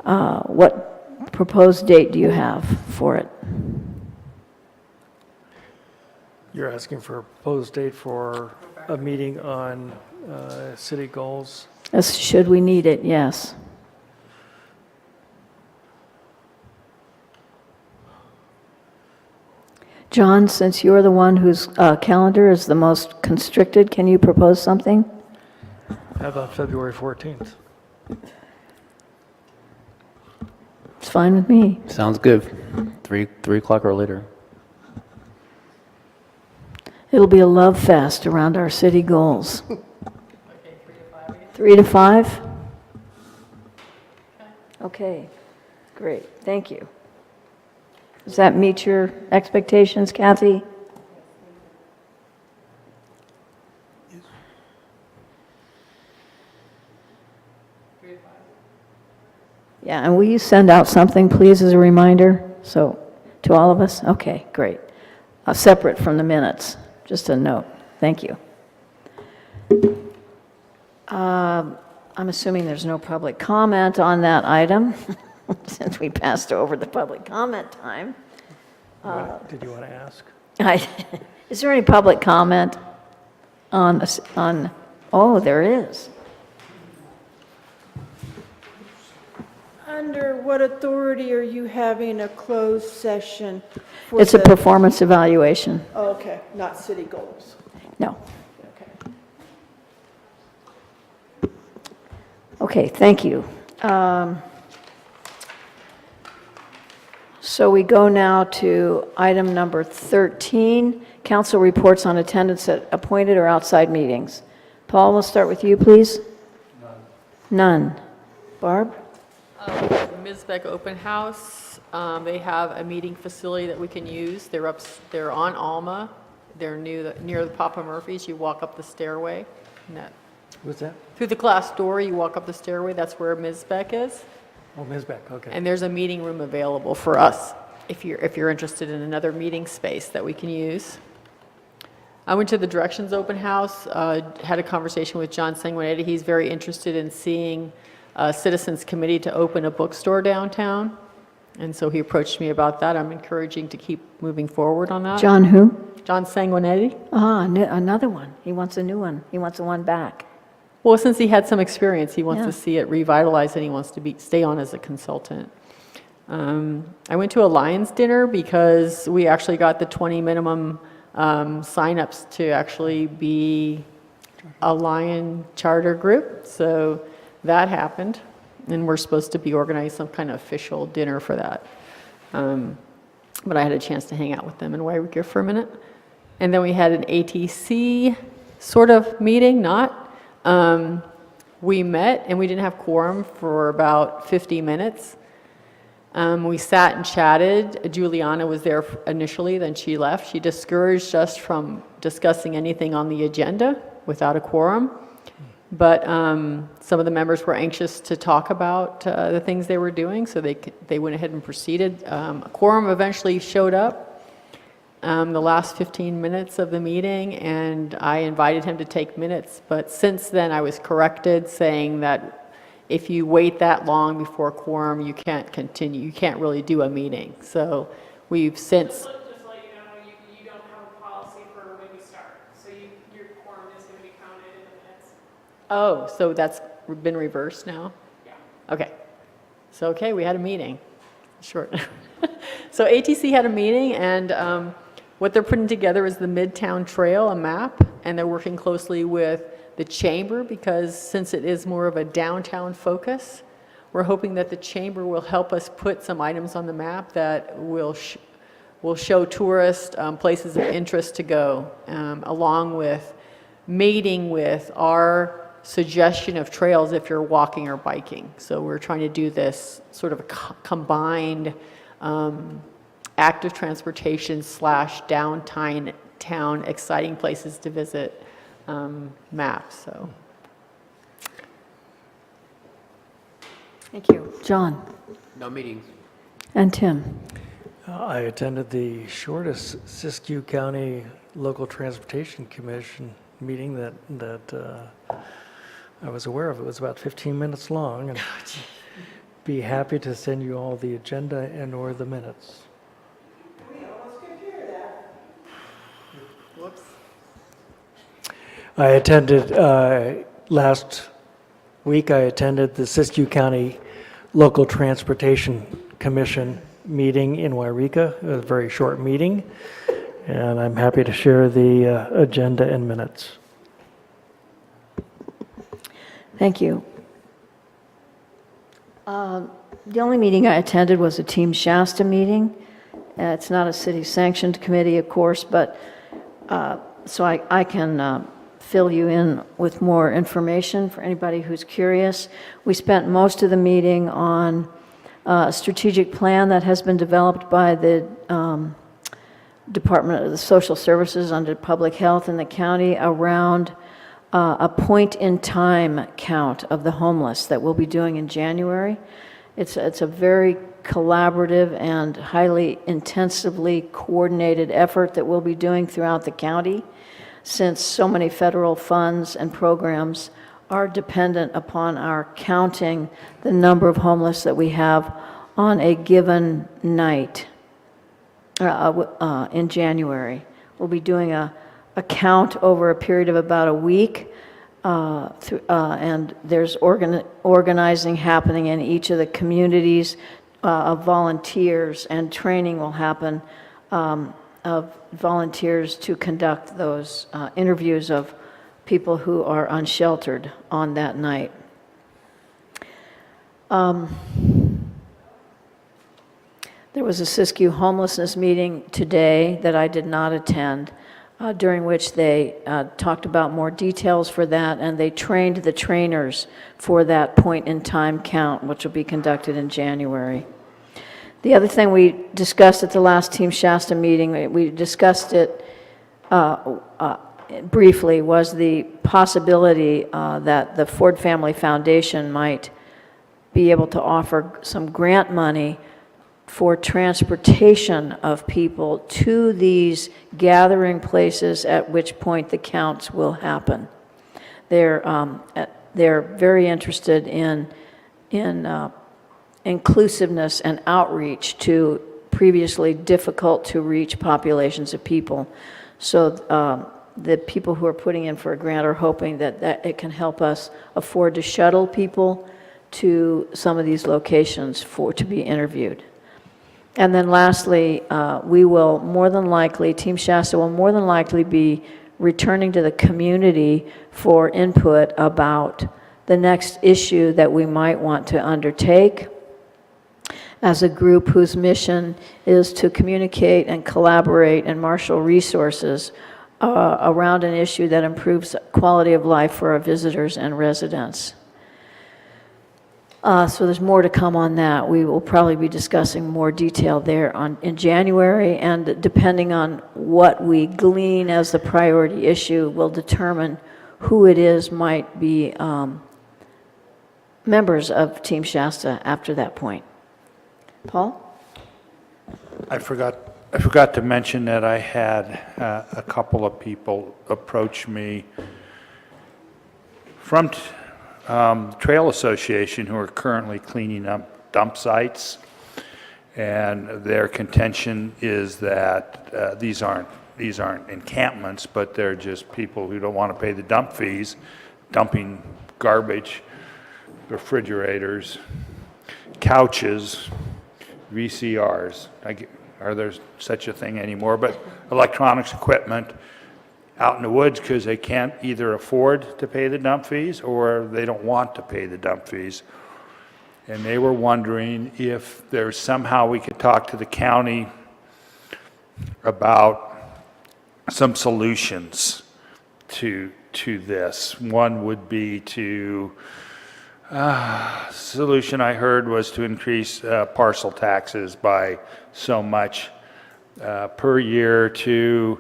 what proposed date do you have for it? You're asking for a proposed date for a meeting on city goals? Should we need it, yes. John, since you're the one whose calendar is the most constricted, can you propose something? How about February 14th? It's fine with me. Sounds good. 3 o'clock or later. It'll be a love fest around our city goals. 3 to 5? Okay, great, thank you. Does that meet your expectations, Kathy? Yeah, and will you send out something, please, as a reminder, so, to all of us? Okay, great. Separate from the minutes, just a note. Thank you. I'm assuming there's no public comment on that item, since we passed over the public comment time. Did you want to ask? Is there any public comment on, oh, there is. Under what authority are you having a closed session? For It's a performance evaluation. Oh, okay, not city goals. No. Okay, thank you. So we go now to item number 13, council reports on attendance at appointed or outside meetings. Paul, we'll start with you, please. None. Barb? Mizbeck Open House, they have a meeting facility that we can use. They're on Alma. They're near the Papa Murphy's. You walk up the stairway. What's that? Through the glass door, you walk up the stairway. That's where Mizbeck is. Oh, Mizbeck, okay. And there's a meeting room available for us if you're interested in another meeting space that we can use. I went to the Directions Open House, had a conversation with John Sanguinetti. He's very interested in seeing a Citizens Committee to open a bookstore downtown. And so he approached me about that. I'm encouraging to keep moving forward on that. John who? John Sanguinetti. Another one. He wants a new one. He wants the one back. Well, since he had some experience, he wants to see it revitalized, and he wants to stay on as a consultant. I went to a Lions dinner because we actually got the 20 minimum signups to actually be a Lion charter group. So that happened, and we're supposed to be organizing some kind of official dinner for that. But I had a chance to hang out with them in Wairika for a minute. And then we had an ATC sort of meeting, we met, and we didn't have quorum for about 50 minutes. We sat and chatted. Juliana was there initially, then she left. She discouraged us from discussing anything on the agenda without a quorum. But some of the members were anxious to talk about the things they were doing, so they went ahead and proceeded. A quorum eventually showed up the last 15 minutes of the meeting, and I invited him to take minutes. But since then, I was corrected, saying that if you wait that long before quorum, you can't continue. You can't really do a meeting. So we've since... Just let you know, you don't have a policy for when you start. So your quorum is going to be counted in the minutes. Oh, so that's been reversed now? Yeah. Okay. So, okay, we had a meeting. Short. So ATC had a meeting, and what they're putting together is the Midtown Trail, a map, and they're working closely with the chamber, because since it is more of a downtown focus, we're hoping that the chamber will help us put some items on the map that will show tourists places of interest to go, along with mating with our suggestion of trails if you're walking or biking. So we're trying to do this sort of a combined active transportation / downtown exciting places to visit map. So Thank you. John? No meetings. And Tim? I attended the shortest Siskiyou County Local Transportation Commission meeting that I was aware of. It was about 15 minutes long, and be happy to send you all the agenda and/or the minutes. I attended, last week, I attended the Siskiyou County Local Transportation Commission meeting in Wairika. It was a very short meeting, and I'm happy to share the agenda and minutes. Thank you. The only meeting I attended was a Team Shasta meeting. It's not a city-sanctioned committee, of course, but so I can fill you in with more information for anybody who's curious. We spent most of the meeting on a strategic plan that has been developed by the Department of the Social Services under Public Health in the county around a point-in-time count of the homeless that we'll be doing in January. It's a very collaborative and highly intensively coordinated effort that we'll be doing throughout the county, since so many federal funds and programs are dependent upon our counting the number of homeless that we have on a given night in January. We'll be doing a count over a period of about a week, and there's organizing happening in each of the communities of volunteers, and training will happen of volunteers to conduct those interviews of people who are unsheltered on that night. There was a Siskiyou homelessness meeting today that I did not attend, during which they talked about more details for that, and they trained the trainers for that point-in-time count, which will be conducted in January. The other thing we discussed at the last Team Shasta meeting, we discussed it briefly, was the possibility that the Ford Family Foundation might be able to offer some grant money for transportation of people to these gathering places at which point the counts will happen. They're very interested in inclusiveness and outreach to previously difficult to reach populations of people. So the people who are putting in for a grant are hoping that it can help us afford to shuttle people to some of these locations to be interviewed. And then lastly, we will more than likely, Team Shasta will more than likely be returning to the community for input about the next issue that we might want to undertake as a group whose mission is to communicate and collaborate and marshal resources around an issue that improves quality of life for our visitors and residents. So there's more to come on that. We will probably be discussing more detail there in January, and depending on what we glean as the priority issue, will determine who it is might be members of Team Shasta after that point. Paul? I forgot to mention that I had a couple of people approach me from Trail Association who are currently cleaning up dump sites, and their contention is that these aren't encampments, but they're just people who don't want to pay the dump fees, dumping garbage, refrigerators, couches, VCRs. Are there such a thing anymore? But electronics equipment out in the woods because they can't either afford to pay the dump fees or they don't want to pay the dump fees. And they were wondering if there's somehow we could talk to the county about some solutions to this. One would be to, solution I heard was to increase parcel taxes by so much per year to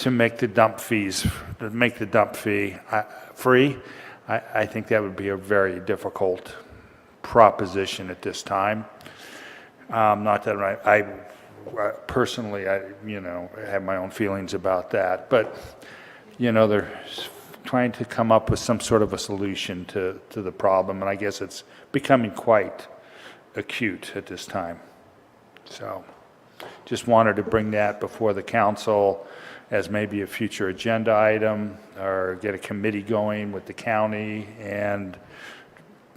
make the dump fees, to make the dump fee free. I think that would be a very difficult proposition at this time. Not that I personally, have my own feelings about that, but they're trying to come up with some sort of a solution to the problem, and I guess it's becoming quite acute at this time. So just wanted to bring that before the council as maybe a future agenda item, or get a committee going with the county and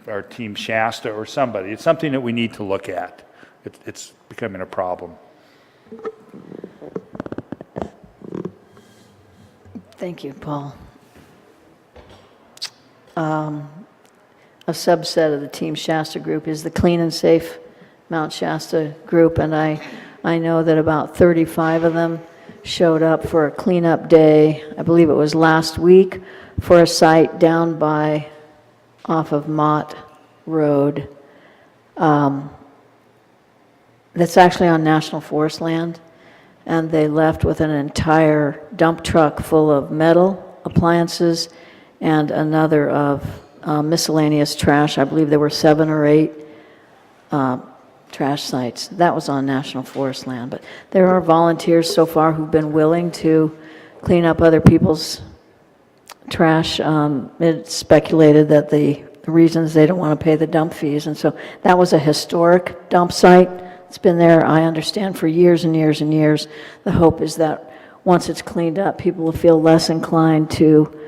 our Team Shasta or somebody. It's something that we need to look at. It's becoming a problem. Thank you, Paul. A subset of the Team Shasta group is the Clean and Safe Mount Shasta group, and I know that about 35 of them showed up for a cleanup day, I believe it was last week, for a site down off of Mott Road. That's actually on National Forest land, and they left with an entire dump truck full of metal appliances and another of miscellaneous trash. I believe there were 7 or 8 trash sites. That was on National Forest land. But there are volunteers so far who've been willing to clean up other people's trash. It's speculated that the reasons they don't want to pay the dump fees. And so that was a historic dump site. It's been there, I understand, for years and years and years. The hope is that once it's cleaned up, people will feel less inclined to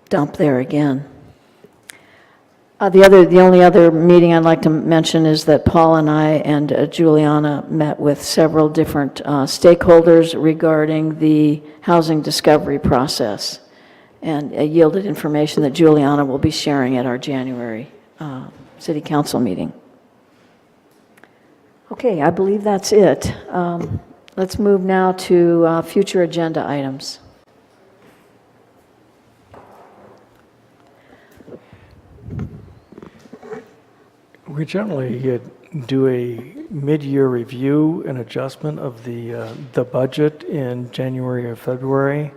dump there again. The only other meeting I'd like to mention is that Paul and I and Juliana met with several different stakeholders regarding the housing discovery process, and yielded information that Juliana will be sharing at our January City Council meeting. Okay, I believe that's it. Let's move now to future agenda items. We generally do a mid-year review and adjustment of the budget in January or February.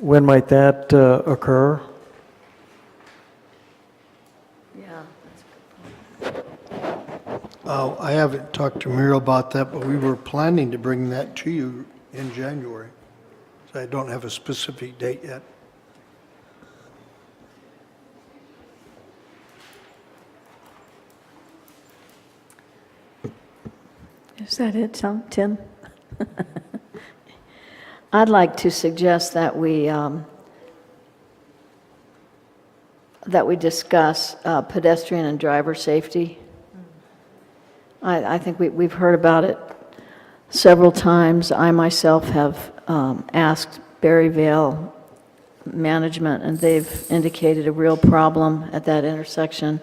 When might that occur? Yeah, that's a good point. I haven't talked to Muriel about that, but we were planning to bring that to you in January. So I don't have a specific date yet. Is that it, Tim? I'd like to suggest that we discuss pedestrian and driver safety. I think we've heard about it several times. I myself have asked Berryvale management, and they've indicated a real problem at that intersection.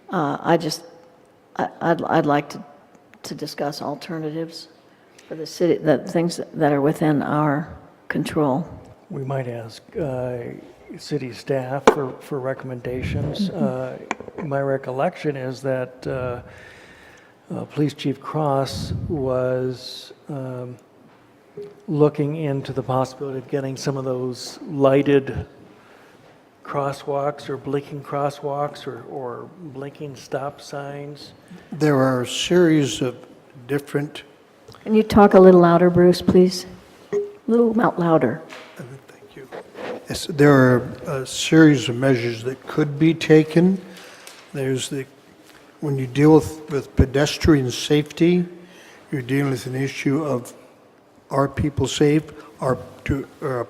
I'd like to discuss alternatives for the city, the things that are within our control. We might ask city staff for recommendations. My recollection is that Police Chief Cross was looking into the possibility of getting some of those lighted crosswalks or blinking crosswalks or blinking stop signs. There are a series of different, Can you talk a little louder, Bruce, please? A little louder. thank you. Yes, there are a series of measures that could be taken. There's when you deal with pedestrian safety, you're dealing with an issue of are people safe, our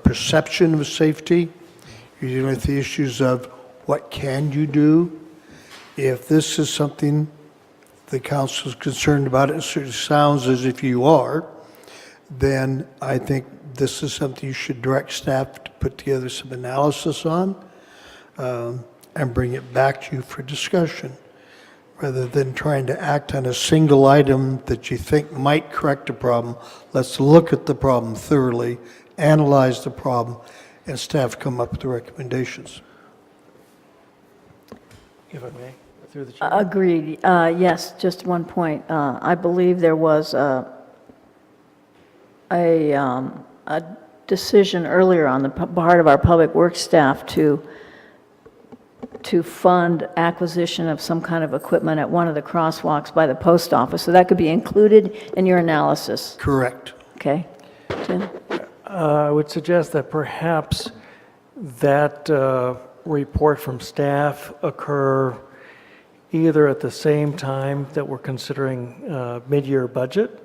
perception of safety. You're dealing with the issues of what can you do. If this is something the council is concerned about, it sort of sounds as if you are, then I think this is something you should direct staff to put together some analysis on and bring it back to you for discussion, rather than trying to act on a single item that you think might correct a problem. Let's look at the problem thoroughly, analyze the problem, and staff come up with the recommendations. If I may, through the chair. Agreed. Yes, just one point. I believe there was a decision earlier on the part of our public works staff to fund acquisition of some kind of equipment at one of the crosswalks by the post office. So that could be included in your analysis. Correct. Okay. Jim? I would suggest that perhaps that report from staff occur either at the same time that we're considering mid-year budget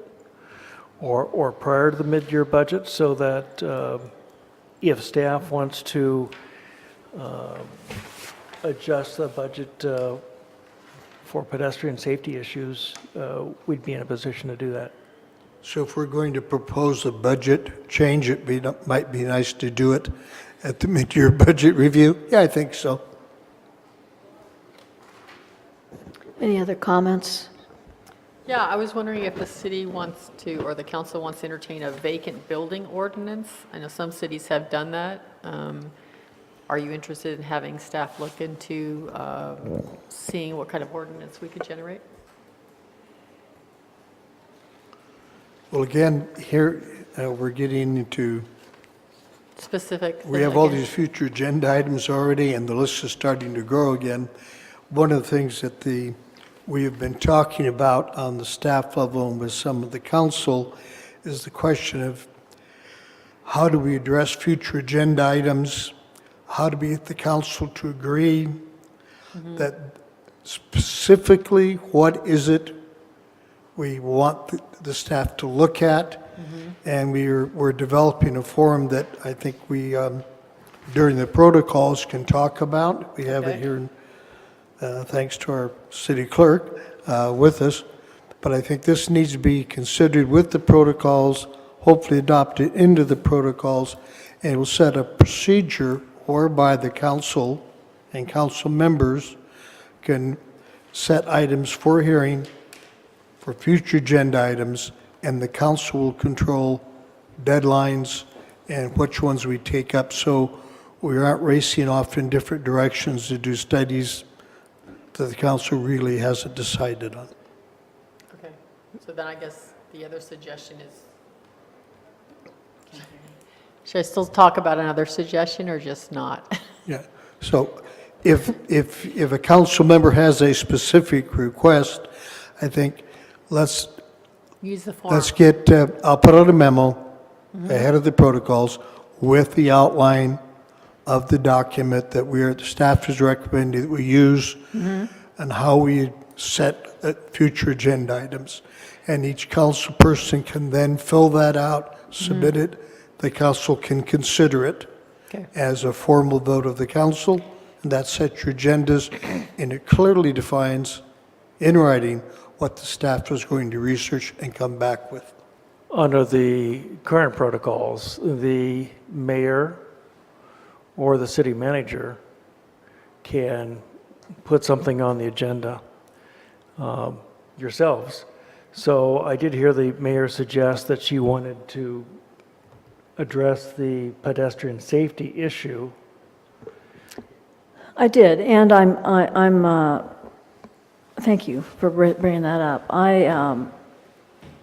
or prior to the mid-year budget, so that if staff wants to adjust the budget for pedestrian safety issues, we'd be in a position to do that. So if we're going to propose a budget change, might be nice to do it at the mid-year budget review. Yeah, I think so. Any other comments? Yeah, I was wondering if the city wants to, or the council wants to entertain a vacant building ordinance. I know some cities have done that. Are you interested in having staff look into seeing what kind of ordinance we could generate? Well, again, here we're getting into, Specific. we have all these future agenda items already, and the list is starting to grow again. One of the things that we have been talking about on the staff level and with some of the council is the question of how do we address future agenda items? How do we get the council to agree that specifically what is it we want the staff to look at? And we're developing a forum that I think we, during the protocols, can talk about. We have it here, thanks to our city clerk with us. But I think this needs to be considered with the protocols, hopefully adopted into the protocols, and it will set a procedure whereby the council and council members can set items for hearing for future agenda items, and the council will control deadlines and which ones we take up, so we aren't racing off in different directions to do studies that the council really hasn't decided on. Okay, so then I guess the other suggestion is, should I still talk about another suggestion or just not? Yeah, so if a council member has a specific request, I think let's Use the form. get, I'll put out a memo ahead of the protocols with the outline of the document that the staff is recommending that we use and how we set future agenda items. And each council person can then fill that out, submit it. The council can consider it as a formal vote of the council, and that sets your agendas, and it clearly defines in writing what the staff is going to research and come back with. Under the current protocols, the mayor or the city manager can put something on the agenda yourselves. So I did hear the mayor suggest that she wanted to address the pedestrian safety issue I did, and thank you for bringing that up. I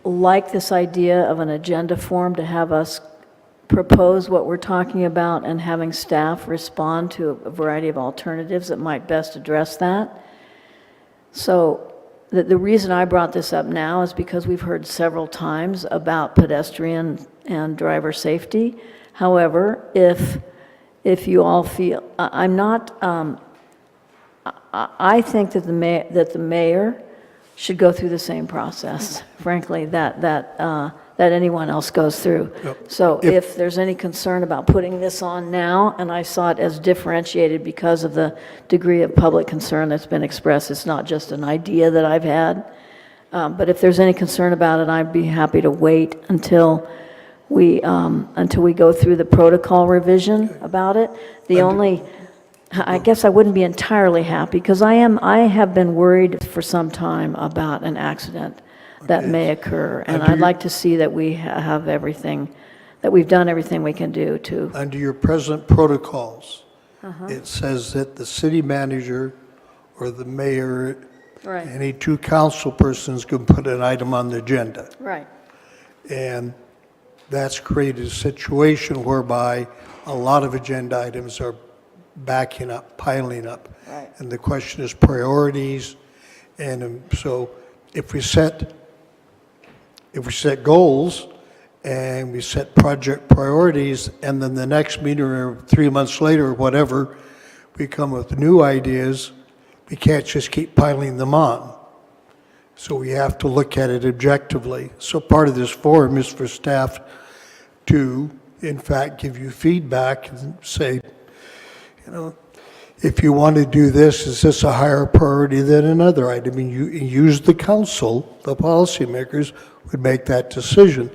like this idea of an agenda form to have us propose what we're talking about and having staff respond to a variety of alternatives that might best address that. So the reason I brought this up now is because we've heard several times about pedestrian and driver safety. However, if you all feel, I'm not, I think that the mayor should go through the same process, frankly, that anyone else goes through. Yep. So if there's any concern about putting this on now, and I saw it as differentiated because of the degree of public concern that's been expressed, it's not just an idea that I've had, but if there's any concern about it, I'd be happy to wait until we go through the protocol revision about it. I guess I wouldn't be entirely happy, because I have been worried for some time about an accident that may occur, and I'd like to see that we have everything, that we've done everything we can do to. Under your present protocols, it says that the city manager or the mayor, Right. any two council persons can put an item on the agenda. Right. And that's created a situation whereby a lot of agenda items are backing up, piling up. Right. And the question is priorities. And so if we set goals and we set project priorities, and then the next meeting or 3 months later or whatever, we come with new ideas, we can't just keep piling them on. So we have to look at it objectively. So part of this forum is for staff to, in fact, give you feedback and say, if you want to do this, is this a higher priority than another item? I mean, you use the council, the policymakers would make that decision.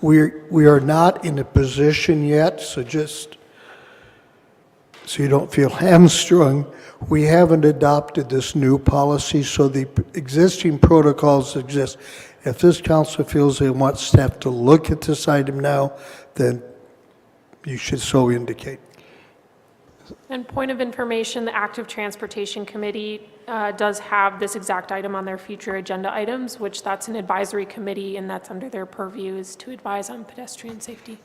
We are not in a position yet, so just so you don't feel hamstrung, we haven't adopted this new policy, so the existing protocols exist. If this council feels they want staff to look at this item now, then you should so indicate. And point of information, the Active Transportation Committee does have this exact item on their future agenda items, which that's an advisory committee, and that's under their purview, is to advise on pedestrian safety.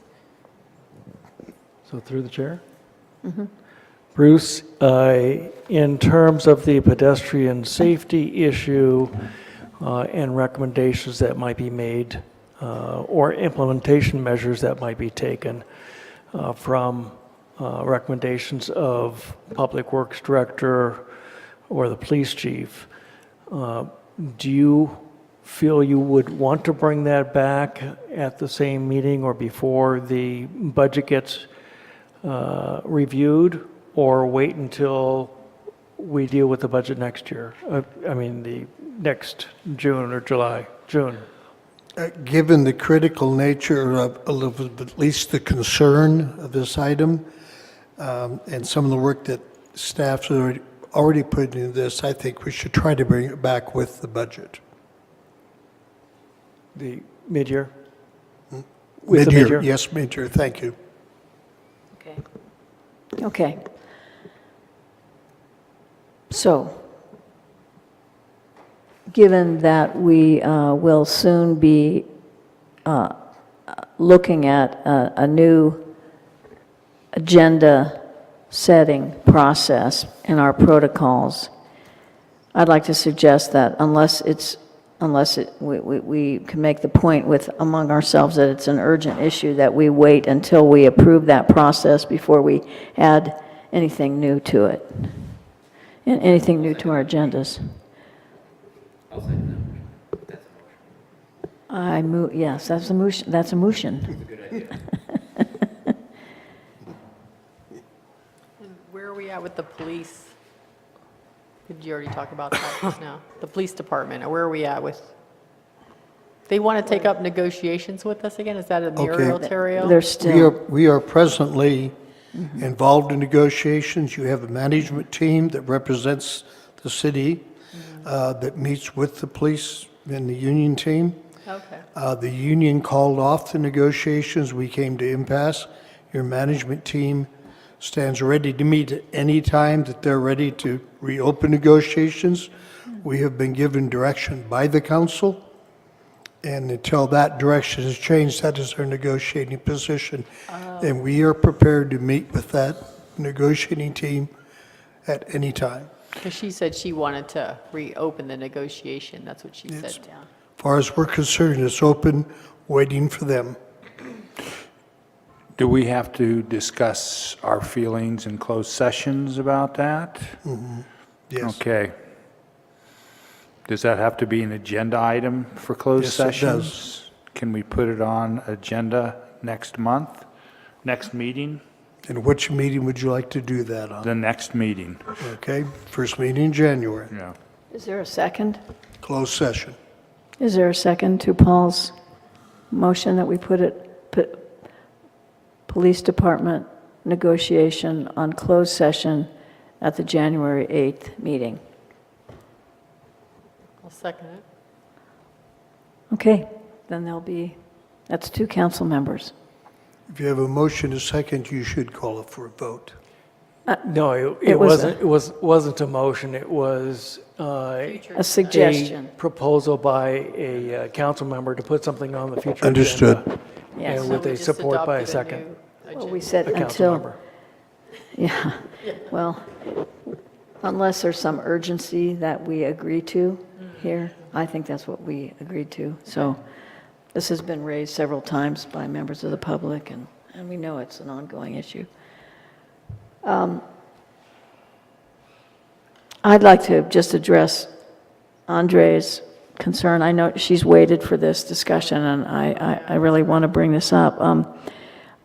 So through the chair? Bruce, in terms of the pedestrian safety issue and recommendations that might be made or implementation measures that might be taken from recommendations of Public Works Director or the police chief, do you feel you would want to bring that back at the same meeting or before the budget gets reviewed, or wait until we deal with the budget next year? I mean, the next June or July? June. Given the critical nature of at least the concern of this item, and some of the work that staff's already put into this, I think we should try to bring it back with the budget. The mid-year? With the mid-year? Yes, mid-year, thank you. Okay. So, given that we will soon be looking at a new agenda setting process in our protocols, I'd like to suggest that we can make the point among ourselves that it's an urgent issue, that we wait until we approve that process before we add anything new to it, anything new to our agendas. Yes, that's a motion. That's a motion. Where are we at with the police? Did you already talk about that just now? The police department, where are we at with? They want to take up negotiations with us again? Is that a Muriel Terrio? They're still. We are presently involved in negotiations. You have a management team that represents the city that meets with the police and the union team. Okay. The union called off the negotiations. We came to impasse. Your management team stands ready to meet at any time that they're ready to reopen negotiations. We have been given direction by the council, and until that direction is changed, that is our negotiating position. And we are prepared to meet with that negotiating team at any time. Because she said she wanted to reopen the negotiation. That's what she said. Yeah. As far as we're concerned, it's open, waiting for them. Do we have to discuss our feelings in closed sessions about that? Yes. Okay. Does that have to be an agenda item for closed Yes, it does. sessions? Can we put it on agenda next month, next meeting? And which meeting would you like to do that on? The next meeting, Okay, first meeting in January, yeah. Is there a second? closed session. Is there a second to Paul's motion that we put Police Department negotiation on closed session at the January 8th meeting? I'll second it. Okay, then that's 2 council members. If you have a motion, a second, you should call it for a vote. No, It was wasn't a motion, it was a suggestion. a proposal by a council member to put something on the future Understood. agenda. Yes. And So with we a just support by a adopted second, new Well, we agenda. said a council until, member. yeah, well, unless there's some urgency that we agree to here, I think that's what we agreed to. So this has been raised several times by members of the public, and we know it's an ongoing issue. I'd like to just address Andre's concern. I know she's waited for this discussion, and I really want to bring this up.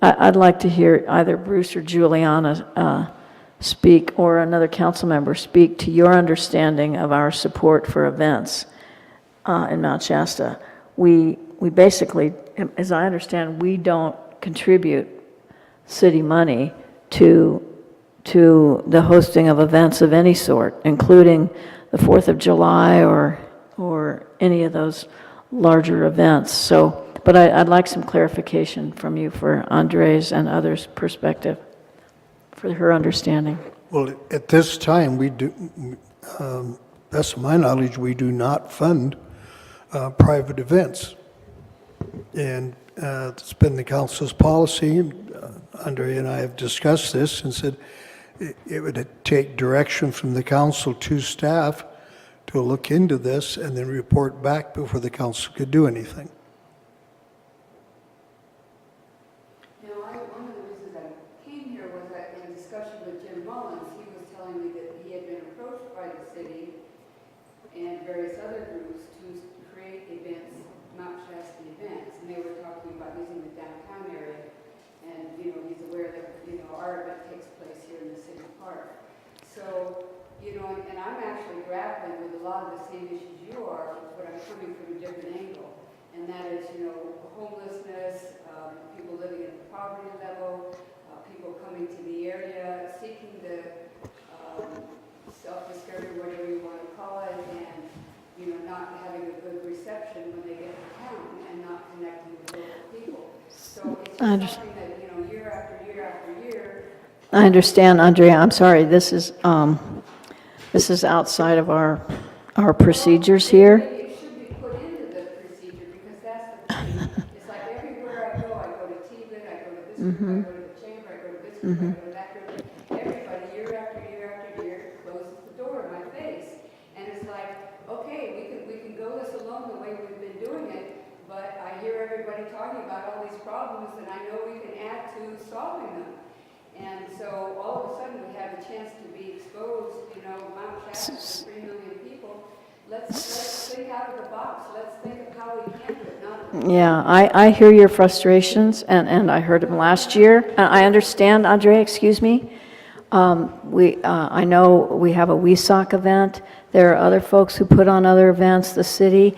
I'd like to hear either Bruce or Juliana speak, or another council member speak to your understanding of our support for events in Mount Shasta. We basically, as I understand, we don't contribute city money to the hosting of events of any sort, including the 4th of July or any of those larger events. So, but I'd like some clarification from you for Andre's and others' perspective, for her understanding. Well, at this time, we do, best of my knowledge, we do not fund private events. And it's been the council's policy, and Andre and I have discussed this and said it would take direction from the council to staff to look into this and then report back before the council could do anything. One of the reasons I came here was that in discussion with Jim Mullins, he was telling me that he had been approached by the city and various other groups to create events, Mount Shasta events, and they were talking about using the downtown area. And, he's aware that, our event takes place here in the city park. So, and I'm actually grappling with a lot of the same issues you are, but I'm coming from a different angle. And that is, homelessness, people living at the poverty level, people coming to the area, seeking the self-discovery, whatever you want to call it, and, not having a good reception when they get to town and not connecting with local people. So it's just something that, year after year after year. I understand, Andrea. I'm sorry. This is outside of our procedures here. It should be put into the procedure because that's the thing. It's like everywhere I go to TVIT, I go to this group, I go to the chamber, I go to this group, I go to that group. Everybody, year after year after year, closes the door in my face. And it's like, okay, we can go this alone the way we've been doing it, but I hear everybody talking about all these problems, and I know we can add to solving them. And so all of a sudden we have a chance to be exposed, Mount Shasta to 3 million people. Let's think out of the box. Let's think of how we can do it, not. Yeah, I hear your frustrations, and I heard them last year. I understand, Andrea, excuse me. I know we have a WESOC event. There are other folks who put on other events. The city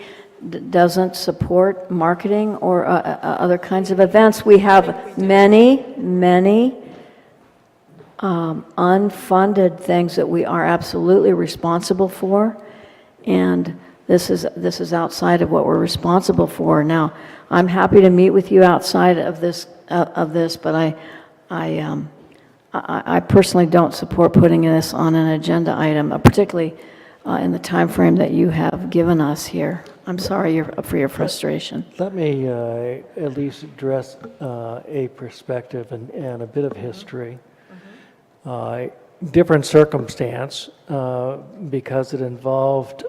doesn't support marketing or other kinds of events. We have many unfunded things that we are absolutely responsible for, and this is outside of what we're responsible for. Now, I'm happy to meet with you outside of this, but I personally don't support putting this on an agenda item, particularly in the time frame that you have given us here. I'm sorry for your frustration. Let me at least address a perspective and a bit of history. Different circumstance because it involved,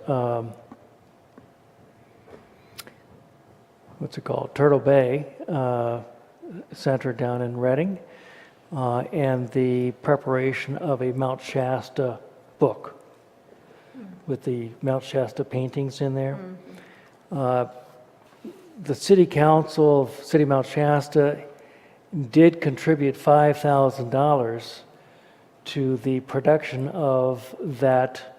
what's it called, Turtle Bay Center down in Reading, and the preparation of a Mount Shasta book with the Mount Shasta paintings in there. The City Council of City of Mount Shasta did contribute $5,000 to the production of that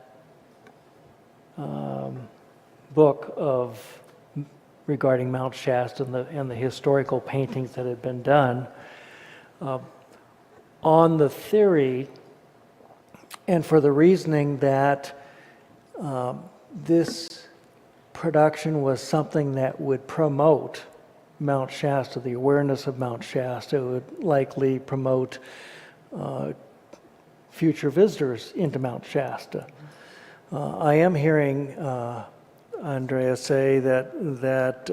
book regarding Mount Shasta and the historical paintings that had been done, on the theory and for the reasoning that this production was something that would promote Mount Shasta, the awareness of Mount Shasta. It would likely promote future visitors into Mount Shasta. I am hearing Andrea say that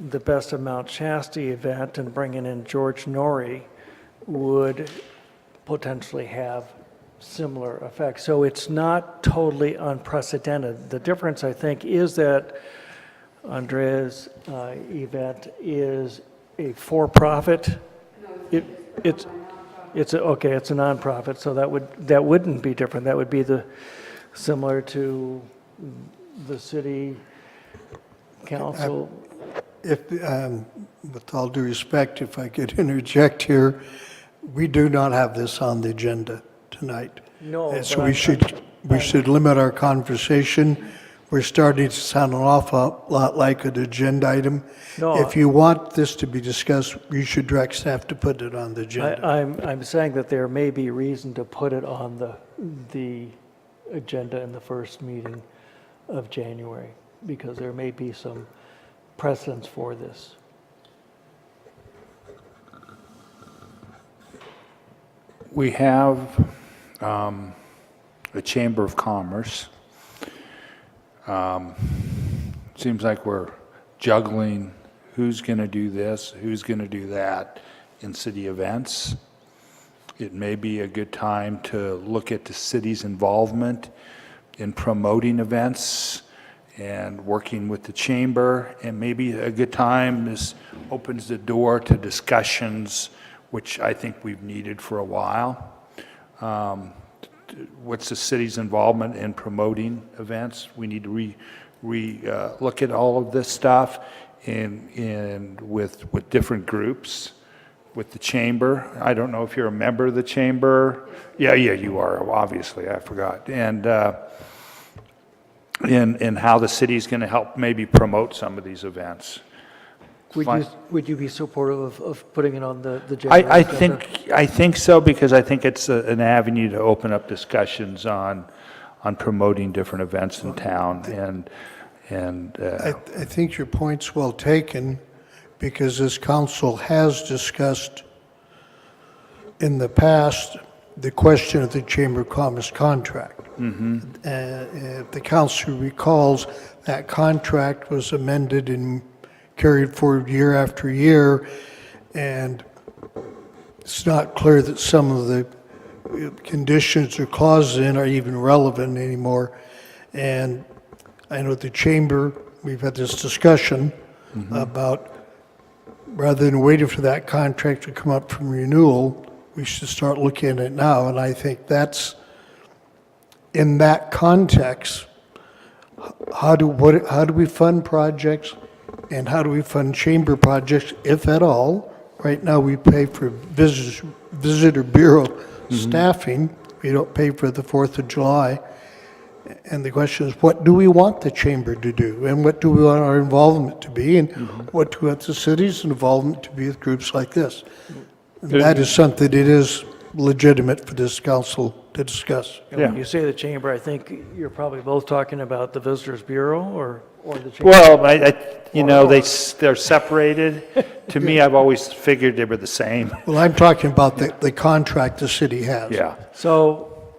the Best of Mount Shasta event and bringing in George Norrie would potentially have similar effects. So it's not totally unprecedented. The difference, I think, is that Andrea's event is a for-profit. It's a nonprofit, so that wouldn't be different. That would be similar to the city council. With all due respect, if I could interject here, we do not have this on the agenda tonight. No, And so but we should limit our conversation. We're starting to sound an awful lot like an agenda item. No, If you want this to be discussed, you should direct staff to put it on the agenda. I'm saying that there may be reason to put it on the agenda in the first meeting of January, because there may be some precedence for this. We have a Chamber of Commerce. Seems like we're juggling who's going to do this, who's going to do that in city events. It may be a good time to look at the city's involvement in promoting events and working with the chamber, and maybe a good time, this opens the door to discussions which I think we've needed for a while. What's the city's involvement in promoting events? We need to look at all of this stuff and with different groups, with the chamber. I don't know if you're a member of the chamber. Yeah, you are, obviously, I forgot. And how the city's going to help maybe promote some of these events. Would you be supportive of putting it on the January agenda? I think so, because I think it's an avenue to open up discussions on promoting different events in town, I think your point's well taken, because this council has discussed in the past the question of the Chamber of Commerce contract. If the council recalls, that contract was amended and carried forward year after year, and it's not clear that some of the conditions or clauses in are even relevant anymore. And I know the chamber, we've had this discussion about, rather than waiting for that contract to come up from renewal, we should start looking at it now. And I think that's, in that context, how do we fund projects, and how do we fund chamber projects, if at all? Right now, we pay for visitor bureau staffing. We don't pay for the 4th of July. And the question is, what do we want the chamber to do? And what do we want our involvement to be? And what do we want the city's involvement to be with groups like this? And that is something that is legitimate for this council to discuss. And when you say the chamber, I think you're probably both talking about the Visitors Bureau or the chamber? Well, they're separated. To me, I've always figured they were the same. Well, I'm talking about the contract the city has. Yeah. So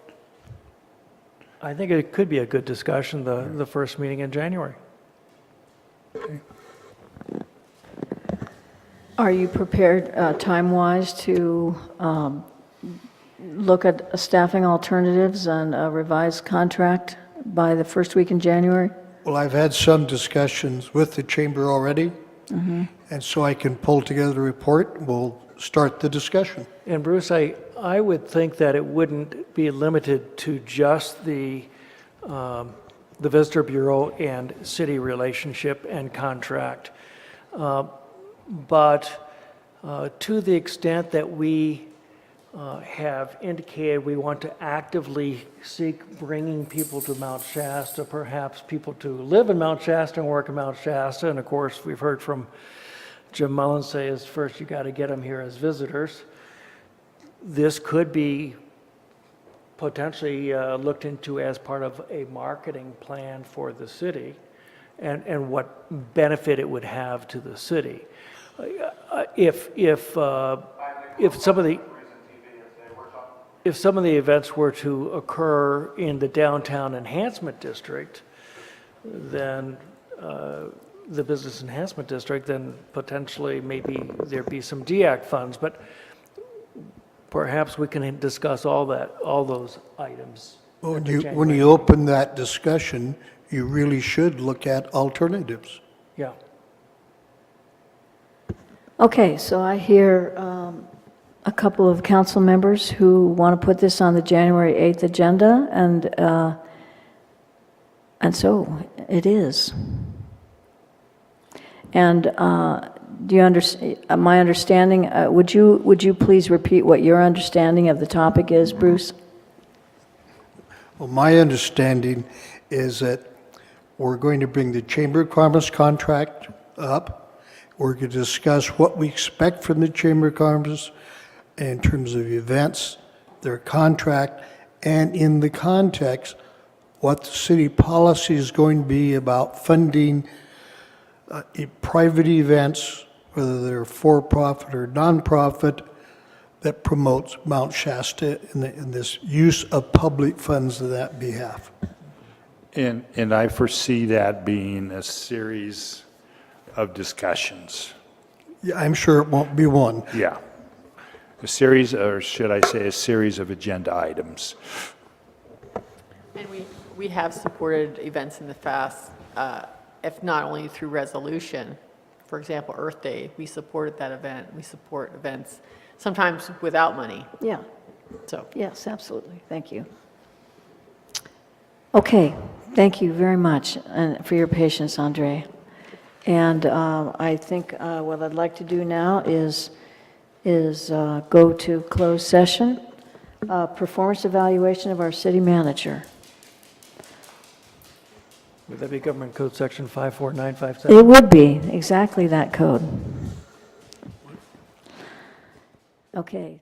I think it could be a good discussion, the first meeting in January. Are you prepared, time-wise, to look at staffing alternatives and a revised contract by the first week in January? Well, I've had some discussions with the chamber already, and so I can pull together a report. We'll start the discussion. And Bruce, I would think that it wouldn't be limited to just the Visitor Bureau and city relationship and contract. But to the extent that we have indicated we want to actively seek bringing people to Mount Shasta, perhaps people to live in Mount Shasta and work in Mount Shasta. And of course, we've heard from Jim Mullins say is first you got to get them here as visitors. This could be potentially looked into as part of a marketing plan for the city and what benefit it would have to the city. If some of the events were to occur in the downtown enhancement district, then the business enhancement district, then potentially maybe there'd be some DEAC funds, but perhaps we can discuss all those items. Well, when you open that discussion, you really should look at alternatives. Yeah. Okay, so I hear a couple of council members who want to put this on the January 8th agenda, and so it is. And do you understand my understanding? Would you please repeat what your understanding of the topic is, Bruce? Well, my understanding is that we're going to bring the Chamber of Commerce contract up. We're going to discuss what we expect from the Chamber of Commerce in terms of events, their contract, and in the context, what the city policy is going to be about funding private events, whether they're for-profit or non-profit, that promotes Mount Shasta in this use of public funds on that behalf. And I foresee that being a series of discussions. Yeah, I'm sure it won't be one. Yeah. A series, or should I say a series of agenda items. And we have supported events in the past, if not only through resolution. For example, Earth Day, we supported that event. We support events, sometimes without money. Yeah. So. Yes, absolutely. Thank you. Okay, thank you very much for your patience, Andre. And I think what I'd like to do now is go to closed session, performance evaluation of our city manager. Would that be Government Code Section 54957? It would be, exactly that code. Okay.